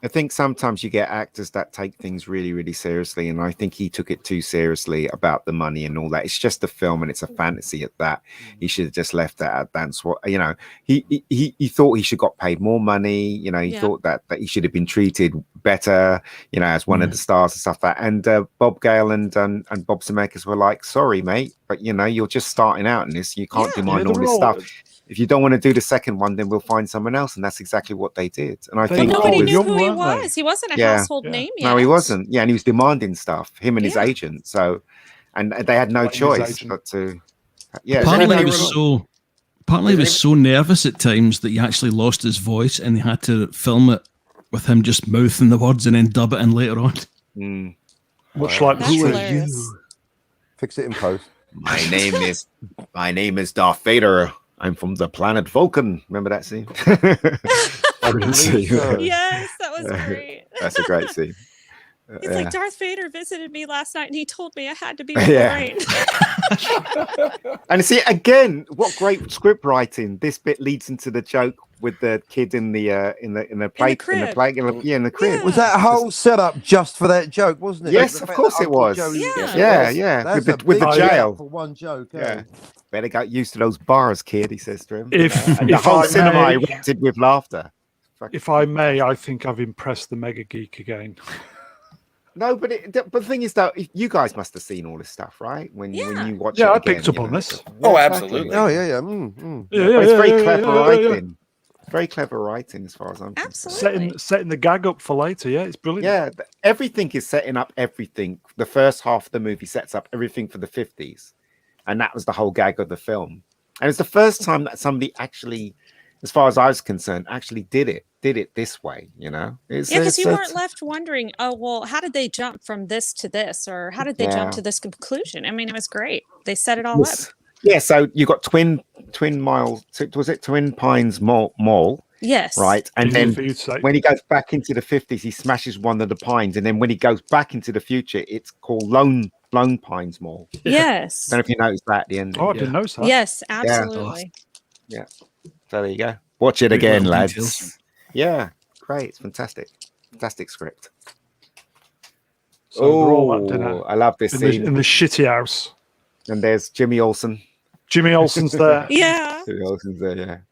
eh? I think sometimes you get actors that take things really, really seriously, and I think he took it too seriously about the money and all that. It's just a film, and it's a fantasy at that. He should have just left that at that. And you know, he thought he should got paid more money. You know, he thought that he should have been treated better. You know, as one of the stars and stuff like that. And Bob Gale and Bob Zemeckis were like, "Sorry, mate, but you know, you're just starting out in this. You can't demand all this stuff." If you don't want to do the second one, then we'll find someone else, and that's exactly what they did. And I think nobody knew who he was. He wasn't a household name yet. No, he wasn't. Yeah, and he was demanding stuff. Him and his agent. So, and they had no choice but to. Yeah, apparently he was so nervous at times that he actually lost his voice, and they had to film it with him just mouthing the words and then dub it in later on. Much like Who are you? Fix it in post. My name is Darth Vader. I'm from the planet Vulcan. Remember that scene? Yes, that was great. That's a great scene. He's like, Darth Vader visited me last night and he told me I had to be right. And see, again, what great script writing. This bit leads into the joke with the kid in the crib. Was that whole setup just for that joke, wasn't it? Yes, of course it was. Yeah. With the jail. For one joke. Yeah. Better get used to those bars, kid, he says to him. If the whole cinema erupted with laughter. If I may, I think I've impressed the MegaGeek again. No, but the thing is, though, you guys must have seen all this stuff, right? When you watch it. Yeah, I again, picked up on this. Oh, absolutely. Oh, yeah. It's very clever writing. Very clever writing, as far as I'm concerned. Setting the gag up for later. Yeah, it's brilliant. Yeah, everything is setting up everything. The first half of the movie sets up everything for the 50s. And that was the whole gag of the film. And it's the first time that somebody actually, as far as I was concerned, actually did it this way, you know? Because you weren't left wondering, oh, well, how did they jump from this to this? Or how did they jump to this conclusion? I mean, it was great. They set it all up. Yeah, so you got Twin Pines Mall? Yes. Right. And then when he goes back into the 50s, he smashes one of the pines. And then when he goes back into the future, it's called Lone Pines Mall. Yes. I don't know if you noticed that at the end. Oh, I didn't notice that. Yes, absolutely. Yeah. So there you go. Watch it again, lads. Details. Yeah. Great. It's fantastic. Fantastic script. So I love this scene. In the shitty house. And there's Jimmy Olsen. Jimmy Olsen's there. Yeah. Jimmy Olsen's there,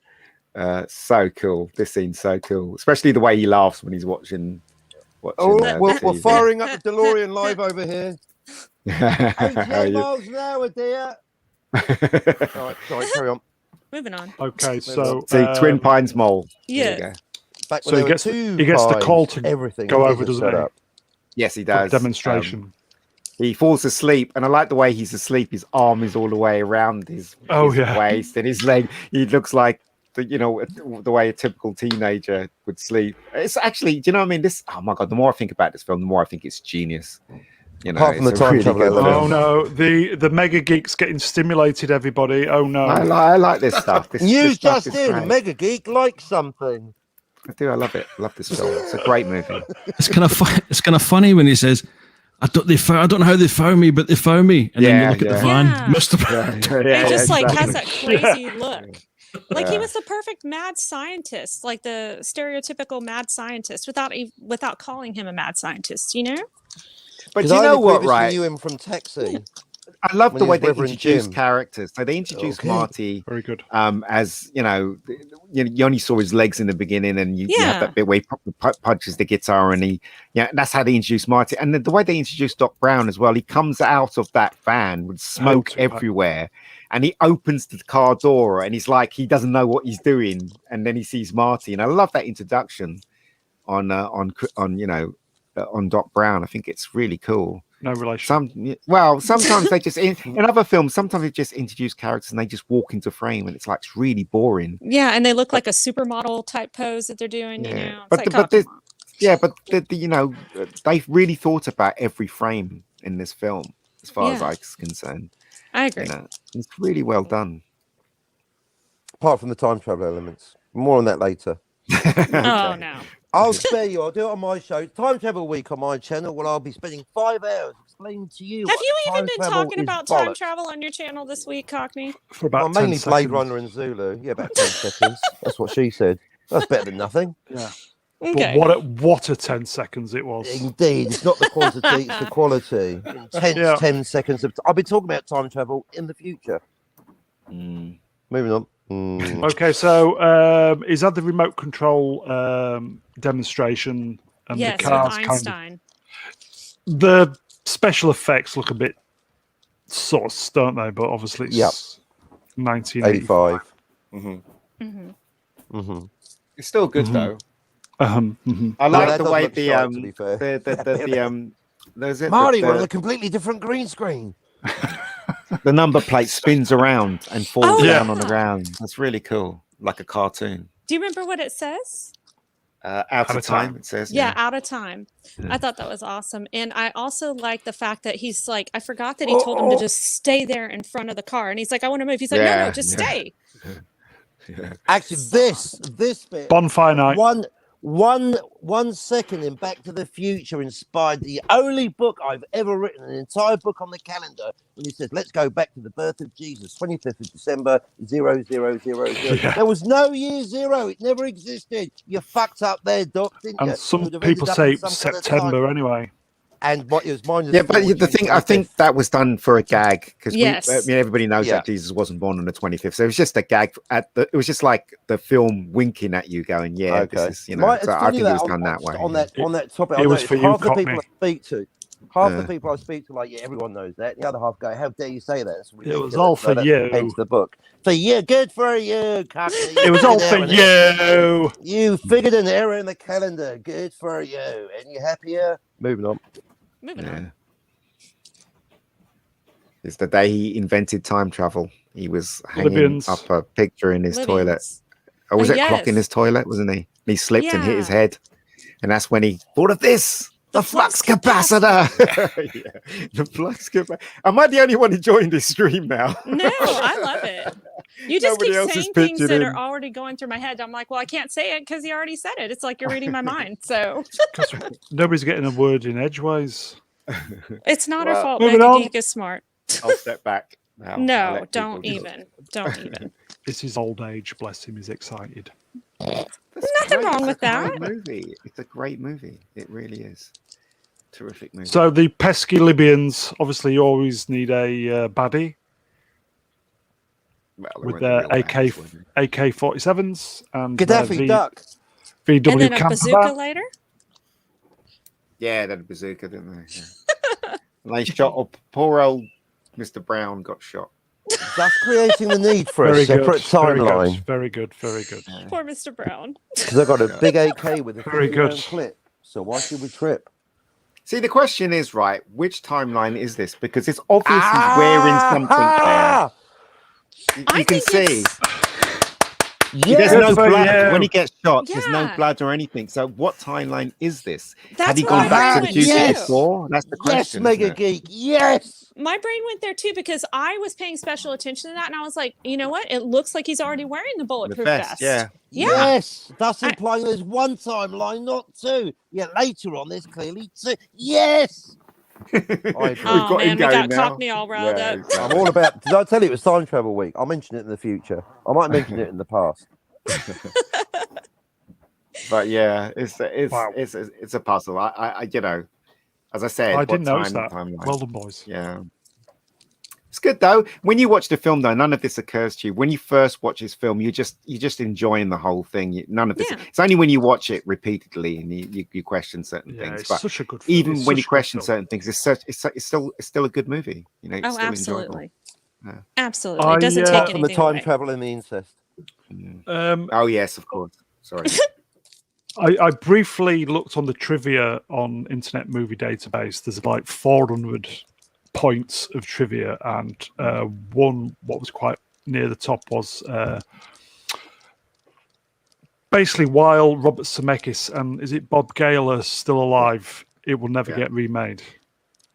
yeah. So cool. This scene's so cool. Especially the way he laughs when he's watching we're firing up the DeLorean live over here. 10 miles an hour, dear. All right, sorry, carry on. Moving on. Okay, so Twin Pines Mall. Yeah. So he gets the call to everything go over, doesn't he? Yes, he does. Demonstration. He falls asleep, and I like the way he's asleep. His arm is all the way around his waist, and his leg. He looks like the way a typical teenager would sleep. It's actually, do you know what I mean? Oh my god! The more I think about this film, the more I think it's genius. You know, apart from the time travel. Oh no, the MegaGeek's getting stimulated. Everybody, oh no! I like this stuff. News just in: MegaGeek likes something. I do. I love it. I love this film. It's a great movie. It's kind of funny when he says, I don't know how they found me, but they found me. And then you look at the van, Mr. He just has that crazy look. Like he was the perfect mad scientist, like the stereotypical mad scientist, without calling him a mad scientist, you know? But you know what, right? Knew him from Taxi. I love the way they introduce characters. So they introduced Marty, very good. As you only saw his legs in the beginning, and you have that bit where he punches the guitar, and that's how they introduced Marty. And the way they introduced Doc Brown as well, he comes out of that van with smoke everywhere, and he opens the car door, and he's like, he doesn't know what he's doing, and then he sees Marty, and I love that introduction on Doc Brown. I think it's really cool. No relation. Sometimes they just in other films. Sometimes they just introduce characters and they just walk into frame, and it's like it's really boring. Yeah, and they look like a supermodel type pose that they're doing. You know, but they've really thought about every frame in this film, as far as I'm concerned. I agree. It's really well done. Apart from the time travel elements, more on that later. Oh no. I'll spare you. I'll do it on my show. Time Travel Week on my channel, where I'll be spending 5 hours explaining to you. Have you even been talking about time travel on your channel this week, Cockney? For about mainly 10 Blade seconds. Runner and Zulu. Yeah, about 10 seconds. That's what she said. That's better than nothing. Yeah. Okay. But what a 10 seconds it was. Indeed, it's not the quantity, it's the quality. Intense Yeah. 10 seconds of. I'll be talking about time travel in the future. Moving on. Okay, so is that the remote control demonstration and Yes, the with cars Einstein. the special effects look a bit sus, don't they? But obviously it's 1985. 85. It's still good though. I like that the does way look shite, to be fair. Marty, we're on a completely different green screen. the number plate spins around and falls Oh, down yeah. on the ground. That's really cool, like a cartoon. Do you remember what it says? Out of time, it says. Yeah, out of time. I thought that was awesome. And I also like the fact that he's like, I forgot that he told him to just stay there in front of the car. And he's like, I want to move. He's like, no, just stay. Actually, this bit. Bonfire night. One second in Back to the Future inspired the only book I've ever written, an entire book on the calendar. When he says, "Let's go back to the birth of Jesus, 25th of December, 0000." There was no year zero; it never existed. You fucked up there, Doc, didn't you? And some You'd have people ended up say in some kind of September time. anyway. And what it was mine. Yeah, but the thing, I think that was done for a gag because Yes. everybody knows that Jesus wasn't born on the 25th, so it was just a gag. It was just like the film winking at you, going, "Yeah, this is," you know. So I think it was done that way. On that topic, It I was noticed for you, half the Cockney. people I speak to. Half the people I speak to, like, yeah, everyone knows that. And the other half go, "How dare you say that?" It's ridiculous. all for that's you. Hence the book. For you, good for you, Cockney. It was all for you. You figured an error in the calendar. Good for you. And you happier? Moving on. Moving on. It's the day he invented time travel. He was hanging Libyans. up a picture in his toilet. Libyans. Or was it a clock yes. in his toilet, wasn't he? He slipped and hit his Yeah. head. And that's when he thought of this. The flux capacitor. Yeah, the flux capacitor. Am I the only one enjoying this stream now? No, I love it. You just Nobody else keep is saying things pitching that in. are already going through my head. I'm like, well, I can't say it because you already said it. It's like you're reading my mind. So Nobody's getting a word in edgeways. it's not our Well, fault. moving on. MegaGeek is smart. I'll step back now. I'll No, let don't people- even. Don't even. It's his old age, bless him, he's excited. That's Nothing great. wrong It's with a that. great movie. It's a great movie. It really is. Terrific movie. So the pesky Libyans, obviously you always need a baddie Well, they with weren't their the real baddies, were they? AK-47s and Gaddafi duck. VW And then a camper bazooka van. later. Yeah, they had a bazooka, didn't they? Yeah. And they shot up. Poor old Mr. Brown got shot. Just creating the need for a Very good, separate timeline. very good, very good. Poor Mr. Brown. Because I got a big AK with a Very 50 good. round clip. So why should we trip? See, the question is, right, which timeline is this? Because it's obvious he's wearing something there. You can see. There's no for blood you. when he gets shot. There's no Yeah. blood or anything. So what timeline is this? That's Had he what gone my back to brain the went future to. before? That's the Yes, question. isn't Mega it? Geek. Yes. My brain went there too because I was paying special attention to that, and I was like, you know what? It looks like he's already wearing the The bulletproof vest, yeah. Yeah. Yes. That's implying there's one timeline, not two. Yeah, later on, there's clearly two. Yes. I agree. We've Oh got him man, we got going now. Cockney all riled Yeah, up. exactly. I'm all about. Did I tell you it was time travel week? I'll mention it in the future. I might mention it in the past. But yeah, it's Wow. it's a puzzle. I you know, as I said, I didn't what notice that. timeline? Well done, boys. Yeah. It's good though. When you watch the film though, none of this occurs to you. When you first watch this film, you're just enjoying the whole thing. None of this. Yeah. It's only when you watch it repeatedly and you question certain Yeah, things. it's But such a good film. even It's when you such a good question film. certain things, it's still a good movie. You know, it's Oh, still enjoyable. absolutely. Yeah. Absolutely. I, It doesn't uh, take Apart from the anything time away. travel and the incest. Oh yes, of course. Sorry. I briefly looked on the trivia on Internet Movie Database. There's like 400 points of trivia, and one what was quite near the top was basically while Robert Zemeckis and is it Bob Gale are still alive, it will never get remade.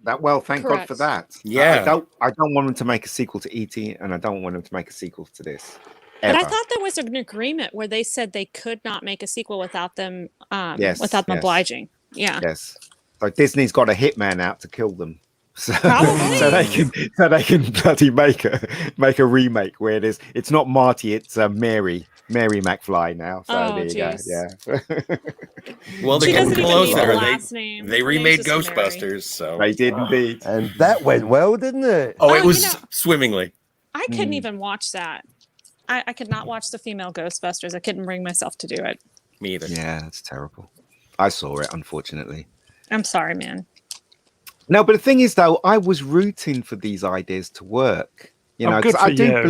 Thank God for Correct. that. Yeah. I don't want them to make a sequel to E.T. and I don't want them to make a sequel to this. But I Ever. thought there was an agreement where they said they could not make a sequel without them Yes, without them yes. obliging. Yeah. Yes. So Disney's got a hitman out to kill them. So, Probably. so they can bloody make a remake where it's not Marty, it's Mary Mary McFly now. So Oh, there you go. jeez. Yeah. Well, they're She getting doesn't even need closer. a last name. They Her name's remade just Mary. Ghostbusters, so They did indeed. And that went well, didn't it? oh, Oh, it you was know- swimmingly. I couldn't even watch that. I could not watch the female Ghostbusters. I couldn't bring myself to do it. Me either. Yeah, it's terrible. I saw it, unfortunately. I'm sorry, man. No, but the thing is, though, I was rooting for these ideas to work. You Oh, know, good 'cause for I do you.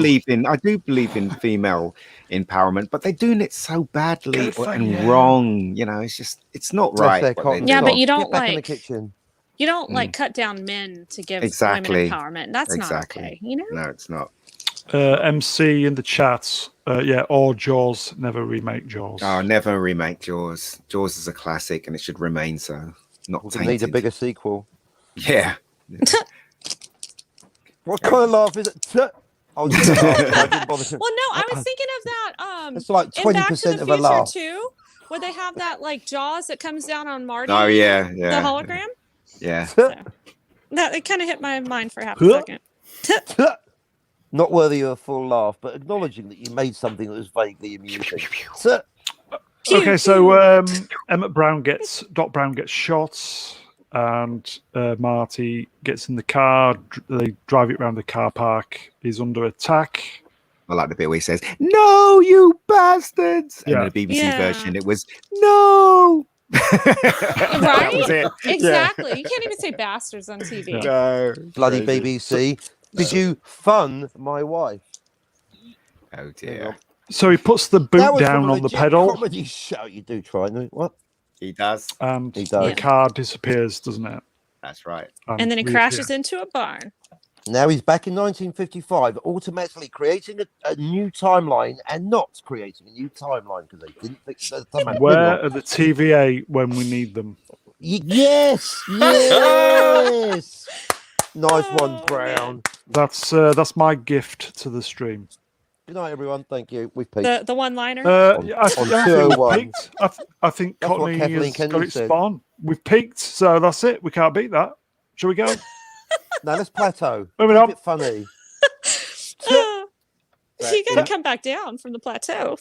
believe in female empowerment, but they're doing it so badly Good for and you. wrong. You know, it's not Bless right. their what they're cotton. Yeah, doing. but you don't Get back in the like- kitchen. You don't like cut down men to give Exactly. women empowerment. That's Exactly. not okay. You know? No, it's not. MC in the chat, or Jaws, never remake Jaws. Oh, never remake Jaws. Jaws is a classic, and it should remain so. Not We tainted. need a bigger sequel. Yeah. What kind of laugh is it? I didn't bother. Well, no, I was thinking of that. It's like in Back to 20% the of a Future laugh. too, where they have that like Jaws that comes down on Marty. Oh yeah, The yeah, hologram. yeah. That it kind of hit my mind for half a second. Not worthy of a full laugh, but acknowledging that you made something that was vaguely amusing. Okay, so Doc Brown gets shot, and Marty gets in the car. They drive it around the car park. He's under attack. I like the bit where he says, "No, you bastards!" And Yeah. in the BBC Yeah. version, it was "No." Right? That was it. Exactly. You can't even say bastards on TV. Yeah. No. Bloody Crazy. BBC. Did you fund my wife? Oh dear. So he puts the That boot was down from a on the legit pedal, comedy show. You do try, no? What? He does. and He does. the car disappears, doesn't it? That's right. And then he crashes into a barn. Now he's back in 1955, automatically creating a new timeline and not creating a new timeline because they didn't fix the timeline. Where are the TVA when we need them? Yes, yes. Nice one, Brown. That's my gift to the stream. Good night, everyone. Thank you. We've peaked. The one-liner. Yeah, I think 201. we've peaked. I think That's what Cockney Kathleen has Kennedy got it said. spot on. We've peaked, so that's it. We can't beat that. Shall we go? Now let's plateau. Moving Keep on. it funny. You got to come back down from the plateau.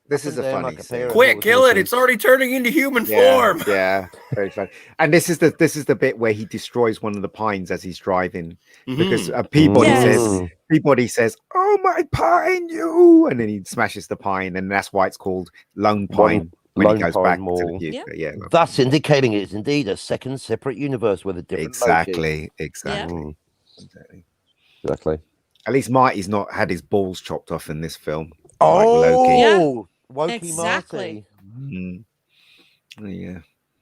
This is a Damn, funny like a scene. pair of Quick, horses. kill it! It's already turning into human form. Yeah, very fun. And this is the bit where he destroys one of the pines as he's driving because Peabody Yes. says, "Oh my pine, you!" and then he smashes the pine, and that's why it's called Lone Pine when Lone he goes Pine back Mall. to the future. Yeah, Thus indicating it is indeed a second separate universe with a different exactly. location. Exactly. At least Marty's not had his balls chopped off in this film. Oh, Wokey Exactly. Mm. Yeah.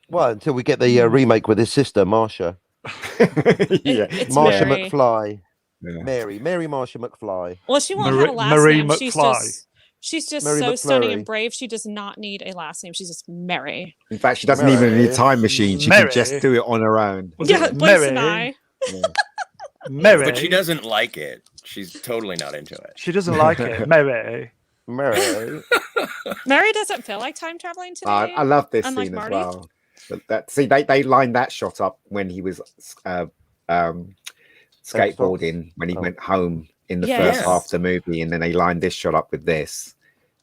Well, until we get the remake with his sister, Marsha. It's Marsha Mary. McFly. Yeah. Mary Marsha McFly. Well, she won't have a last Marie name. McFly. She's just Mary so stunning and McFlurry. brave. She does not need a last name. She's just Mary. In fact, she doesn't even need a time machine. She Mary. can just do it on her own. Was Yeah, it Blaze and I. Mary? But she doesn't like it. She's totally not into it. She doesn't like it. Mary. Mary. Mary doesn't feel like time traveling today. I love this Unlike scene Marty. as well. But they lined that shot up when he was skateboarding when he went home in the Yes. first half of the movie, and then they lined this shot up with this,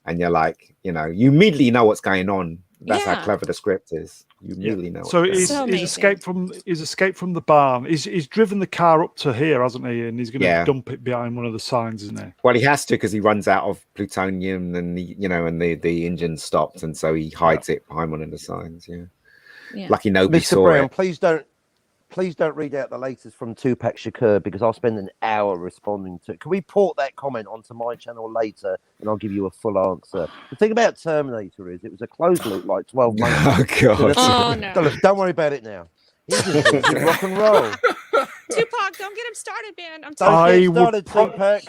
and you're like, you immediately know what's going on. That's how Yeah. clever the script is. You immediately know. So what's going he's, So on. he's amazing. escaped from the barn. He's driven the car up to here, hasn't he? And he's going to Yeah. dump it behind one of the signs, isn't he? Well, he has to because he runs out of plutonium, and the engine stopped, and so he hides it behind one of the signs. Yeah. Yeah. Lucky nobody Mr. saw Brown, it. please don't read out the latest from Tupac Shakur because I'll spend an hour responding to it. Can we port that comment onto my channel later and I'll give you a full answer? The thing about Terminator is it was a closed loop like 12 months. Oh god. Oh no. Don't worry about it now. He just thinks it's rock and roll. Tupac, don't get him started, man. I'm Don't telling get I would started, pro- Tupac.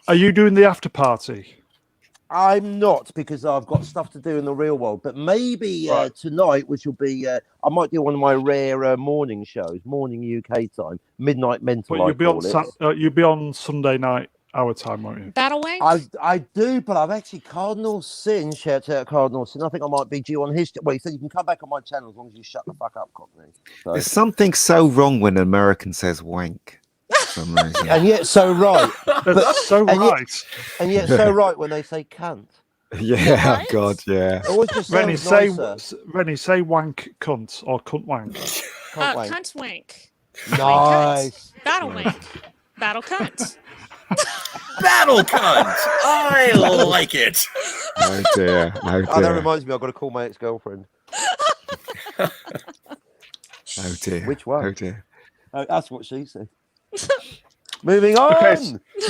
Are you doing the after party? I'm not because I've got stuff to do in the real world. But maybe Right. tonight, which will be, I might do one of my rare morning shows, morning UK time, midnight mental. But I you'll be call on it. you'll be on Sunday night our time, won't you? Battle Wing. I do, but I've actually Cardinal Sin. Shout out Cardinal Sin. I think I might be due on his. Well, he said you can come back on my channel as long as you shut the fuck up, Cockney. So, There's something so wrong when an American says wank. for some reason. And yet so right. That's so and yet- right. And yet so right when they say cunt. Yeah, Right? God, yeah. It always just Reni, sounds say nicer. Reni, say wank cunt or cunt wank. Can't wait. Cunt wank. Nice. Battle wank. Battle cunt. Battle cunt. I like it. Oh dear. Oh Oh, that dear. reminds me, I've got to call my ex-girlfriend. Oh dear. Which one? Oh dear. Oh, that's what she said. Moving on. Okay,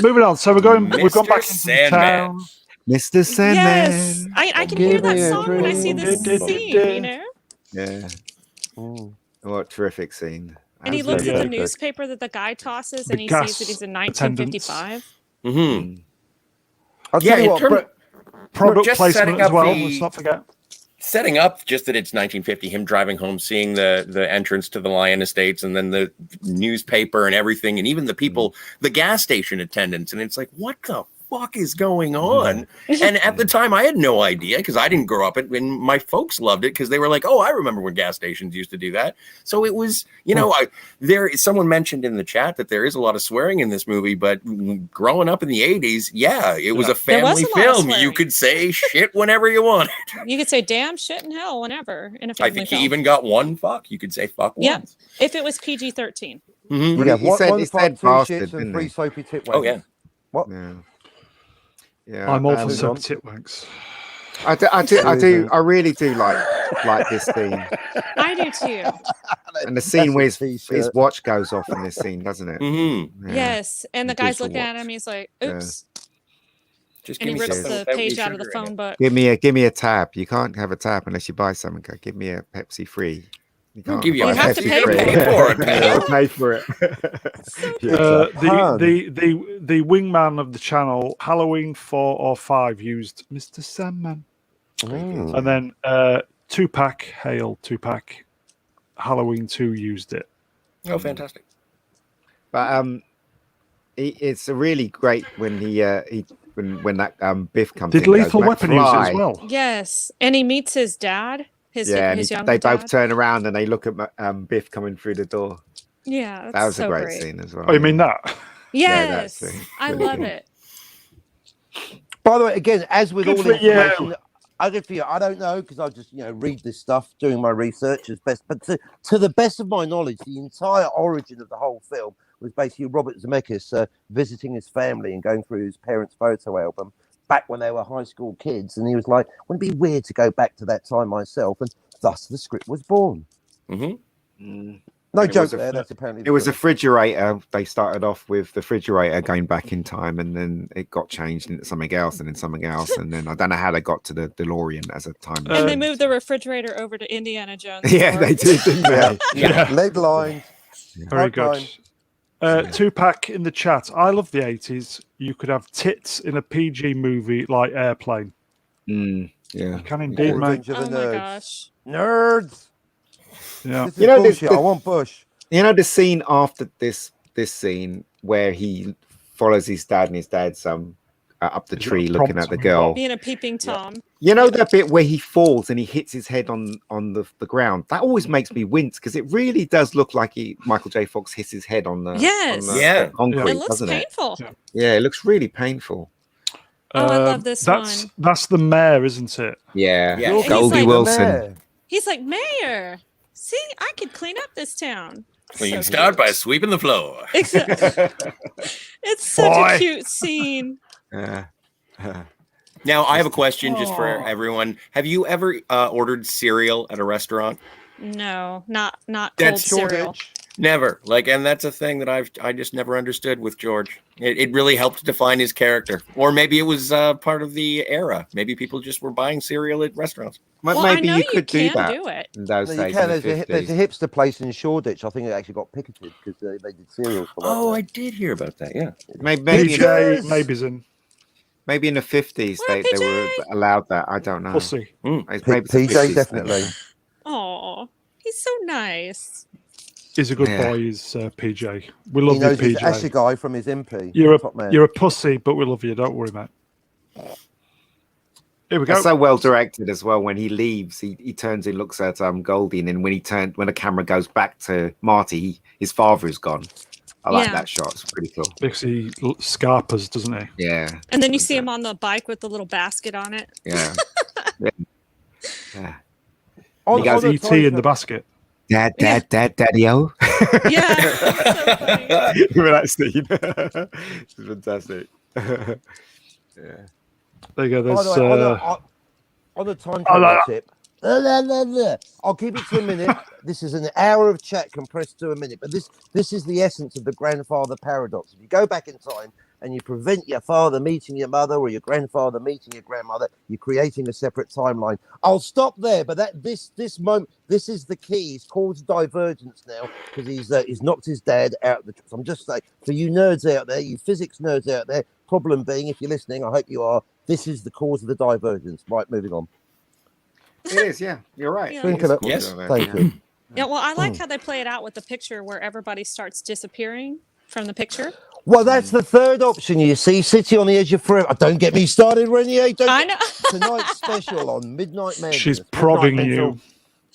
moving on. So we've gone back Mr. into the Sandman. town. Mr. Sandman. Yes, I can hear Give that me a song when I see drink. this scene, you know. Yeah. Mm. What terrific scene. And he Absolutely looks at the terrific. newspaper that the guy tosses, The and he sees that he's in gas 1955. Mm-hmm. I'll Yeah, tell you in what, term- Product just placement setting as up well. the- Let's not forget. Setting up just that it's 1950, him driving home, seeing the entrance to the Lyon Estates, and then the newspaper and everything, and even the people, the gas station attendants, and it's like, what the fuck is going on? And at the time, I had no idea because I didn't grow up it, and my folks loved it because they were like, "Oh, I remember when gas stations used to do that." So it was, you know, someone mentioned in the chat that there is a lot of swearing in this movie, but growing up in the 80s, yeah, it was a There was family a lot of film. You swearing. could say shit whenever you wanted. You could say "damn," "shit," and "hell" whenever in a I family think film. he even got one fuck. You could say fuck Yep. once. If it was PG-13. Mhm. You have He said- he said two bastard, shits and didn't 3 he? soapy tit Oh, yeah. waggers. What? Yeah. Yeah. I'm all for Moving some on. titwanks. I really do like this scene. I do too. And the scene where That's a his t-shirt. watch goes off in this scene, doesn't it? Mm-hmm. Yeah. Yes. And the guy's Digital looking at watch. him. He's like, Yeah. oops. Just And give he me rips something the without page any out of the sugar in phone it. book. Give me a tab. You can't have a tab unless you buy something. Give me a Pepsi free. You We'll can't give you buy a You have to Pepsi pay free. for it, Yeah, pal. I'll pay for it. The wingman of the channel, Halloween 4 or 5, used Mr. Sandman. Mm. And then Tupac, Hail Tupac, Halloween 2 used it. Oh, fantastic. But it's a really great when when that Biff comes in. Did Lethal goes, Weapon use it "McFly." as well? Yes. And he meets his dad. His And younger they dad. both turn around and they look at Biff coming through the door. Yeah. That's That was so a great scene as well. Oh, you mean that? Yeah, that's Yes. it. I Really love good. it. By the way, again, as with Good all for you. information, I good for you. I don't know because I just read this stuff, doing my research as best. But to the best of my knowledge, the entire origin of the whole film was basically Robert Zemeckis visiting his family and going through his parents' photo album back when they were high school kids, and he was like, "Wouldn't it be weird to go back to that time myself?" And thus the script was born. Mm-hmm. No It joke was a- there. That's apparently It was a the refrigerator. They started off with the refrigerator going back in time, and then it got changed into something else, and then something else, and then I don't know how they got to the DeLorean as a time And they machine. moved the refrigerator over to Indiana Jones. Yeah, store. they did, didn't they? Yeah. leg line. Very Hard good. Tupac in the chat. I love the 80s. You could have tits in a PG movie like Airplane. Mm, yeah. You can indeed, mate. Revenge of Oh the my nerds. gosh. Nerds. Yeah. This is You know, this- bullshit. I want Bush. You know the scene after this scene where he follows his dad and his dad's up the Is it a tree looking prompt at the on girl. Being a peeping Tom. You know that bit where he falls and he hits his head on the ground? That always makes me wince because it really does look like Michael J. Fox hits his head on the, Yes. on the Yeah. concrete, It looks doesn't painful. Yeah. it? Yeah, it looks really painful. Oh, I love this that's, one. That's the mayor, isn't it? Yeah, Yeah. You're he's Goldie like- Wilson. He's like, Mayor, see, I could clean up this town. Clean So start cute. by sweeping the floor. Exactly. It's such Boy. a cute scene. Now, I have a question just for Oh. everyone. Have you ever ordered cereal at a restaurant? No, not cold That's cereal. Never. And that's a thing that I just never understood with George. It really helped define his character. Or maybe it was part of the era. Maybe people just were buying cereal at restaurants. Well, Maybe I know you could do can that do it. in those No, days. you can. in the There's a 50s. hipster place in Shoreditch. I think it actually got picketed because they did cereals for Oh, I that. did hear about that. Yeah. Maybe PJ, maybe's in. Maybe in the 50s Well, they were PJ. allowed that. I don't know. Pussy. Maybe it's the PJ 50s. definitely. Oh, he's so nice. He's a good Yeah. boy, is PJ. We He love you, knows his Asher PJ. guy from his MP. You're top man. a pussy, but we love you. Don't worry, mate. Here we go. It's so well directed as well. When he leaves, he turns and looks at Goldie, and then when the camera goes back to Marty, his father is gone. I like Yeah. that shot. It's pretty cool. Because he scarpers, doesn't he? Yeah. And then you see him on the bike with the little basket on it. Yeah. Yeah. On, He goes, on a ET time in the travel- basket. Dad, daddy-o. Yeah. It's so funny. Remember that scene? It's fantastic. Yeah. There you go. By There's the way, on a time Oh, travel no. tip. I'll keep it to a minute. This is an hour of chat compressed to a minute, but this is the essence of the grandfather paradox. If you go back in time and you prevent your father meeting your mother or your grandfather meeting your grandmother, you're creating a separate timeline. I'll stop there, but this moment, this is the key. He's caused divergence now because he's knocked his dad out of the. I'm just saying, for you nerds out there, you physics nerds out there, problem being, if you're listening, I hope you are, this is the cause of the divergence. Right, moving on. It is, yeah. You're right. Yeah. Twinkle it. Yes. Thank you. Yeah, well, I like how they play it out with the picture where everybody starts disappearing from the picture. Well, that's the third option, you see. City on the Edge of Forever. Don't get me started, Reni. I know. Tonight's special on Midnight Madness. She's Midnight prodding Mental. you.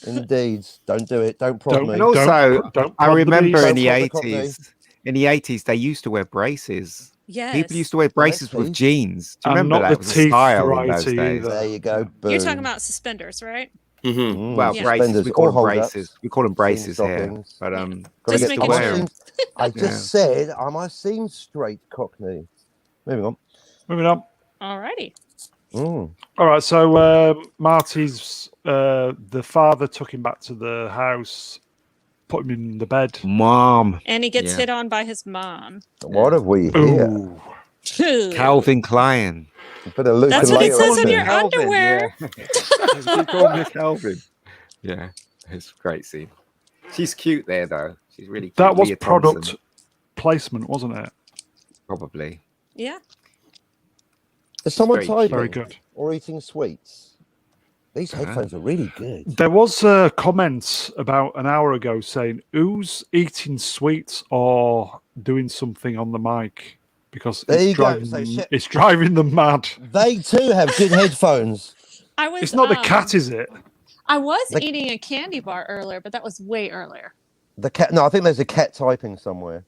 Indeed. Don't do it. Don't prod Don't- me. And also, Don't I prod the remember beast. in the Don't prod the 80s, they used to wear braces. Yes. People used to wear braces with teeth. jeans. Do you And remember not that? the It was a teeth style in those variety days. either. There you go. You're Boom. talking about suspenders, right? Mm-hmm. Well, Yeah. braces. Suspenders We call or them hold-ups. braces. We call them braces here. stockings. But Gotta Just get making my sure. seams- I just said, am I seem straight, Cockney? Moving on. Moving on. Alrighty. Mm. All right. So Marty's the father took him back to the house, put him in the bed. Mom, And he gets Yeah. hit on by his mom. What have we here? Ooh. Calvin Klein. Bit of Luke That's and what it Leia says on in there. your underwear. Yeah. He called me Calvin. Yeah, it's a great scene. She's cute there, though. She's really cute. That was Leah product Thompson, placement, wasn't it? probably. Yeah. Is someone Very typing Very good. or eating sweets? These headphones are really good. There was a comment about an hour ago saying, "Who's eating sweets or doing something on the mic?" Because There you it's go. driving, So them, it's driving them mad. They too have good headphones. I was. It's not the cat, is it? I was The- eating a candy bar earlier, but that was way earlier. The cat. No, I think there's a cat typing somewhere.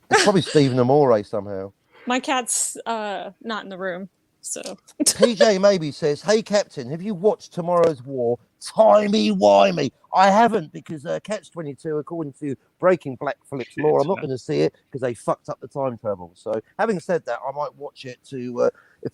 It's probably Stephen Amore somehow. My cat's not in the room, so PJ Maybe says, "Hey Captain, have you watched Tomorrow's War? Timey-wimey." I haven't because Catch-22, according to Breaking Black Phillips law, I'm not going to see it because they fucked up the time travel. So, having said that, I might watch it to. If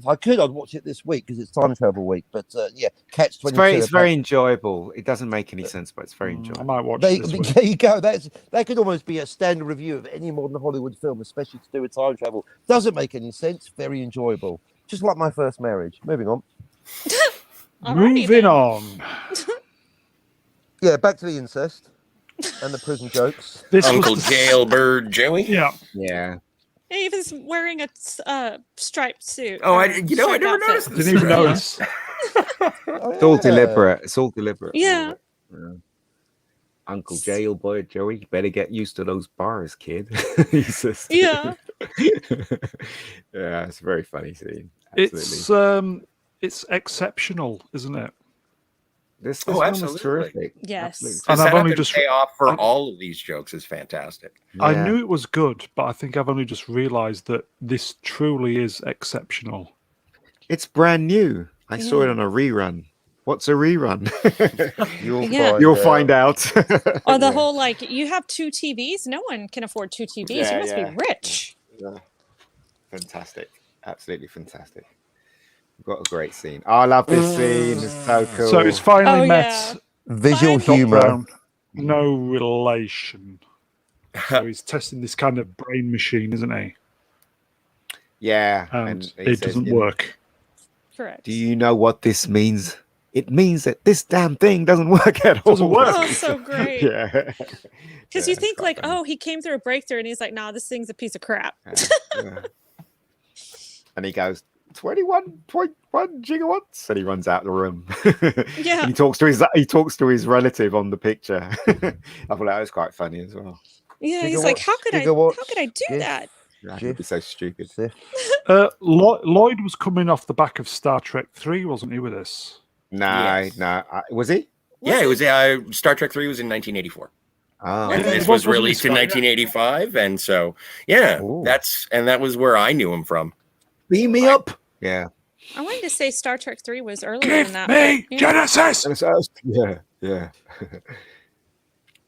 I could, I'd watch it this week because it's time travel week. But yeah, Catch-22. It's very enjoyable. It doesn't make any sense, but it's very I enjoyable. might watch There, it this week. there you go. That could almost be a standard review of any modern Hollywood film, especially to do with time travel. Doesn't make any sense. Very enjoyable. Just like my first marriage. Moving on. Alrighty Moving then. on. Yeah, back to the incest and the prison jokes. This Uncle was the, Jailbird Joey. Yeah. Yeah. He was wearing a striped suit. Oh, or I striped never outfit. noticed this. Didn't even notice. Oh, It's all yeah. deliberate. It's all deliberate. Yeah. Yeah. Uncle Jailbird Joey, you better get used to those bars, kid. He says. Yeah. Yeah, it's a very funny scene. Absolutely. It's exceptional, isn't it? This Oh, one was absolutely. terrific. Yes. Absolutely. The And I've setup only and just- payoff for I'm- all of these jokes is fantastic. I Yeah. knew it was good, but I think I've only just realised that this truly is exceptional. It's brand new. I saw it Yeah. on a rerun. What's a rerun? Yeah. You'll find out. Or the whole like, you have 2 TVs. No one can afford 2 TVs. Yeah, you must yeah. be rich. Yeah. Fantastic. Absolutely fantastic. We've got a great scene. Oh, I love this scene. It's so cool. So it's finally Oh, met yeah. Visual Fine. humor. Brown. No relation. So he's testing this kind of brain machine, isn't he? yeah. And he it says, doesn't you know, work. Correct. Do you know what this means? It means that this damn thing doesn't work at all. Doesn't work. Oh, so great. Yeah. Because Yeah, you think it's like, quite funny. oh, he came through a breakthrough, and he's like, nah, this thing's a piece of crap. Yeah. And he goes, 21.1 gigawatts, and he runs out the room. Yeah. And he talks to his relative on the picture. I thought that was quite funny as well. Yeah, he's like, Gigawatts, how could I do gigawatts, that? That would be so stupid. Sif. Lloyd was coming off the back of Star Trek 3, wasn't he, with this? No, Yes. no. Was he? Yeah, it was Star Trek 3 was in 1984. Oh, Was And it? this It was wasn't it, released in Scott? Yeah. 1985, and so yeah, Ooh. that was where I knew him from. beam me up. Yeah. I wanted to say Star Trek 3 was earlier Give than that. me but, yeah. Genesis. Yeah. Yeah.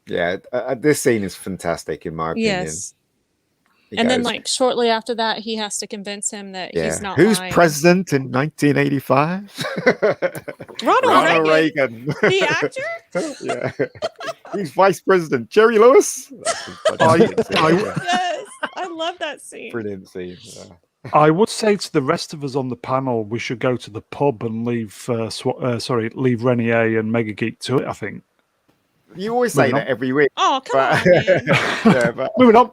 Yeah. This scene is fantastic, in my opinion. Yes. He And then, goes, like, shortly after that, he has to convince him that he's not who's lying. president in 1985? Ronald Reagan. The actor? Yeah. Who's vice president? Jerry Lewis. Brilliant scene. Yes. I love that scene. Brilliant scene. Yeah. I would say to the rest of us on the panel, we should go to the pub and leave leave Reni and MegaGeek to it. I think. You always say Moving that on. every week. Oh, come But, on, man. yeah, but Moving on.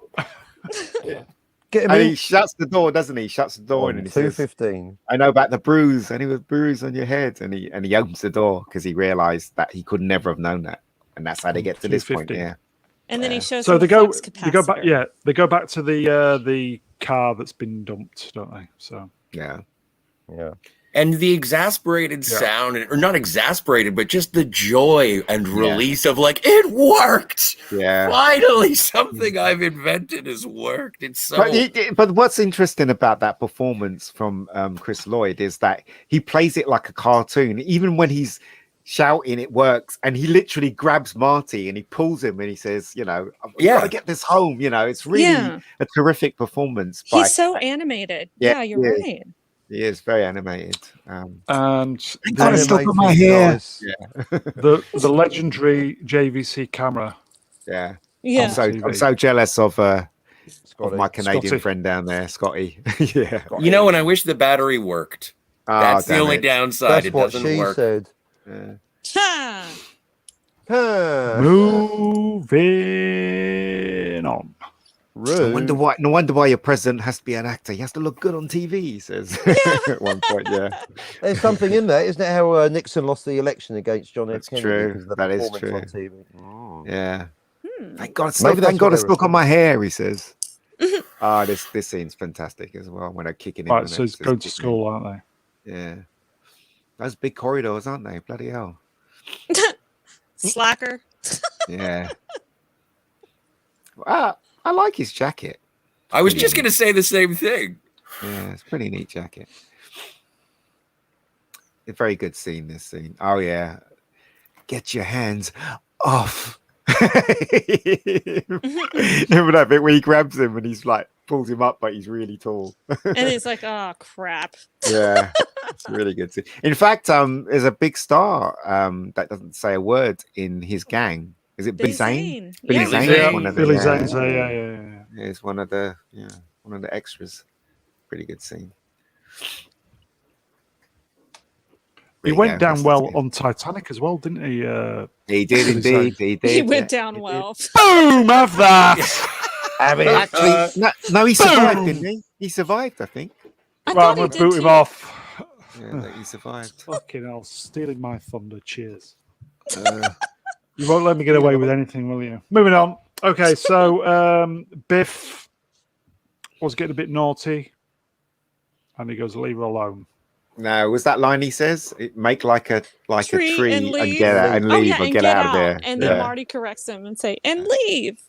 Get him and in. he shuts the door, doesn't he? He shuts the door and he says, 2:15. I know about the bruise, and it was bruise on your head. And he opens the door because he realized that he could never have known that. And that's how they get to this point. 2:15. Yeah. And then he shows So him they a go. flux They go back. capacitor. Yeah, they go back to the car that's been dumped, don't they? So Yeah. Yeah. And the exasperated sound, or not exasperated, but just the joy and release of like, it worked. Yeah. Finally, something I've invented has worked. It's so. But what's interesting about that performance from Chris Lloyd is that he plays it like a cartoon. Even when he's shouting, it works. And he literally grabs Marty and he pulls him and he says, "You know, I've got to get this home." You know, it's really a terrific performent. He's so animated. Yeah, you're right. He is very animated. and got it stuck on my hair. Nice. the legendary JVC camera. Yeah. Yeah. I'm so jealous of my Canadian Scotty. friend down there, Scotty. Yeah. You know, and I wish the battery worked. That's the damn only it. downside. That's It what doesn't she work. said. Yeah. Ha! Huh. Moving on. No wonder why your president has to be an actor. He has to look good on TV, he says at one point. Yeah, There's something in there, isn't it? How Nixon lost the election against John F. That's Kennedy true. because of the That is performance true. on TV. Oh. yeah. Thank God, Maybe thank that's God what it's they were stuck on my hair, he says. This scene's fantastic as well when they're kicking him. Right, so he's going to school, aren't they? Yeah, those big corridors, aren't they? Bloody hell. Slacker. Yeah. I like his jacket. I was just going to say the same thing. Yeah, it's a pretty neat jacket. A very good scene, this scene. Oh, yeah. Get your hands off. Remember that bit where he grabs him and he's like, pulls him up, but he's really tall. And he's like, oh, crap. Yeah, it's a really good scene. In fact, there's a big star that doesn't say a word in his gang. Is it Billy Zane? Billy Yeah. Zane. Zane. One of the, Billy yeah, Zane's yeah. is one of the extras. Pretty good scene. He There you went go, down that's the well scene. on Titanic as well, didn't he? He did Billy Zane. indeed. He did. He went yeah, down he did. well. Boom! Have that. I mean, Actually, no, he survived, Boom! didn't he? He survived, I think. I Right, I'm thought he going to did boot him too. off. Yeah, he survived. Fucking hell, stealing my thunder. Cheers. Uh, You won't let me get away with anything, will you? Moving on. Okay, so Biff was getting a bit naughty, and he goes, "Leave her alone." no, was that line he says? Make like a tree and leave. get out and Oh, leave yeah, or and get out of there. And then Yeah. Marty corrects him and say, and leave.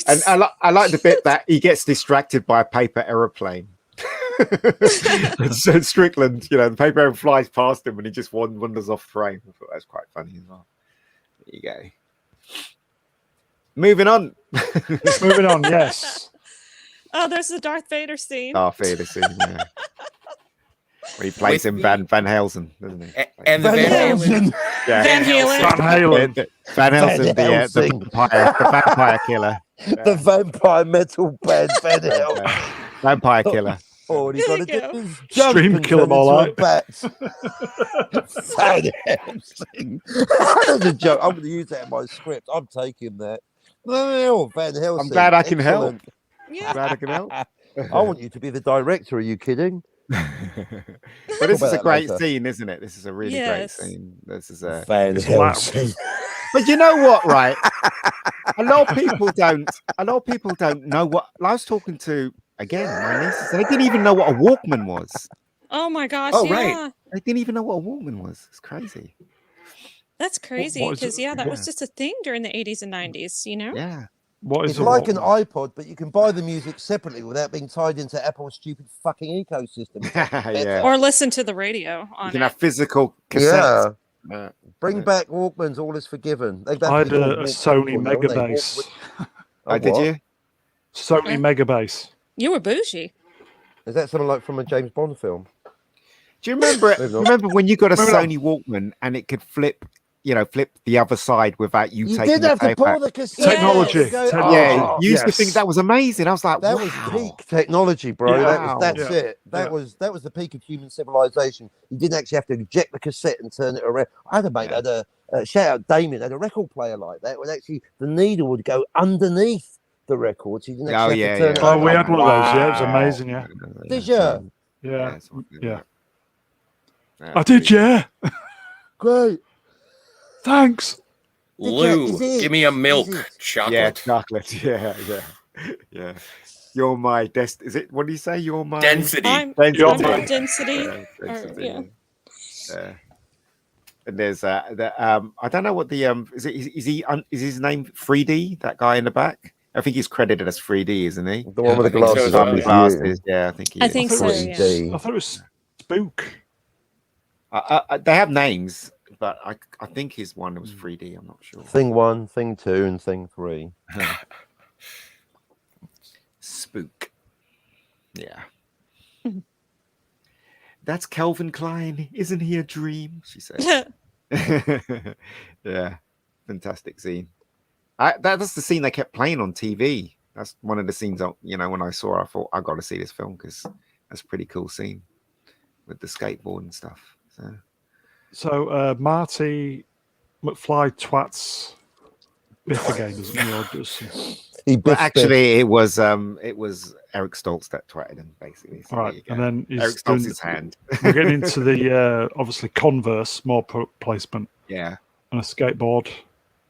And I like the bit that he gets distracted by a paper aeroplane. So Strickland, the paper aeroplane flies past him and he just wanders off frame. I thought that was quite funny as well. There you go. Moving on. Moving on. Yes. Oh, there's the Darth Vader scene. Darth Vader scene, yeah. Where he plays him Van Helsing, doesn't he? And the Van Halen. Yeah. Van Halen. Van Halen. Van Helsing, the Helsing. vampire killer. the vampire metal band Van Helsing. Vampire killer. Oh, and he's There got to you do go. his jump Stream and kill turn 'em all into a bat. Van Helsing. That's a joke. I'm going to use that in my script. I'm taking that. No, Van Helsing. I'm glad I can help. Excellent. Yeah. Glad I can help. I want you to be the director. Are you kidding? But this is about a that great later. scene, isn't it? This is a really Yes. great scene. This is a. Van Helsing. But you know what, right? A lot of people don't know what. I was talking to again my nieces, and they didn't even know what a Walkman was. Oh my gosh. Oh, yeah. right. They didn't even know what a Walkman was. It's crazy. That's crazy what is because it? that was just a thing during the 80s and 90s, you know? Yeah. What is It's a like an Walkman? iPod, but you can buy the music separately without being tied into Apple's stupid fucking ecosystem. Yeah. Or listen to the radio You on can it. have physical cassettes. Bring back Walkmans, all is forgiven. They've I had had to be a called Sony Walkman now, wouldn't they? Megabase. Oh, did what? you? Sony Huh? Megabase. You were bougie. Is that something like from a James Bond film? Do you remember? Maybe not. Remember when you got a Moving on. Sony Walkman and it could flip the other side without you You taking did the have to tape pull out? the cassette. Technology. out and go, Technology. Yeah, "Oh." you used to Yes. think that was amazing. I was like, That wow. was peak technology, bro. Yeah. That's Wow. it. That was the peak of human civilization. You didn't actually have to eject the cassette and turn it around. I had a mate had a shout out Damien had a record player like that. Where actually the needle would go underneath the record, so you didn't actually have to turn it Oh, over. we had one of those. Yeah, it was Wow. amazing. Yeah, Did you? yeah, yeah. Yeah, I did. Yeah. Great. Thanks. Lou, Is it? give me a milk Is it? chocolate. Yeah, chocolate. Yeah. You're my Is it? What do you say? You're my Density. I'm You're your my- density. Yeah, Or, density, yeah. yeah. And there's I don't know what the is his name 3D, that guy in the back? I think he's credited as 3D, isn't he? The one with the I think so, glasses yeah. on his Glasses. Yeah, I think he I is. think I thought so, it was- yeah. I thought it was Spook. They have names, but I think his one was 3D. I'm not sure. Thing 1, thing 2, and thing 3. Spook. Yeah. That's Calvin Klein. Isn't he a dream? She says. Yeah. Fantastic scene. That's the scene they kept playing on TV. That's one of the scenes, when I saw it, I thought, I got to see this film because that's a pretty cool scene with the skateboard and stuff. So Marty McFly twats Biff again, doesn't he? Or does He But biffed actually, it was Eric Stoltz that twatted him, basically. So all there right, you go. and then he's Eric doing, Stoltz's hand. we're getting into the obviously Converse, more placement Yeah. on a skateboard.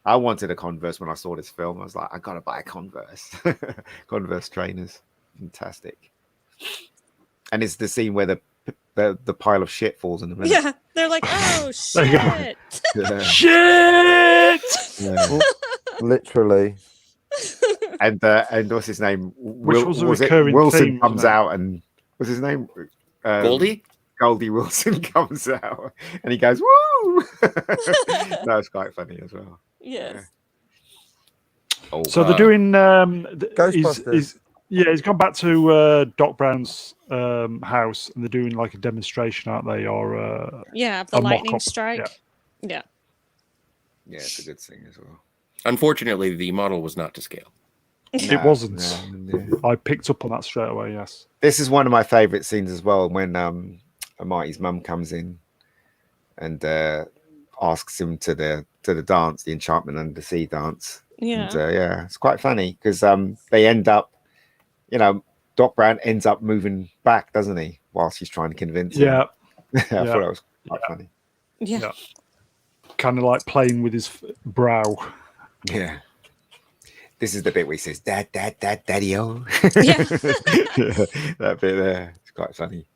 I wanted a Converse when I saw this film. I was like, I gotta buy a Converse. Converse trainers. Fantastic. And it's the scene where the pile of shit falls in the middle. Yeah, they're like, oh There you go. shit. Yeah. Shit! Yeah. literally. And what's his name? Which was a it recurring Wilson theme, comes wasn't it? out and what's his name? Goldie? Goldie Wilson comes out and he goes, woo! That was quite funny as well. Yes. Oh, So they're doing. Ghostbusters. He's gone back to Doc Brown's house, and they're doing like a demonstration, aren't they? Or Yeah, the a lightning mock-up, strike. Yeah. yeah, it's a good thing as well. Unfortunately, the model was not to scale. it wasn't. No. I picked up on that straight away. Yes. This is one of my favorite scenes as well, when Marty's mum comes in and asks him to the dance, the Enchantment Under the Sea dance. Yeah. And, it's quite funny because they end up, Doc Brown ends up moving back, doesn't he? Whilst he's trying to convince him. Yeah. I thought that was quite funny. Yeah. Yeah. Kind of like playing with his brow. Yeah. This is the bit where he says, Dad, Daddy-o. Yeah. That bit there. It's quite funny.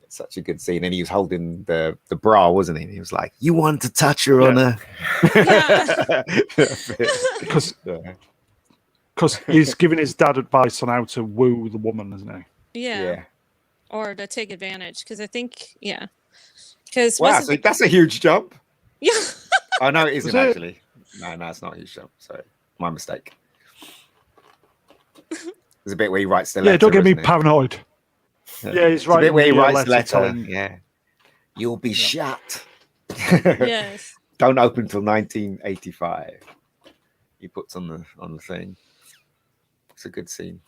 It's such a good scene. And he was holding the bra, wasn't he? And he was like, you want to touch her on her? Because he's giving his dad advice on how to woo the woman, isn't he? Yeah. Or to take advantage. Because I think, because Wow, so that's a huge jump. yeah. Oh, no, it isn't Was it? actually. No, it's not a huge jump. Sorry. My mistake. There's a bit where he writes the letter. Yeah, don't get me isn't it? paranoid. Yeah, he's It's a writing bit where he the, writes the letter. telling- Yeah. You'll be shot. Yes. Don't open till 1985. He puts on the thing. It's a good scene.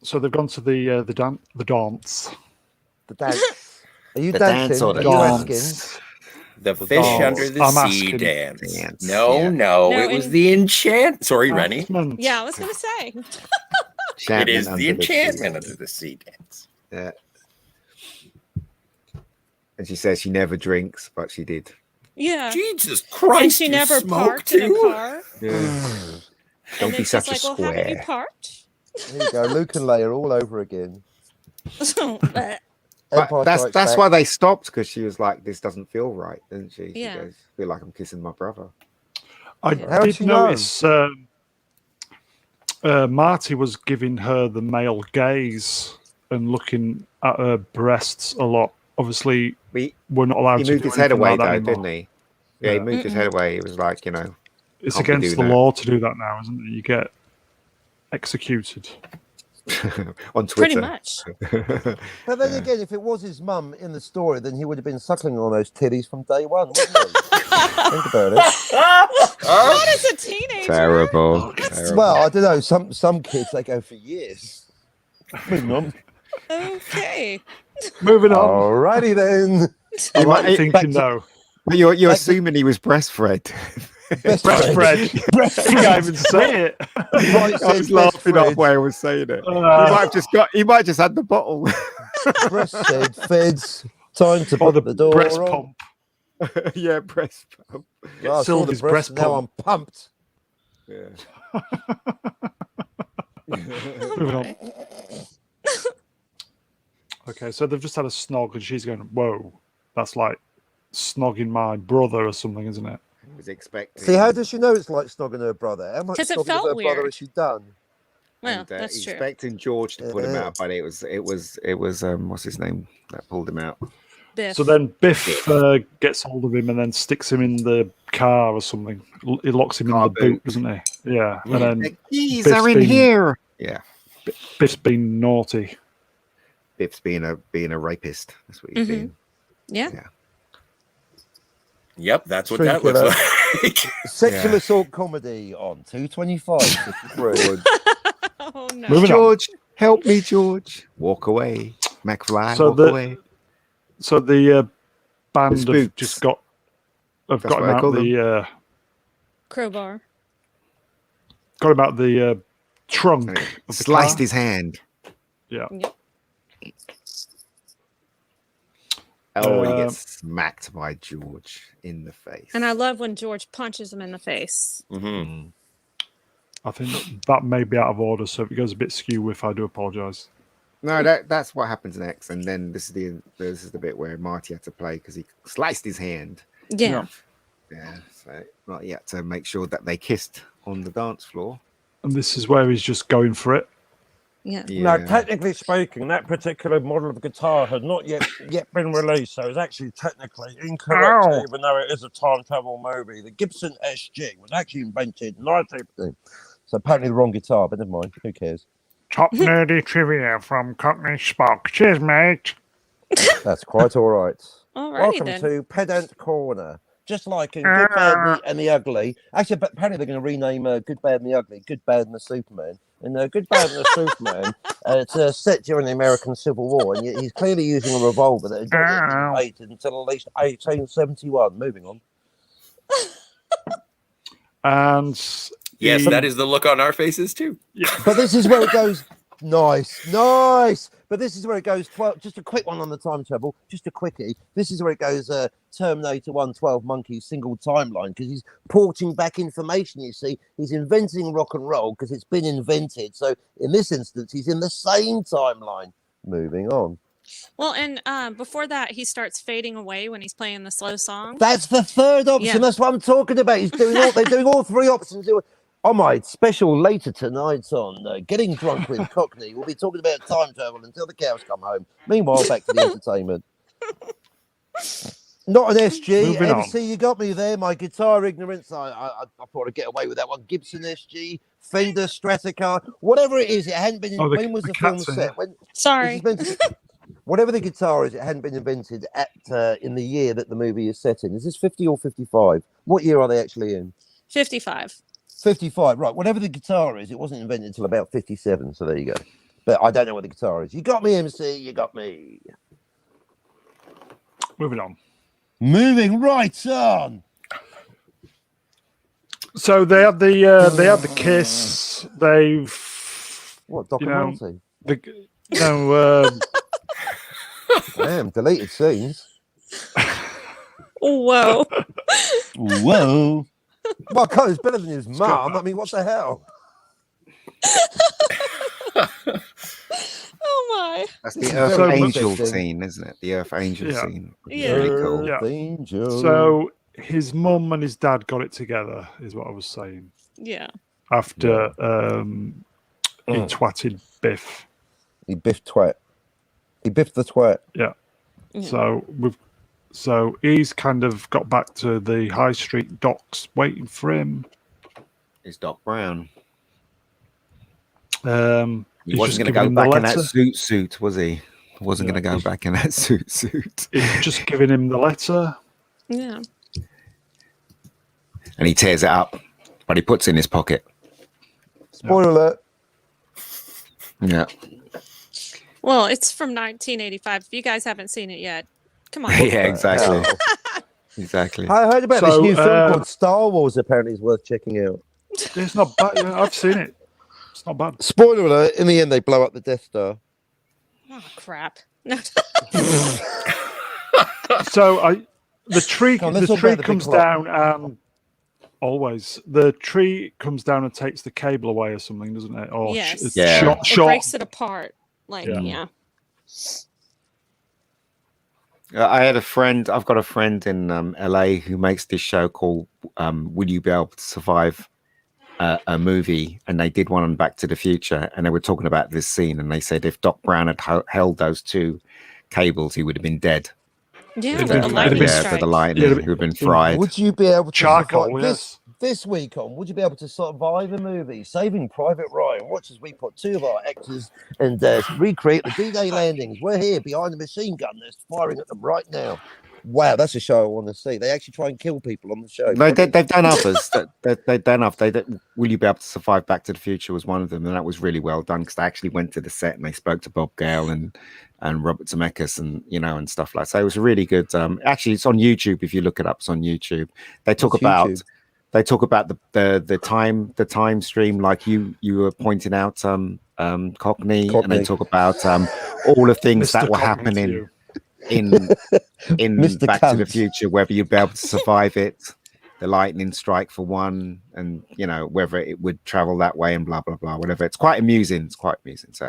So they've gone to the dance. The dance. Are you The dancing? dance or the Are you dance. asking? The fish dance. under the I'm sea asking. dance. Dance, No, yeah. no, No, it was and- the enchant. Sorry, Reni. Enchantment. Yeah, I was going to say. It is Under the sea. enchantment under the sea dance. Yeah. And she says she never drinks, but she did. Yeah. Jesus And Christ! she you never smoke parked in a too? car. Yeah. And Don't then be she's such a like, well, haven't you square. parked? There you go. Luke and Leia all over again. But And Empire But Strikes that's Back. why they stopped, because she was like, "This doesn't feel right," didn't she? She Yeah. goes, "Feel like I'm kissing my brother." I How did did she know? notice Marty was giving her the male gaze and looking at her breasts a lot. Obviously, He we're not allowed to moved do his head anything away like that though, anymore. didn't he? Yeah, he moved his head away. He was like, It's can't be against the doing that. law to do that now, isn't it? You get executed. on Pretty Twitter. much. But then again, if it was his mum in the story, then he would have been suckling on those titties from day one, wouldn't he? Think about it. Not as a teenager. Terrible. Well, I don't know. Some kids, they go for years. Moving on. Okay. Moving on. Alrighty then. I You like might- thinking back to- though. But you're Like- assuming he was breastfed. Breastfed. You can't even say it. Right, I was laughing off where I was saying it. He might have just had the bottle. breastfed, feds. Time to Or put the door breast on. pump. Yeah, breast pump. Oh, I saw the Sylvie's breast. breast Now pump. I'm pumped. Yeah. Moving on. Okay, so they've just had a snog, and she's going, "Whoa, that's like snogging my brother or something, isn't it?" I was expecting. See, how does she know it's like snogging her brother? How much 'Cause it snogging of felt her brother weird. has she done? Well, and, that's true. expecting George to put him out, but it was what's his name that pulled him out. Biff. So then Biff gets hold of him and then sticks him in the car or something. He locks him in Car the boot, boot. doesn't he? Yeah, and then The keys Biff's are in been- here. Yeah, Biff's been naughty. Biff's being a rapist. That's what he's being. Yeah. Yeah. Yep, that's what True that looks killer. like. Sexual Yeah. assault comedy on 225. 53. Oh no. Moving on. George, help me, George. Walk away, McFly. So walk away. So the band The have Spooks. just got That's got what him I call out the Crowbar. trunk of the Sliced car. his hand. Yeah. Yep. Oh, and he Uh, gets smacked by George in the face. And I love when George punches him in the face. Mhm. I think that may be out of order, so if it goes a bit skew, if I do apologise. No, that's what happens next, and then this is the bit where Marty had to play because he sliced his hand. Yeah. Yeah, so Marty had to make sure that they kissed on the dance floor. And this is where he's just going for it. Yeah. Now, technically speaking, that particular model of guitar had not yet been released, so it's actually technically incorrect, Ow. even though it is a time travel movie. The Gibson SG was actually invented in 1915. So apparently the wrong guitar, but never mind. Who cares? Top nerdy trivia from Cockney Spock. Cheers, mate. That's quite all right. Alrighty Welcome then. to Pedant Corner. Just like in Good, Bad, and the Ugly. Actually, but apparently they're going to rename Good, Bad, and the Ugly Good, Bad, and the Superman. And Good, Bad, and the Superman, it's set during the American Civil War, and he's clearly using a revolver that had not yet been patented until at least 1871. Moving on. And Yes, that is the look on our faces too. But this is where it goes. Nice. But this is where it goes. 12, just a quick one on the time travel. Just a quickie. This is where it goes. Terminator 1, 12 Monkeys single timeline, because he's porting back information. You see, he's inventing rock and roll because it's been invented. So in this instance, he's in the same timeline. Moving on. Well, and before that, he starts fading away when he's playing the slow song. That's the third option. Yeah. That's what I'm talking about. He's doing all. They're doing all three options. On my special later tonight on Getting Drunk with Cockney, we'll be talking about time travel until the cows come home. Meanwhile, back to the entertainment. Not an SG. Moving on. MC, you got me there. My guitar ignorance. I thought I'd get away with that one. Gibson SG, Fender Stratocaster, whatever it is. It hadn't been. When was the film cat's in set? there. Sorry. Whatever the guitar is, it hadn't been invented at in the year that the movie is set in. Is this 50 or 55? What year are they actually in? 55. 55, right. Whatever the guitar is, it wasn't invented until about 57. So there you go. But I don't know what the guitar is. You got me, MC. You got me. moving on. Moving right on. So they had the kiss. They've What, Doc You and know, Monty? Damn, deleted scenes. Whoa. Whoa. Well, God, it's better than his mum. I mean, what the hell? Oh my. That's This the is Earth very Angel interesting. scene, isn't it? The Earth Angel Yeah. scene. Which is Yeah. really cool. Yeah. Angel. So his mum and his dad got it together, is what I was saying. Yeah. After he twatted Biff. He biffed twat. He biffed the twat. Yeah. Yeah. So he's kind of got back to the high street docks waiting for him. It's Doc Brown. He He wasn't going to go back in that suit, was he? Wasn't going to go back in that suit. He's just giving him the letter. Yeah. And he tears it up, but he puts it in his pocket. Spoiler alert. Yeah. Well, it's from 1985. If you guys haven't seen it yet, come on. Yeah, exactly. Exactly. I heard about this So, new film called Star Wars. Apparently, is worth checking out. It's not bad. Yeah, I've seen it. It's not bad. Spoiler alert: in the end, they blow up the Death Star. Oh, crap. No. So the tree Come on, let's the talk tree about the big comes clock. down and always the tree comes down and takes the cable away or something, doesn't it? Or Yes. it's Yeah. It short. breaks it apart. Like, yeah. I had a friend. I've got a friend in LA who makes this show called "Will You Be Able to Survive a Movie?" And they did one on Back to the Future, and they were talking about this scene. And they said if Doc Brown had held those two cables, he would have been dead. Yeah, It'd with been- the lightning been- For strike. the lightning, Yeah, he would have been fried. Would you be able to Charcoal, survive yes. this week on? Would you be able to survive a movie? Saving Private Ryan. Watch as we put two of our actors and recreate the D-Day landings. We're here behind the machine gun that's firing at them right now. Wow, that's a show I want to see. They actually try and kill people on the show. No, they've done others. They've done others. Will You Be Able to Survive Back to the Future was one of them, and that was really well done because they actually went to the set and they spoke to Bob Gale and Robert Zemeckis and and stuff like that. So it was really good. Actually, it's on YouTube. If you look it up, it's on YouTube. They talk What's about YouTube? the time stream, like you were pointing out, Cockney, and they talk about all the things that Mr. were Cockney to happening you. in Mr. Back to the Cunt. Future, whether you'd be able to survive it, the lightning strike for one, and whether it would travel that way and blah blah blah, whatever. It's quite amusing. So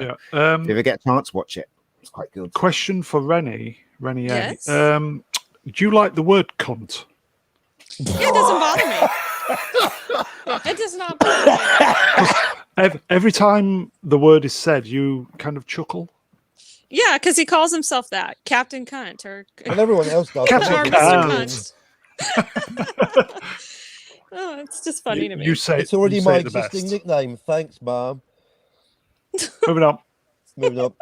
Yeah. if you ever get a chance, watch it. It's quite good. Question for Reni. Reni, Yes? do you like the word cunt? Yeah, it doesn't bother me. It does not bother me. Every time the word is said, you kind of chuckle. Yeah, because he calls himself that, Captain Cunt, or And everyone else does. Captain or Cunt. Mr. Cunt. Oh, it's just funny to me. You say It's already you my say the existing best. nickname. Thanks, Mom. Moving on. Moving up.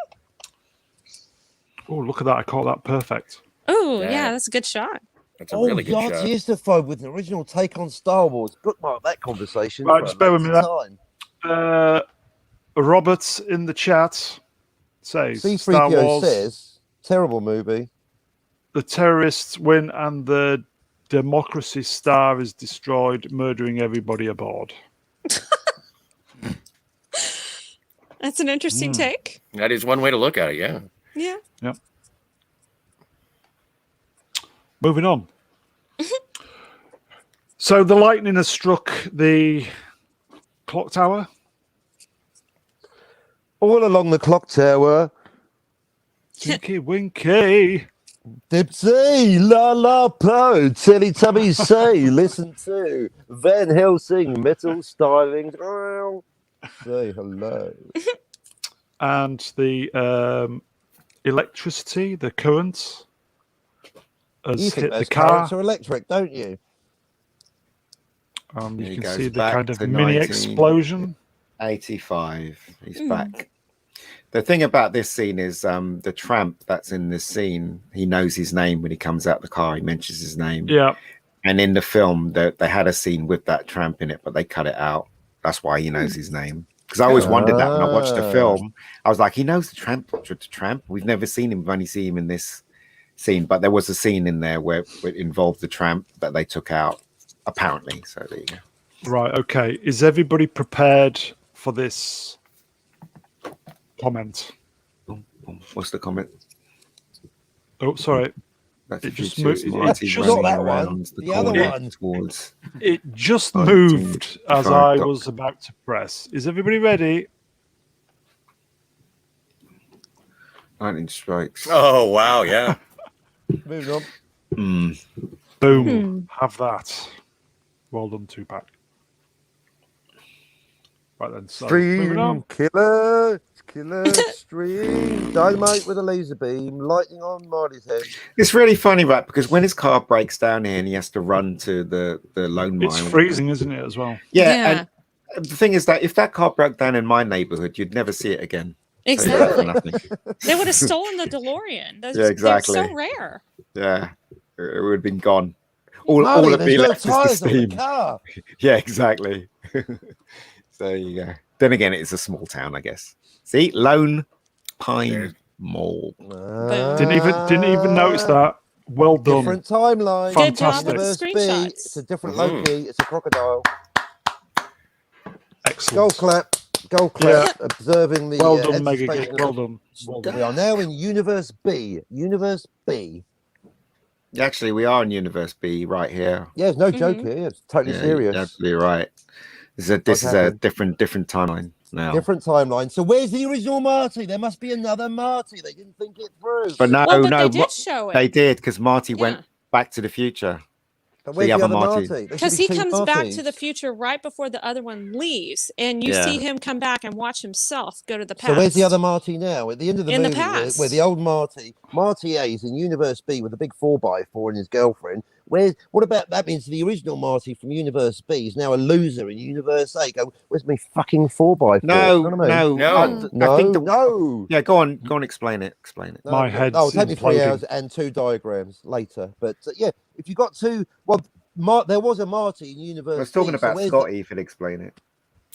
Oh, look at that! I caught that perfect. Oh, Yeah. yeah, that's a good shot. That's a really good shot. Artiestophobe with an original take on Star Wars. Bookmark that conversation. Right, for just bear with me another then. time. Robert in the chat says Star C3PO Wars, says, terrible movie. the terrorists win and the democracy star is destroyed, murdering everybody aboard. That's an interesting take. That is one way to look at it. Yeah. Yeah. Yep. Moving on. So the lightning has struck the clock tower. All along the clock tower. Tinky Winky. Dipsy, la la po, Teletubbies say, listen to Van Helsing, metal stylings. Say hello. And the electricity, the current, has You think hit the those car. currents are electric, don't you? You He can goes see the back kind of to mini 19 explosion. 85. He's back. The thing about this scene is the tramp that's in this scene, he knows his name when he comes out the car. He mentions his name. Yeah. And in the film, they had a scene with that tramp in it, but they cut it out. That's why he knows his name. Because I always wondered that when I watched the film. I was like, he knows the tramp. We've never seen him. We've only seen him in this scene. But there was a scene in there where it involved the tramp that they took out, apparently. So there you go. Right. Okay. Is everybody prepared for this comment? What's the comment? Oh, sorry. Back It to just Future, moved- it Marty just- running Not that one, around the other corner one. towards It just 19, moved as 55 I doc. was about to press. Is everybody ready? Lightning strikes. Oh wow, yeah. Moving on. Boom. Have that. Well done, Tupac. Right then, so moving on. Killer stream. Dynamite with a laser beam. Lightning on Marty's head. It's really funny, right? Because when his car breaks down here and he has to run to the lone mine. It's freezing, isn't it, as well? Yeah. And the thing is that if that car broke down in my neighborhood, you'd never see it again. Exactly. So They would have stolen the DeLorean. Yeah, exactly. They're so rare. yeah, it would have been gone. All Marty, it'd be there's no left is the tires on the steam. car. Yeah, exactly. So there you go. Then again, it's a small town, I guess. See, Lone Pine Mall. Didn't even notice that. Well done. Different timeline. Good job Fantastic. with the Universe B. screenshots. It's a different Loki. It's a crocodile. Excellent. Gold clap. Gold clap. Observing the. Well done, anticipation MegaGeek. of- Well done. Well done. We are now in Universe B. Universe B. Actually, we are in Universe B right here. Yeah, there's no joke here. It's totally Yeah, serious. you're absolutely right. This is a different timeline now. Different timeline. So where's the original Marty? There must be another Marty. They didn't think it through. But no, Well, but no, they did show it. they did because Marty Yeah. went back to the future. But where's the the other other Marty. Marty? There Because should he be two comes back Martys. to the future right before the other one leaves, and you Yeah. see him come back and watch himself go to the past. So where's the other Marty now? At the end of the In the movie, past. where the old Marty A is in Universe B with a big 4x4 and his girlfriend. What about that? Means the original Marty from Universe B is now a loser in Universe A. Go, where's my fucking 4x4? No, You know what I mean? No. I think no. Yeah, go on, explain it. Explain it. No, My head's Oh, it'll take me 3 imploding. hours and 2 diagrams later. But yeah, if you got two, well, there was a Marty in Universe. I was talking B, so about where's Scotty. If you'd explain it.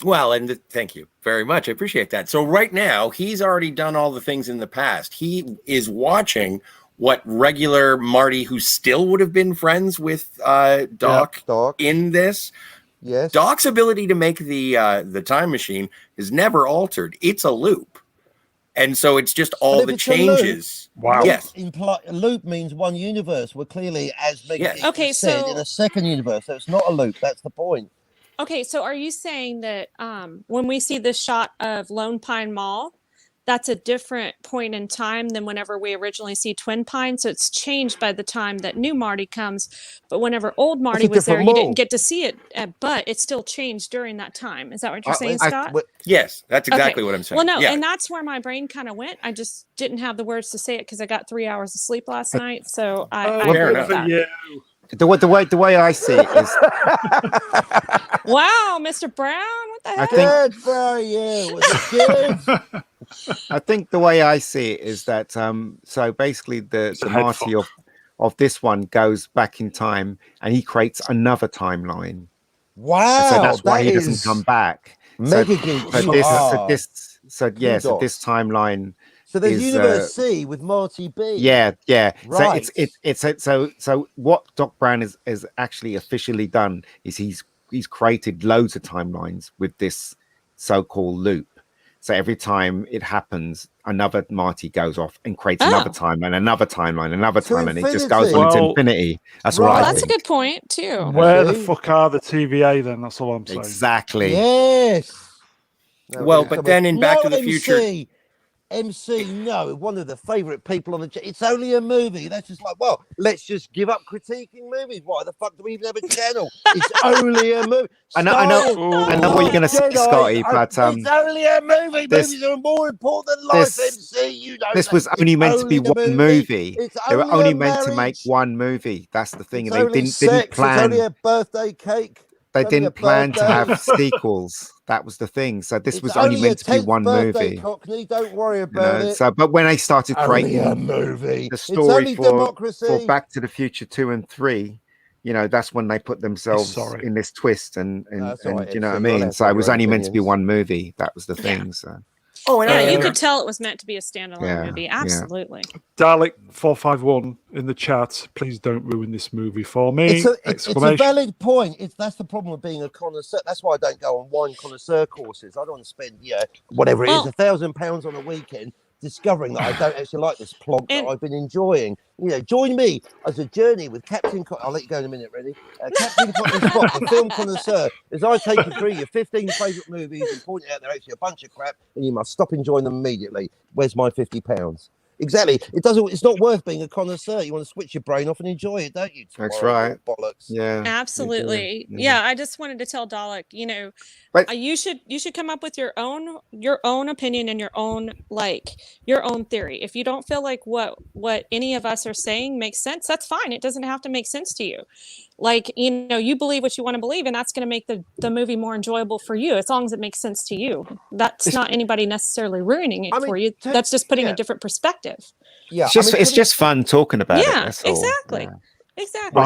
Well, and thank you very much. I appreciate that. So right now, he's already done all the things in the past. He is watching what regular Marty, who still would have been friends with Doc, Doc. in this. Yes. Doc's ability to make the time machine is never altered. It's a loop. And so it's just all if the it's a loop- changes. Wow. Yes. A loop means one universe. We're clearly, as Meg Yes. Okay, said, so- in a second universe. So it's not a loop. That's the point. Okay, so are you saying that when we see this shot of Lone Pine Mall, that's a different point in time than whenever we originally see Twin Pine? So it's changed by the time that new Marty comes, but whenever old Marty was there, different you mall. didn't get to see it, but it still changed during that time. Is that what you're saying, Scott? Yes, that's exactly Okay. what I'm saying. Well, no, Yeah. and that's where my brain kind of went. I just didn't have the words to say it because I got 3 hours of sleep last night. So I fair agree enough. with that. Yeah. The way I see it is, Wow, Mr. Brown, what the I heck? think Good for you. Was it good? I think the way I see it is that so basically the a Marty of this one goes back in time and he creates another timeline. Wow. So that's why that he doesn't is come back. MegaGeek. So this timeline. So there's is, Universe C with Marty B. Yeah. Right. So what Doc Brown is actually officially done is he's created loads of timelines with this so-called loop. So every time it happens, another Marty goes off and creates another timeline, another timeline, another To timeline. It just goes on infinity. to Well, infinity. That's right. what Well, I that's a think. good point too. Where the See? fuck are the TVA then? That's all I'm saying. Exactly. Yes. No, Well, it's but then in Back to the Future- MC, no, one of the favourite people on the. It's only a movie. That's just like, well, let's just give up critiquing movies. Why the fuck do we even have a channel? It's only a movie. I know what you're gonna say, Scotty, but it's only a movie. Movies are more important than life. MC, you know. This that. was only It's meant to be only the one movie. It's They were only only a meant to make marriage. one movie. That's the thing. It's They only didn't sex. It's plan. only a birthday cake. They only a didn't plan to birthday. have sequels. That was the thing. So this It's was only a meant to be 10th one birthday, movie. Cockney, don't worry You about know? it. So, but when they started Only a creating movie. the It's story only for democracy. Back to the Future 2 and 3, you know, that's when they put themselves Sorry. in this twist and That's all right, you know what I MC, you're allowed mean. to So have it was your own only meant to be opinions. one movie. That was the thing. So Oh, and Yeah, I you think could tell it was meant to be a standalone Yeah, movie. yeah. Absolutely. Dalek451 in the chat. Please don't ruin this movie for me. It's a valid point. That's the problem with being a connoisseur. That's why I don't go on wine connoisseur courses. I don't want to spend, whatever it is, Well- £1,000 on a weekend discovering that I don't actually like this plonk that And- I've been enjoying. Join me as a journey with Captain. I'll let you go in a minute, Reni. Captain Spock, the film connoisseur, as I take you through your 15 favourite movies and point out they're actually a bunch of crap, and you must stop enjoying them immediately. Where's my £50? exactly. It doesn't. It's not worth being a connoisseur. You want to switch your brain off and enjoy it, don't you? That's Tomorrow, right. Bollocks. Yeah. Absolutely. Yeah. Yeah, I just wanted to tell Dalek, But- you should come up with your own opinion and your own theory. If you don't feel like what any of us are saying makes sense, that's fine. It doesn't have to make sense to you. Like, you believe what you want to believe, and that's going to make the movie more enjoyable for you, as long as it makes sense to you. That's not anybody necessarily ruining it for you. That's just putting a different perspective. Yeah, It's just fun talking about it. Yeah, That's all. exactly. Yeah. Exactly.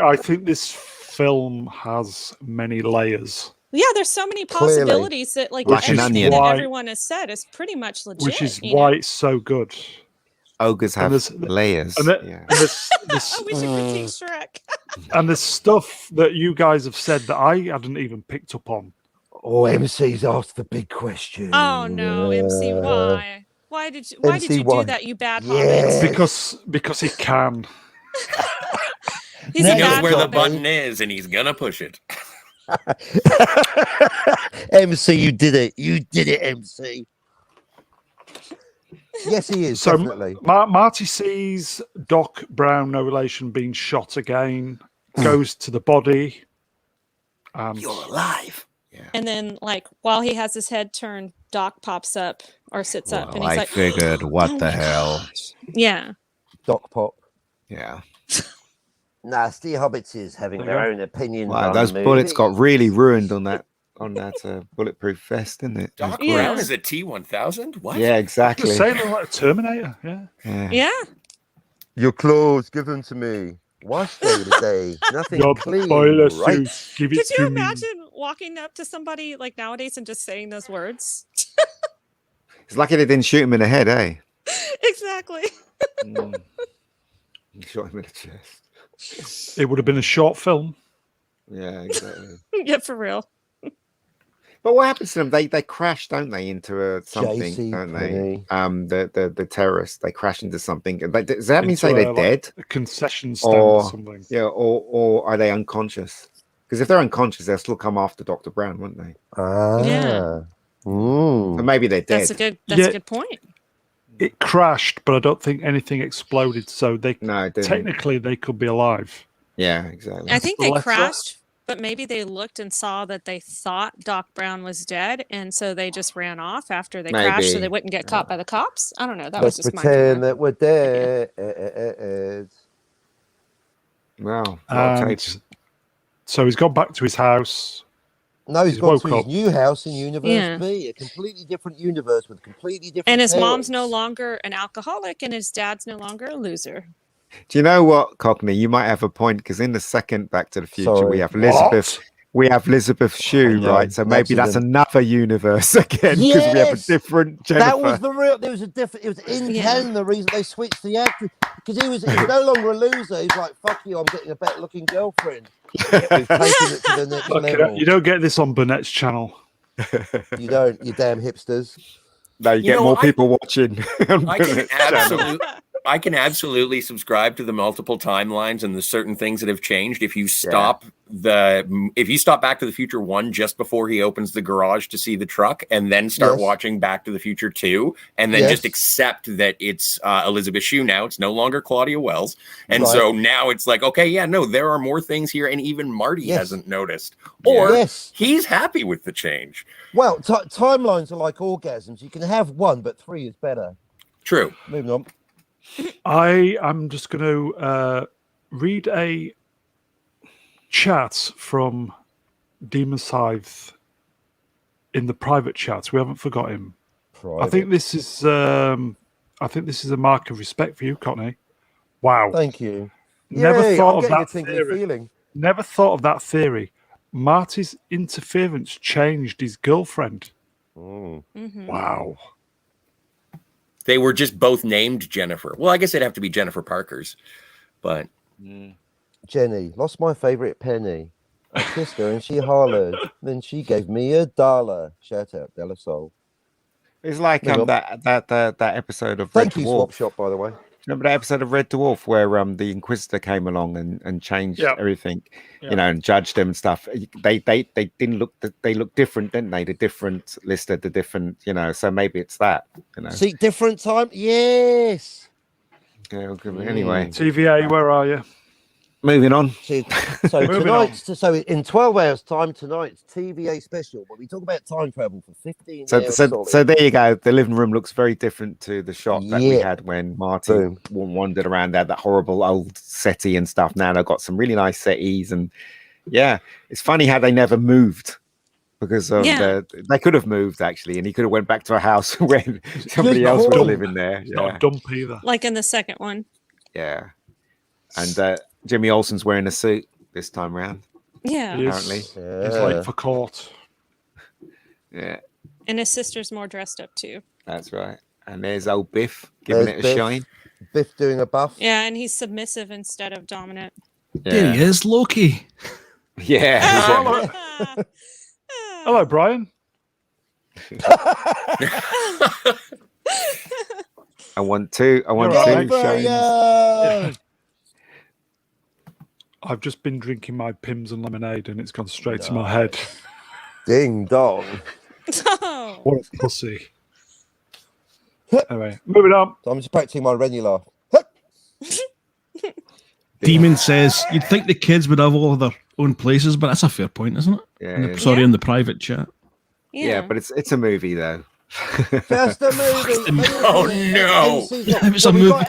I think this film has many layers. Yeah, there's so many Clearly. possibilities that, like, Like an everything onion. that everyone has said is pretty much legit. Which is why it's so good. Ogres have layers. And we should critique Shrek. And the stuff that you guys have said that I hadn't even picked up on. Oh, MC's asked the big question. Oh no, MC, why? Why did you do that, you bad Yeah. hobbit? Because he can. He knows where the button is, and he's gonna push it. MC, you did it. You did it, MC. Yes, he is. So definitely. Marty sees Doc Brown, no relation, being shot again. Goes to the body. You're alive. Yeah. And then, like, while he has his head turned, Doc pops up or sits up, and he's like, figured, what "Oh the my hell? gosh." Yeah. Doc Pop. Yeah. Nah, Steve Hobbits is having their own opinions. Wow, on those the bullets movie. got really ruined on that bulletproof vest, didn't it? Doc Yeah. Brown is a T-1000? What? Yeah, exactly. Saying like a Terminator, yeah. Yeah. Your clothes, give them to me. Wash them today. Nothing Your clean. boiler Right? suit, give it Could to you me. imagine walking up to somebody like nowadays and just saying those words? It's lucky they didn't shoot him in the head, eh? Exactly. Shot him in the chest. It would have been a short film. Yeah, exactly. Yeah, for real. But what happens to them? They crash, don't they, into something, JC don't Penny. they? The terrorists, they crash into something. Does that mean Into say they're like dead? a concession stand or something. Yeah, or are they unconscious? Because if they're unconscious, they'll still come after Dr. Brown, won't they? Ah. Yeah. Mm. So maybe they're dead. That's a good point. It crashed, but I don't think anything exploded. So No, it didn't. technically they could be alive. Yeah, exactly. I think they Let's- crashed, but maybe they looked and saw that they thought Doc Brown was dead, and so they just ran off after they crashed so Maybe. they wouldn't get caught by the cops. I don't know. That Let's was just my pretend theory. that we're dead. Wow. And so he's gone back to his house. No, he's He's gone woke to his up. new house in Universe Yeah. B, a completely different universe with completely different. And his mom's no parents. longer an alcoholic, and his dad's no longer a loser. Do you know what, Cockney? You might have a point because in the second Back to the Future, Sorry. we have Elizabeth. We have Elizabeth Shue, know, right? So maybe that's accident. another universe again because we have a Yes! different Jennifer. That was the real. There was a different. It was in Yeah. canon the reason they switched the actor because he was no longer a loser. He's like, "Fuck you! I'm getting a better looking girlfriend." We've taken it to the next Look, level. you don't get this on Burnett's channel. You don't, you damn hipsters. No, you get know, more I- people watching. I can absolutely subscribe to the multiple timelines and the certain things that have changed. If you stop Back to the Future 1 just before he opens the garage to see the truck, and then start Yes. watching Back to the Future 2, and then Yes. just accept that it's Elizabeth Shue now, it's no longer Claudia Wells, and Right. so now it's like, okay, yeah, no, there are more things here, and even Marty Yes. hasn't noticed, or Yes. he's happy with the change. Well, timelines are like orgasms. You can have one, but 3 is better. True. Moving on. I am just going to read a chat from Demonscythe in the private chats. We haven't forgot him. I think this is a mark of respect for you, Cockney. Wow. Thank you. Never Yay, thought I'm of getting that a tingly theory. feeling. Never thought of that theory. Marty's interference changed his girlfriend. Mhm. Wow. They were just both named Jennifer. Well, I guess it'd have to be Jennifer Parker's, but Jenny, lost my favourite penny. I kissed her and she hollered. Then she gave me $1. Shout out, Della Soul. It's like Moving on. that episode of Thank Red you, Dwarf. Swapshop, by the way. Remember that episode of Red Dwarf where the Inquisitor came along and changed everything, Yeah. you know, and judged them and stuff. They didn't look. They looked different, didn't they? The different listed, the different, you know. So maybe it's that, you know. See, different time. Yes. Yeah, anyway, TVA, where are you? moving on. So tonight's so in 12 hours time tonight's TVA special, but we talk about time travel for 15 hours. So there you go. The living room looks very different to the shot that we Yeah. had when Marty wandered around there, that horrible old settee and stuff. Now they've got some really nice settees, and yeah, it's funny how they never moved because of they could have moved actually, and he could have went back to a house where somebody else was living there. It's not a dump either. Like in the second one. Yeah, and Jimmy Olsen's wearing a suit this time around. Yeah. Apparently. He's late for court. Yeah. And his sister's more dressed up too. That's right. And there's old Biff giving it a shine. Biff doing a buff. Yeah, and he's submissive instead of dominant. Yeah. There he is, Loki. Yeah. Hello, Brian. I want two right. shines. I've just been drinking my Pims and lemonade, and it's gone straight to my head. Ding dong. Oh. What a pussy. Anyway, moving on. So I'm just practicing my Reni laugh. Demon says you'd think the kids would have all their own places, but that's a fair point, isn't it? Yeah. Sorry, in the private chat. Yeah, but it's a movie though. Just a movie. Oh no! It's a movie.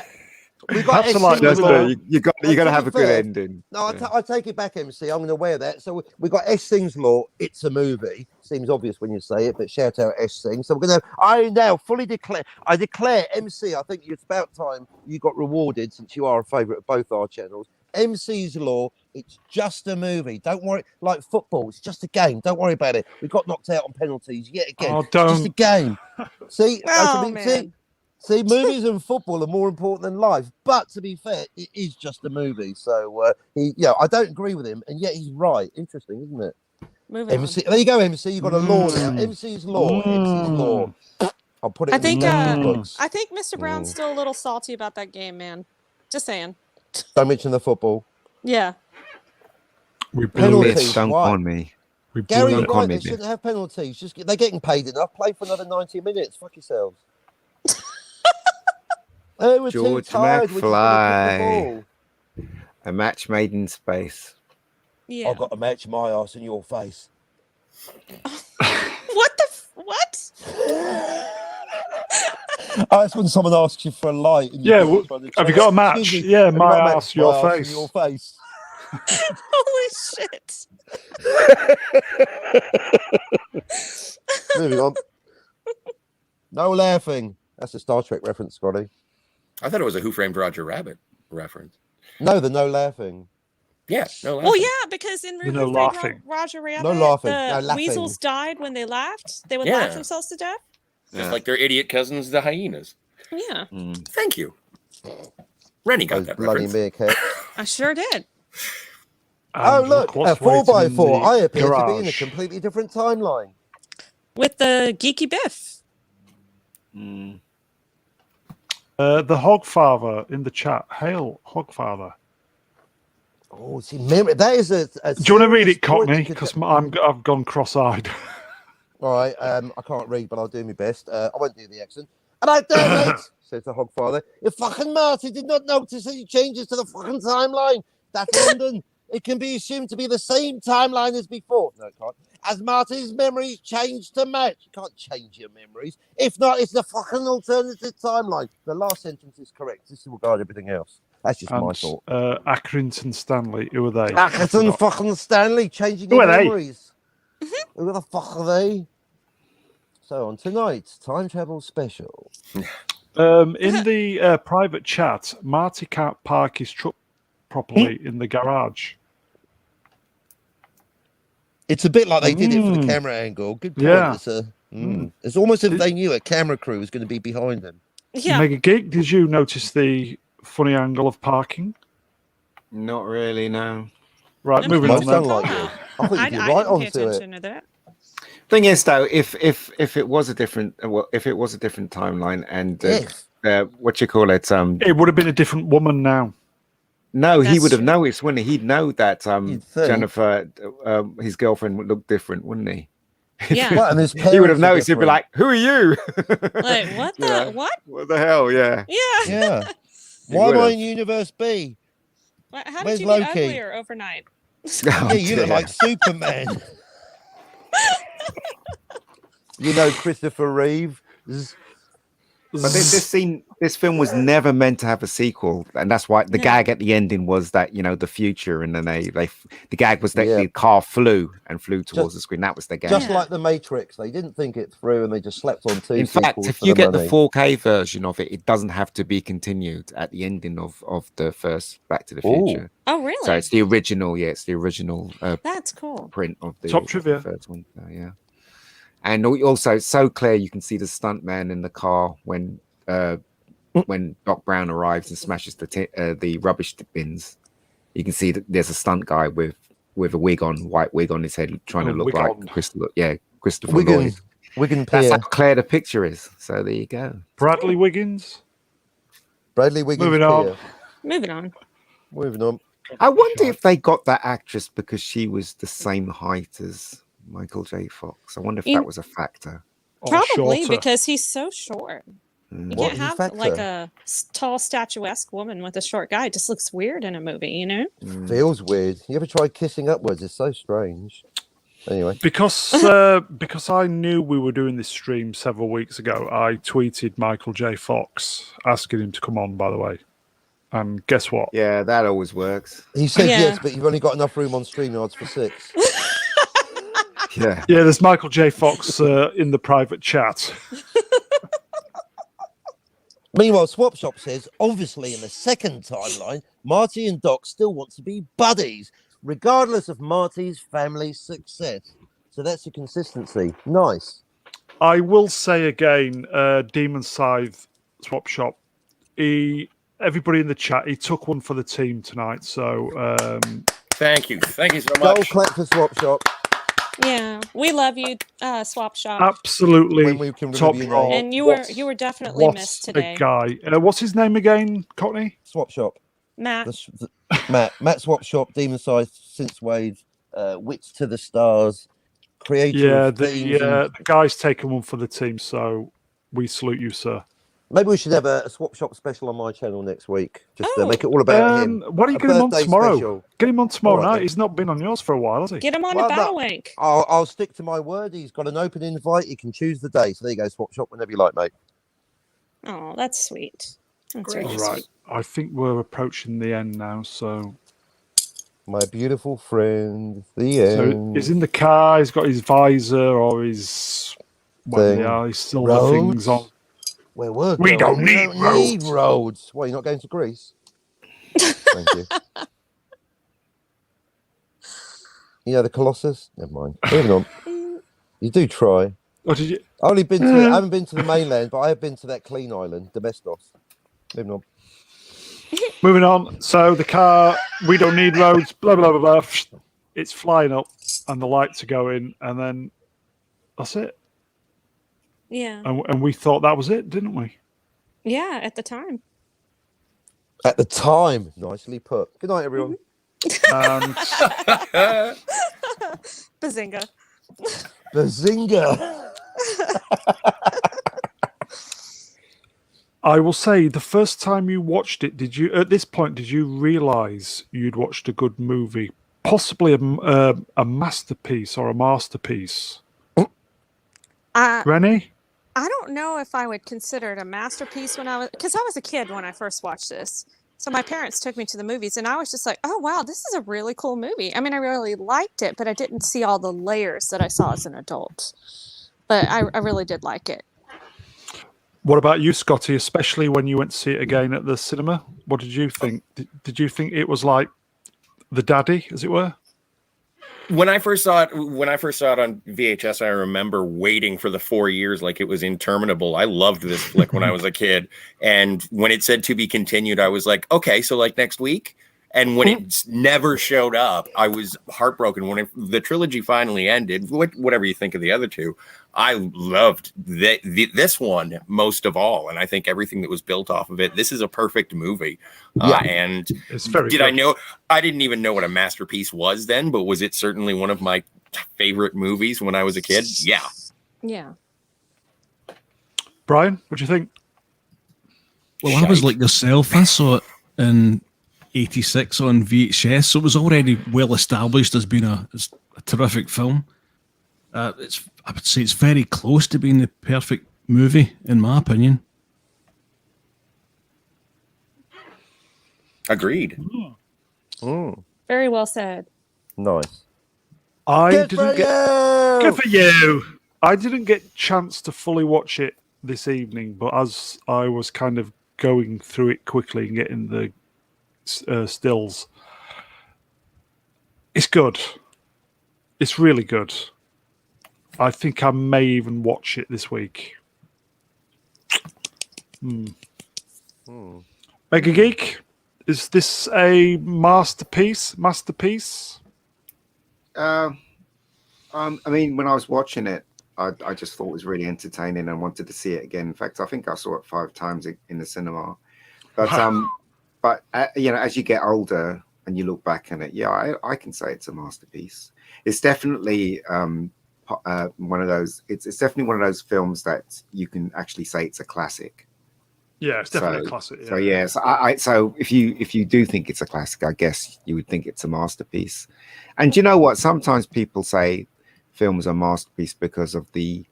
We got That's like you got to have a good ending. No, I take it back, MC. I'm going to wear that. So we got S Things Law. It's a movie. Seems obvious when you say it, but shout out S Things. So we're going to. I now fully declare. I declare, MC. I think it's about time you got rewarded since you are a favourite of both our channels. MC's Law. It's just a movie. Don't worry. Like football, it's just a game. Don't worry about it. We got knocked out on penalties yet again. Oh, It's just a game. See, Oh, man. See, movies and football are more important than life. But to be fair, it is just a movie. So I don't agree with him, and yet he's right. Interesting, isn't it? Moving MC, there you go, MC. You got a law now. MC's Law. MC's Law. I'll put it. I in think the books. I think Mr. Brown's still a little salty about that game, man. Just saying. Don't mention the football. Yeah. We Penalties. blew it. Don't Why? on me. We Gary, blew you're it. right. They shouldn't have penalties. They're getting paid enough. Play for another 90 minutes. Fuck yourselves. We're George too tired. We're just gonna kick the McFly. ball. A match made in space. Yeah. I've got to match my ass in your face. What the what? That's when someone asks you for a light. And Yeah, you have you got a match? Excuse me, Yeah, have you my got a match? ass, your My ass face. in your face. Holy shit. Moving on. No laughing. That's a Star Trek reference, Scotty. I thought it was a Who Framed Roger Rabbit reference. No, the no laughing. Yeah, no laughing. Well, yeah, because in No Who Framed laughing. Roger Rabbit, No laughing. the No laughing. weasels died when they laughed. They would Yeah. laugh themselves to death. Just like their idiot cousins, the hyenas. Yeah, Thank you. Rennie got Those that bloody reference. meerkat. I sure did. Oh, look, a what's 4x4. waiting in I the appear to be in a garage. completely different timeline. With the geeky Biff. The Hogfather in the chat. Hail, Hogfather. Oh, see, memory. That is a Do you want to read serious it, Cockney? point. Because I've gone cross-eyed. All right, I can't read, but I'll do my best. I won't do the accent. And I damn it, says the Hogfather. If fucking Marty did not notice any changes to the fucking timeline, that London, it can be assumed to be the same timeline as before. No, it can't. As Marty's memories change to match. You can't change your memories. If not, it's the fucking alternative timeline. The last sentence is correct. Disregard everything else. That's just my thought. Accrington Stanley. Who are they? Atherton fucking Stanley changing Who your are they? memories. Who the fuck are they? So on tonight's time travel special. In the private chat, Marty can't park his truck properly in the garage. It's a bit like they did it for the camera angle. Good point. Yeah. It's almost as if they knew a camera crew was going to be behind them. Yeah. MegaGeek, did you notice the funny angle of parking? Not really, no. Right, moving Most on then. unlike you. I think I you're didn't right pay onto attention it. to that. Thing is, though, if it was a different timeline and If. what you call it? It would have been a different woman now. No, he That's would have true. noticed, wouldn't he? He'd know that You'd think. Jennifer, his girlfriend, would look different, wouldn't he? Yeah. Well, and his He would have parents are noticed. He'd be different. like, "Who are you?" Like, what the Yeah. what? What the hell? Yeah. Yeah. Yeah. He Why am I would've. in Universe B? How Where's did you get Loki? uglier overnight? Yeah, you look dear. like Superman. You know Christopher Reeve. But this film was never meant to have a sequel, and that's why the No. gag at the ending was that the future, and then the gag was that Yeah. the car flew towards the screen. That was the gag. Just Yeah. like the Matrix, they didn't think it through, and they just slept on two. In fact, sequels if for you get money. the 4K version of it, it doesn't have to be continued at the ending of the first Back to the Ooh. Future. Oh, really? So it's the original, it's the original That's cool. print of the Top trivia. first one. So, yeah, and also it's so clear you can see the stuntman in the car when Doc Brown arrives and smashes the rubbish bins. You can see that there's a stunt guy with a white wig on his head, trying to look wig like on. Christopher Wigan, Lloyd. Wigan That's Pier, how clear the picture is. So there you go. Bradley Wiggins. Bradley Wiggins Moving on. Pier. Moving on. Moving on. I wonder if they got that actress because she was the same height as Michael J. Fox. I wonder if that was a factor. Or Probably shorter. because he's so short. You What can't is have factor? like a tall, statuesque woman with a short guy. It just looks weird in a movie, you know? Feels weird. You ever tried kissing upwards? It's so strange. Anyway, Because I knew we were doing this stream several weeks ago, I tweeted Michael J. Fox asking him to come on, by the way. And guess what? Yeah, that always works. he said Yeah. yes, but you've only got enough room on StreamYards for 6. Yeah. Yeah, there's Michael J. Fox in the private chat. Meanwhile, Swapshop says, obviously in the second timeline, Marty and Doc still want to be buddies, regardless of Marty's family success. So that's a consistency. Nice. I will say again, Demonscythe Swap Shop. Everybody in the chat, he took one for the team tonight. So Thank you so Gold much. clap for Swapshop. Yeah. We love you, Swap Shop. absolutely When we can top remember your draw. name. And you were definitely What missed a today. guy. What's his name again, Cockney? Swapshop. Matt. Matt Swapshop, Demonscythe, Since Wave, Wits to the Stars, creator Yeah, of themes and- the guy's taken one for the team, so we salute you, sir. Maybe we should have a Swapshop special on my channel next week. Just to Oh. make it all about him. Why don't you A get him on birthday tomorrow? special. Get him on tomorrow All right, night. then. He's not been on yours for a while, has he? Get him on Well, a no. battle link. I'll stick to my word. He's got an open invite. You can choose the day. So there you go, Swapshop, whenever you like, mate. Oh, that's sweet. That's really All right. sweet. I think we're approaching the end now, so My beautiful friend, the end. he's in the car, he's got his visor or his Thing. his silver things on. Where we're We going, don't need roads. Well, you're not going to Greece. Thank you. You know the Colossus? Never mind. Moving on. You do try. What did you I haven't been to the mainland, but I have been to that clean island, Domestos. Moving on. Moving on. So the car, we don't need roads, blah blah blah blah. It's flying up and the lights are going, and then that's it. Yeah. And we thought that was it, didn't we? Yeah, at the time. At the time, nicely put. Good night, everyone. And Bazinga. Bazinga. I will say, the first time you watched it, did you realize you'd watched a good movie, possibly a masterpiece or a masterpiece? Reni? I don't know if I would consider it a masterpiece because I was a kid when I first watched this. So my parents took me to the movies and I was just like, oh, wow, this is a really cool movie. I mean, I really liked it, but I didn't see all the layers that I saw as an adult. But I really did like it. What about you, Scotty, especially when you went to see it again at the cinema? What did you think? Did you think it was like the daddy, as it were? When I first saw it on VHS, I remember waiting for the 4 years like it was interminable. I loved this flick when I was a kid. And when it said to be continued, I was like, okay, so like next week? And when it never showed up, I was heartbroken. When the trilogy finally ended, whatever you think of the other two, I loved this one most of all. And I think everything that was built off of it, this is a perfect movie. And It's very did good. I know? I didn't even know what a masterpiece was then, but was it certainly one of my favorite movies when I was a kid? Yeah. Yeah. Brian, what do you think? Well, I was like yourself. I saw it in '86 on VHS, so it was already well established as being a terrific film. I would say it's very close to being the perfect movie, in my opinion. Agreed. Very well said. Nice. Good for you. I didn't get a chance to fully watch it this evening, but as I was kind of going through it quickly and getting the stills, it's good. It's really good. I think I may even watch it this week. MegaGeek, is this a masterpiece? I mean, when I was watching it, I just thought it was really entertaining and wanted to see it again. In fact, I think I saw it 5 times in the cinema. But you know, as you get older and you look back on it, yeah, I can say it's a masterpiece. It's definitely one of those. It's definitely one of those films that you can actually say it's a classic. Yeah, it's definitely a classic. Yeah. So yes, so if you do think it's a classic, I guess you would think it's a masterpiece. And you know what? Sometimes people say films are masterpiece because of the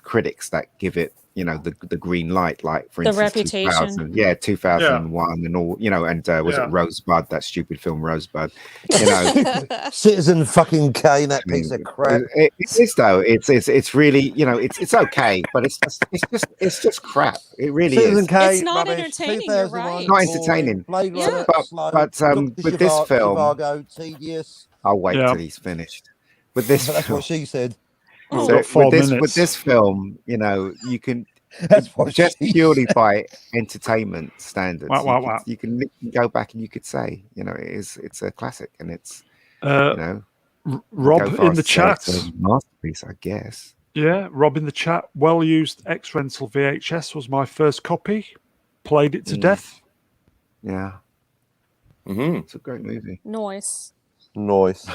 critics that give it, you know, the green light, like for instance, Reputation. 2001 and all, you know, and was it Rosebud, that stupid film Rosebud, you know. Citizen fucking Kane, that piece of crap. It is though. It's really, you know, it's okay, but it's just crap. It really Citizen is. Kane, It's not rubbish. entertaining, you're 2001, right. Not entertaining. Blade Yeah. Runner, slow. But with this film, Chivago, tedious. I'll wait till he's finished. With this That's film, what she said. We've so got 4 minutes. with this film, you know, you can That's what just she purely said. by entertainment standards, Wow. you can go back and you could say, you know, it's a classic, and it's you know, Rob go far in as the to say chat. it's a masterpiece, I guess. Yeah, Rob in the chat. Well used X-Rental VHS was my first copy. Played it to death. Yeah, Mm-hmm. it's a great movie. Noise. Nice.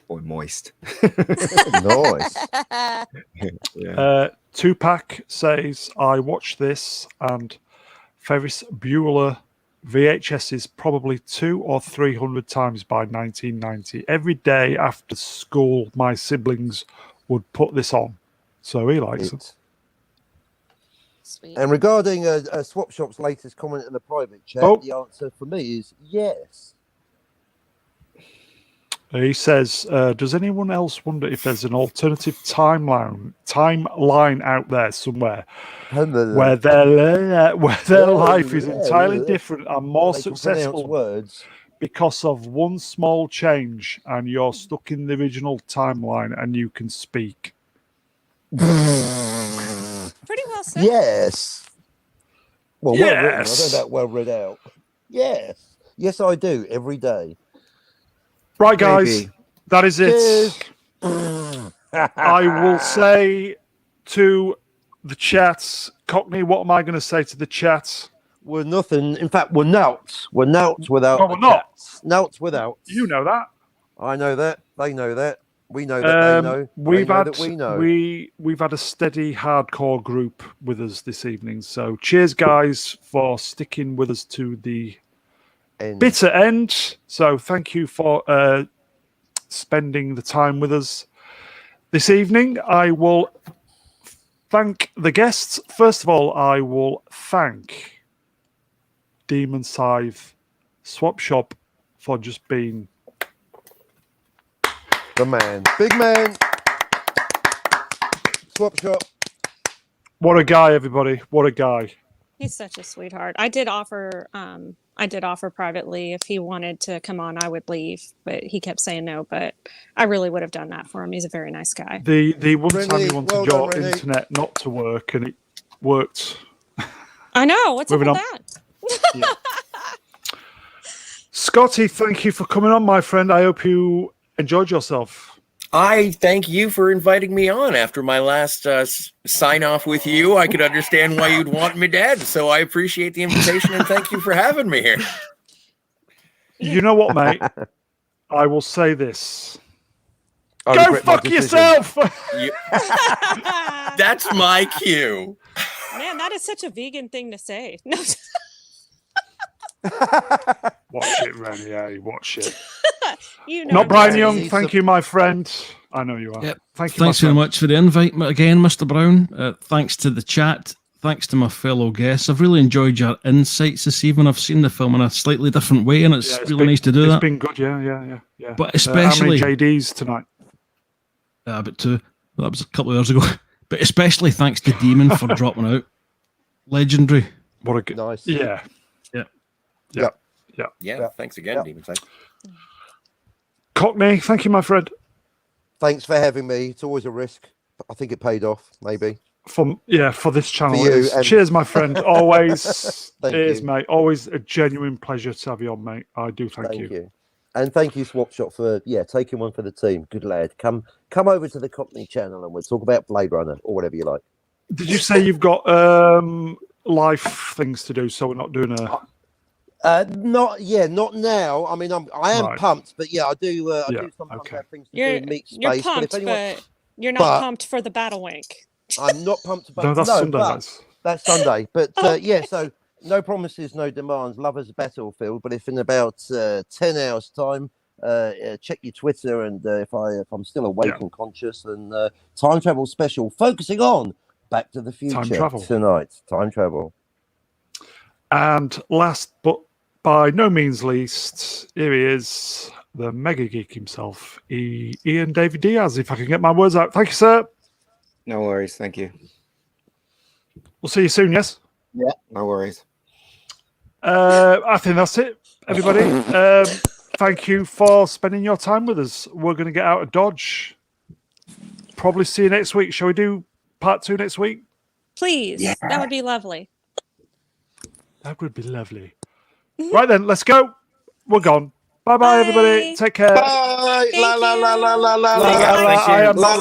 Or moist. Nice. Yeah. Tupac says, I watched this and Ferris Bueller VHSs probably 200 or 300 times by 1990. Every day after school, my siblings would put this on. So he likes it. Sweet. And regarding Swap Shop's latest comment in the private chat, the answer for me is yes. He says, does anyone else wonder if there's an alternative timeline out there somewhere where their life is entirely different and more successful words because of one small change and you're stuck in the original timeline and you can speak? Pretty well said. Yes. Well, well written. I Yes. don't know that well read out. Yes. Yes, I do every day. Right, guys, Maybe. that is it. Cheers. I will say to the chat, Cockney, what am I going to say to the chat? We're nothing. In fact, we're noughts. We're noughts without. No, we're not. Noughts without. You know that. I know that. They know that. We know that they know. We've they know had that we know. we've had a steady hardcore group with us this evening. So cheers, guys, for sticking with us to the bitter end. So thank you for spending the time with us this evening. I will thank the guests. First of all, I will thank Demonscythe Swap Shop for just being the man, big man. Swap Shop. What a guy, everybody! What a guy. He's such a sweetheart. I did offer privately if he wanted to come on, I would leave, but he kept saying no. But I really would have done that for him. He's a very nice guy. The one Reni, time you wanted well your done, Reni. internet not to work and it worked. I know. What's up Moving with on. that? Yeah. Scotty, thank you for coming on, my friend. I hope you enjoyed yourself. I thank you for inviting me on. After my last sign off with you, I could understand why you'd want me dead. So I appreciate the invitation and thank you for having me here. You know what, mate? I will say this. I Go regret my fuck decision. yourself! That's my cue. Man, that is such a vegan thing to say. No. Watch it, Reni. Hey, watch it. You know Not Brian me. Young. Thank you, my friend. I know you are. Yep. Thank you. Thanks very much for the invite again, Mr. Brown. Thanks to the chat. Thanks to my fellow guests. I've really enjoyed your insights this evening. I've seen the film in a slightly different way, and it's really nice to do that. It's been good, yeah. But especially how many JDs tonight? About 2. Well, that was a couple of hours ago. But especially thanks to Demon for dropping out. Legendary. What a good. Nice. Yeah. Yeah, thanks again, Demonscythe. Cockney, thank you, my friend. Thanks for having me. It's always a risk. I think it paid off, maybe. For this channel. For you, it is. and- Cheers, my friend. Always. Thank Cheers, you. mate. Always a genuine pleasure to have you on, mate. I do thank you. And thank you, Swapshot, for taking one for the team. Good lad. Come over to the Cockney channel and we'll talk about Blade Runner or whatever you like. Did you say you've got life things to do, so we're not doing a... Not now. I mean, I am Right. pumped, but I do. I Yeah, do sometimes okay. have things to do You're in meat you're space. pumped, but if anyone, but you're not but- pumped for the battle wank. I'm not pumped about. No, that's Sunday. but that's Sunday. But so no promises, no demands. Lovers Battlefield. But if in about 10 hours' time, check your Twitter, and if I'm still awake and conscious, and time travel special focusing on Back to the Future travel. tonight. Time travel. And last but by no means least, here he is, the MegaGeek himself, Ian David Diaz, if I can get my words out. Thank you, sir. No worries. Thank you. We'll see you soon, yes? Yeah. No worries. I think that's it, everybody. Thank you for spending your time with us. We're going to get out of Dodge. Probably see you next week. Shall we do part 2 next week? Please, that would be lovely. That would be lovely. Right then, let's go. We're gone. Bye-bye, everybody. Bye. Take care. Bye. Thank La la la you. la la la Thank you. la. I am not